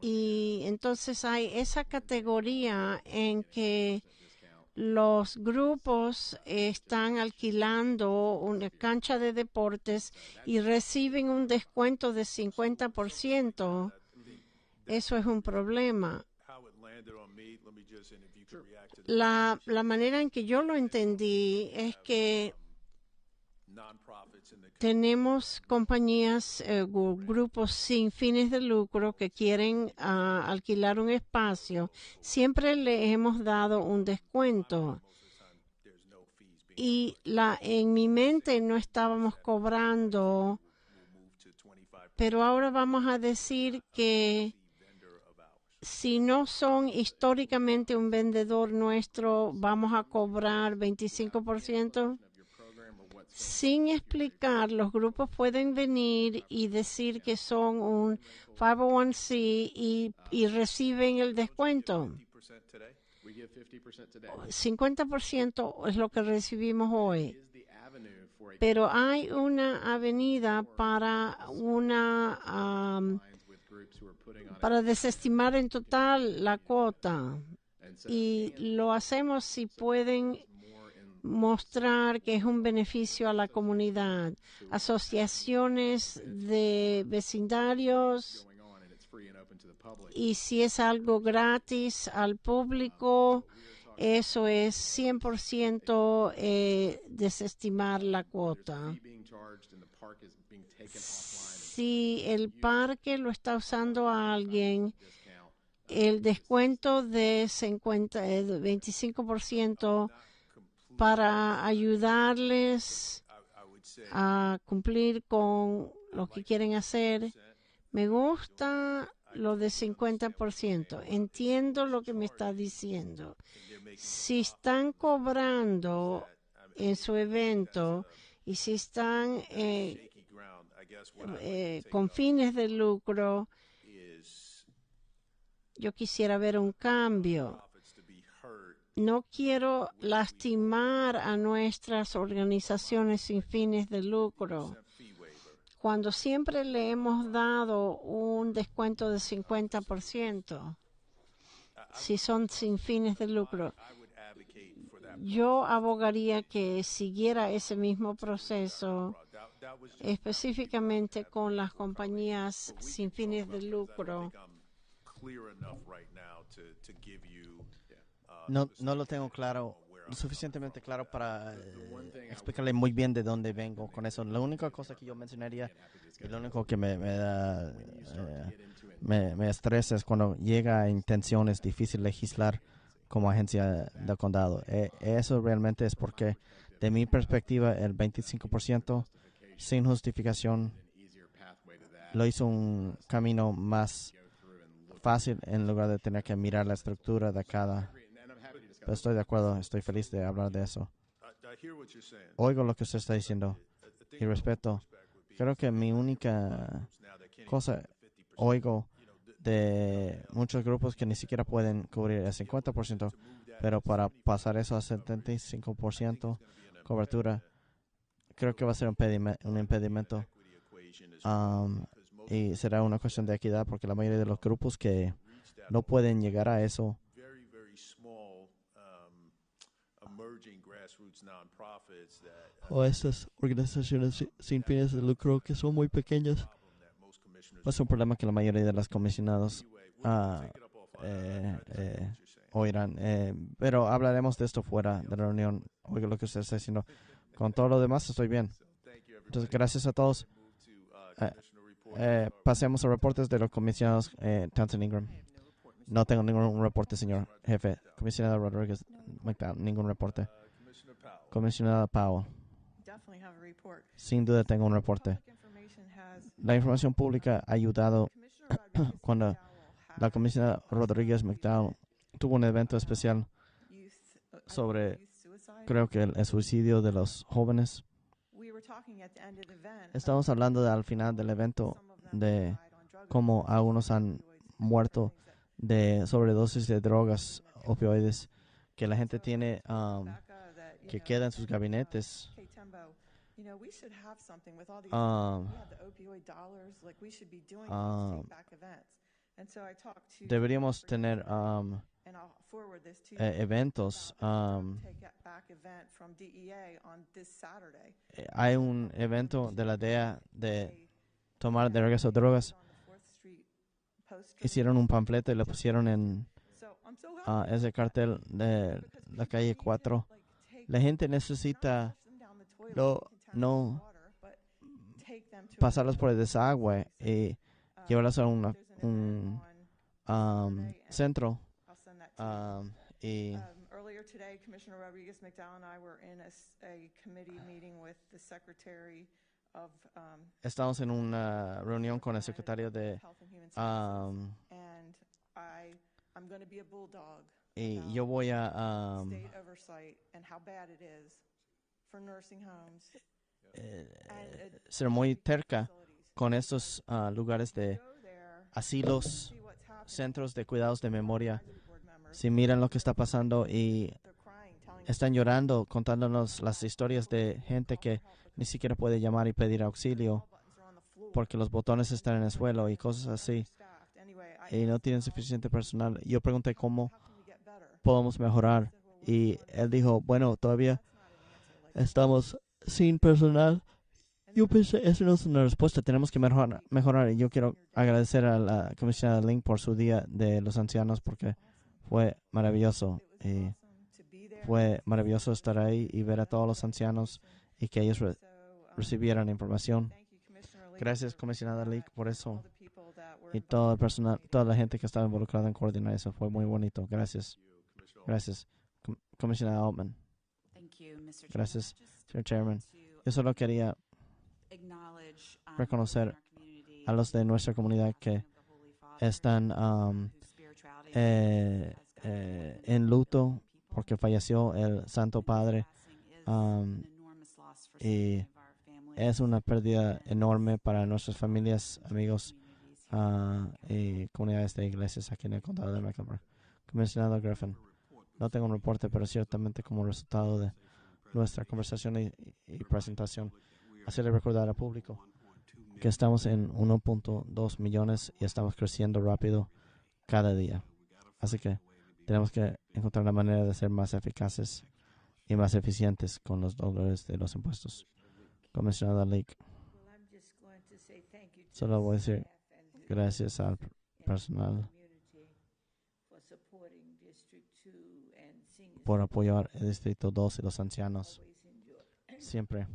y entonces hay esa categoría en que los grupos están alquilando una cancha de deportes y reciben un descuento de 50%. Eso es un problema. La manera en que yo lo entendí es que tenemos compañías, grupos sin fines de lucro que quieren alquilar un espacio. Siempre le hemos dado un descuento. Y en mi mente no estábamos cobrando, pero ahora vamos a decir que si no son históricamente un vendedor nuestro, vamos a cobrar 25%. Sin explicar, los grupos pueden venir y decir que son un 501c y reciben el descuento. 50% es lo que recibimos hoy. Pero hay una avenida para para desestimar en total la cuota. Y lo hacemos si pueden mostrar que es un beneficio a la comunidad. Asociaciones de vecindarios, y si es algo gratis al público, eso es 100% desestimar la cuota. si el parque lo está usando a alguien, el descuento de 25% para ayudarles a cumplir con lo que quieren hacer. Me gusta lo de 50%. Entiendo lo que me está diciendo. Si están cobrando en su evento y si están con fines de lucro, yo quisiera ver un cambio. No quiero lastimar a nuestras organizaciones sin fines de lucro. Cuando siempre le hemos dado un descuento de 50%, si son sin fines de lucro, yo abogaría que siguiera ese mismo proceso, específicamente con las compañías sin fines de lucro. No lo tengo claro, suficientemente claro para explicarle muy bien de dónde vengo con eso. La única cosa que yo mencionaría y lo único que me estresa es cuando llega a intenciones difícil legislar como agencia del condado. Eso realmente es porque, de mi perspectiva, el 25% sin justificación lo hizo un camino más fácil en lugar de tener que mirar la estructura de cada. Pero estoy de acuerdo, estoy feliz de hablar de eso. Oigo lo que usted está diciendo y respeto. Creo que mi única cosa, oigo de muchos grupos que ni siquiera pueden cubrir el 50%, pero para pasar eso a 75% cobertura, creo que va a ser un impedimento. Y será una cuestión de equidad porque la mayoría de los grupos que no pueden llegar a eso o estas organizaciones sin fines de lucro que son muy pequeñas, es un problema que la mayoría de los comisionados oirán. Pero hablaremos de esto fuera de la reunión. Oiga lo que usted está diciendo. Con todo lo demás estoy bien. Entonces, gracias a todos. Pasemos a reportes de los comisionados. Townsend Ingram. No tengo ningún reporte, señor jefe. Comisionado Rodríguez McDowell, ningún reporte. Comisionada Powell. Sin duda tengo un reporte. La información pública ha ayudado cuando la comisionada Rodríguez McDowell tuvo un evento especial sobre, creo que el suicidio de los jóvenes. Estamos hablando al final del evento de cómo algunos han muerto de sobredosis de drogas, opioides, que la gente tiene que queda en sus gabinetes. Deberíamos tener eventos. Hay un evento de la DEA de tomar de regreso drogas. Hicieron un panfleto y lo pusieron en ese cartel de la calle 4. La gente necesita no pasarlos por el desagüe y llevarlos a un centro. Earlier today, Commissioner Rodriguez McDowell and I were in a committee meeting with the Secretary of Estamos en una reunión con el secretario de and I'm going to be a bulldog y yo voy a state oversight and how bad it is for nursing homes. Ser muy terca con estos lugares de asilos, centros de cuidados de memoria. Si miran lo que está pasando y están llorando, contándonos las historias de gente que ni siquiera puede llamar y pedir auxilio porque los botones están en el suelo y cosas así, y no tienen suficiente personal. Yo pregunté cómo podemos mejorar y él dijo, bueno, todavía estamos sin personal. Yo pensé, esa no es una respuesta, tenemos que mejorar. Y yo quiero agradecer a la comisionada Link por su Día de los Ancianos porque fue maravilloso. Y fue maravilloso estar ahí y ver a todos los ancianos y que ellos recibieran información. Gracias, comisionada Leak, por eso. Y todo el personal, toda la gente que estaba involucrada en coordinar eso. Fue muy bonito. Gracias. Gracias. Comisionada Altman. Gracias, señor Chairman. Yo solo quería reconocer a los de nuestra comunidad que están en luto porque falleció el Santo Padre. Y es una pérdida enorme para nuestras familias, amigos y comunidades de iglesias aquí en el condado de Mecklenburg. Comisionado Griffin, no tengo un reporte, pero ciertamente como resultado de nuestra conversación y presentación, hacerle recordar al público que estamos en 1.2 millones y estamos creciendo rápido cada día. Así que tenemos que encontrar la manera de ser más eficaces y más eficientes con los dólares de los impuestos. Comisionada Leak, solo voy a decir gracias al personal por apoyar el Distrito 2 y los ancianos. Siempre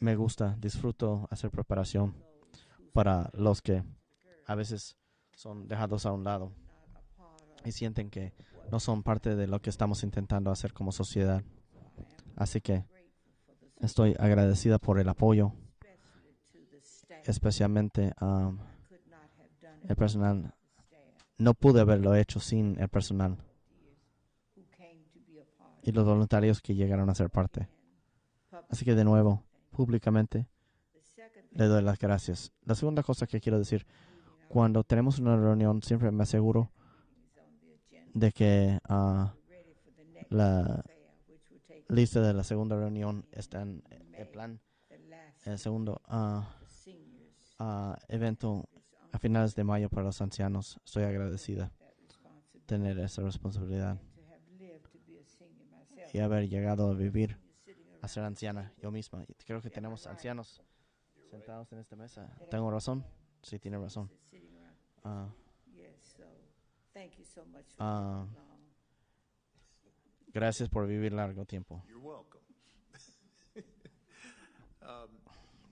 me gusta, disfruto hacer preparación para los que a veces son dejados a un lado y sienten que no son parte de lo que estamos intentando hacer como sociedad. Así que estoy agradecida por el apoyo, especialmente el personal. No pude haberlo hecho sin el personal y los voluntarios que llegaron a ser parte. Así que de nuevo, públicamente, le doy las gracias. La segunda cosa que quiero decir, cuando tenemos una reunión, siempre me aseguro de que la lista de la segunda reunión está en el plan. El segundo evento a finales de mayo para los ancianos. Estoy agradecida de tener esa responsabilidad y haber llegado a vivir a ser anciana yo misma. Y creo que tenemos ancianos sentados en esta mesa. ¿Tengo razón? Sí, tiene razón. Gracias por vivir largo tiempo.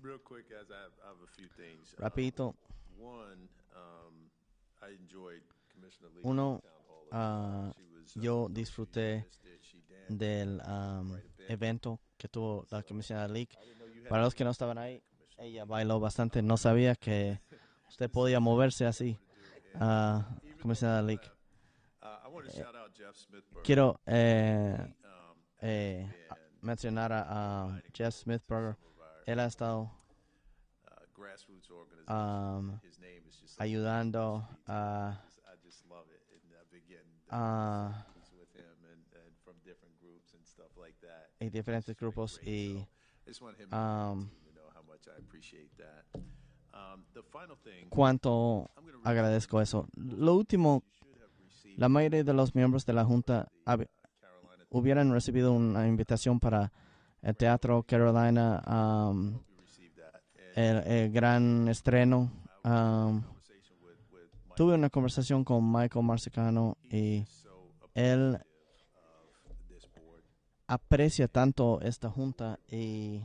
Real quick, as I have a few things. Rapidito. One, I enjoyed Commissioner Lee's Uno, town hall. yo disfruté del evento que tuvo la comisionada Leak. Para los que no estaban ahí, ella bailó bastante. No sabía que usted podía moverse así, comisionada Leak. Quiero mencionar a Jeff Smithberger. Él ha estado ayudando en diferentes grupos y cuánto agradezco eso. Lo último, la mayoría de los miembros de la Junta hubieran recibido una invitación para el Teatro Carolina, el gran estreno. Tuve una conversación con Michael Marsicano y él aprecia tanto esta junta y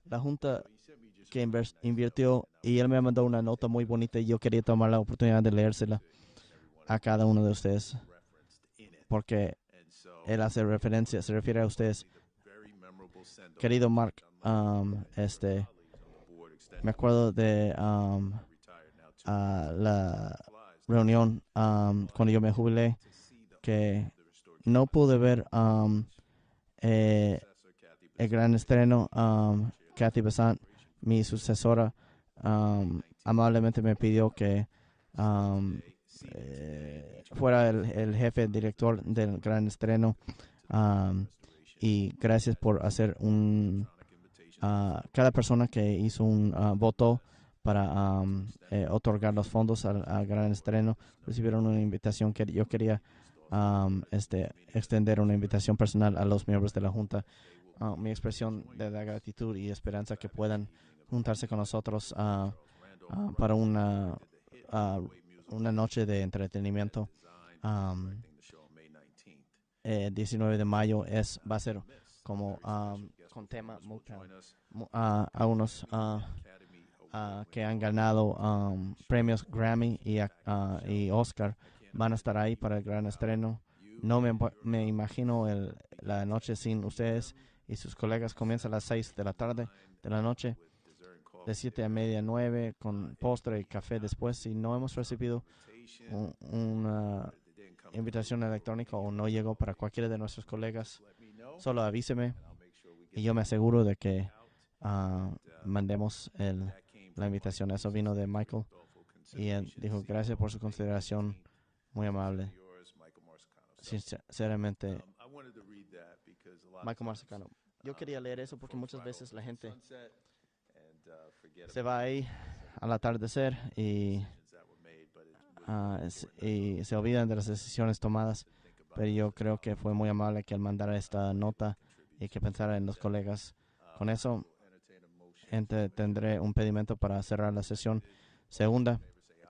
la junta que invirtió, y él me mandó una nota muy bonita y yo quería tomar la oportunidad de leérsela a cada uno de ustedes porque él hace referencia, se refiere a ustedes. Querido Mark, me acuerdo de la reunión cuando yo me jubilé, que no pude ver el gran estreno. Kathy Besant, mi sucesora, amablemente me pidió que fuera el jefe director del gran estreno, y gracias por hacer cada persona que hizo un voto para otorgar los fondos al gran estreno recibieron una invitación que yo quería extender una invitación personal a los miembros de la Junta. Mi expresión de gratitud y esperanza que puedan juntarse con nosotros para una noche de entretenimiento. 19 de mayo va a ser como con tema Motown. Algunos que han ganado premios Grammy y Oscar van a estar ahí para el gran estreno. No me imagino la noche sin ustedes y sus colegas. Comienza a las 6 de la tarde de la noche, de 7 a media, 9, con postre y café después. Si no hemos recibido una invitación electrónica o no llegó para cualquiera de nuestros colegas, solo avíseme y yo me aseguro de que mandemos la invitación. Eso vino de Michael y él dijo gracias por su consideración, muy amable. Sinceramente, Michael Marsicano. Yo quería leer eso porque muchas veces la gente se va ahí al atardecer y se olvidan de las decisiones tomadas, pero yo creo que fue muy amable que él mandara esta nota y que pensara en los colegas. Con eso tendré un pedimento para cerrar la sesión. Segunda,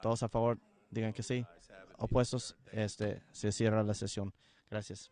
todos a favor, digan que sí. Opuestos, se cierra la sesión. Gracias.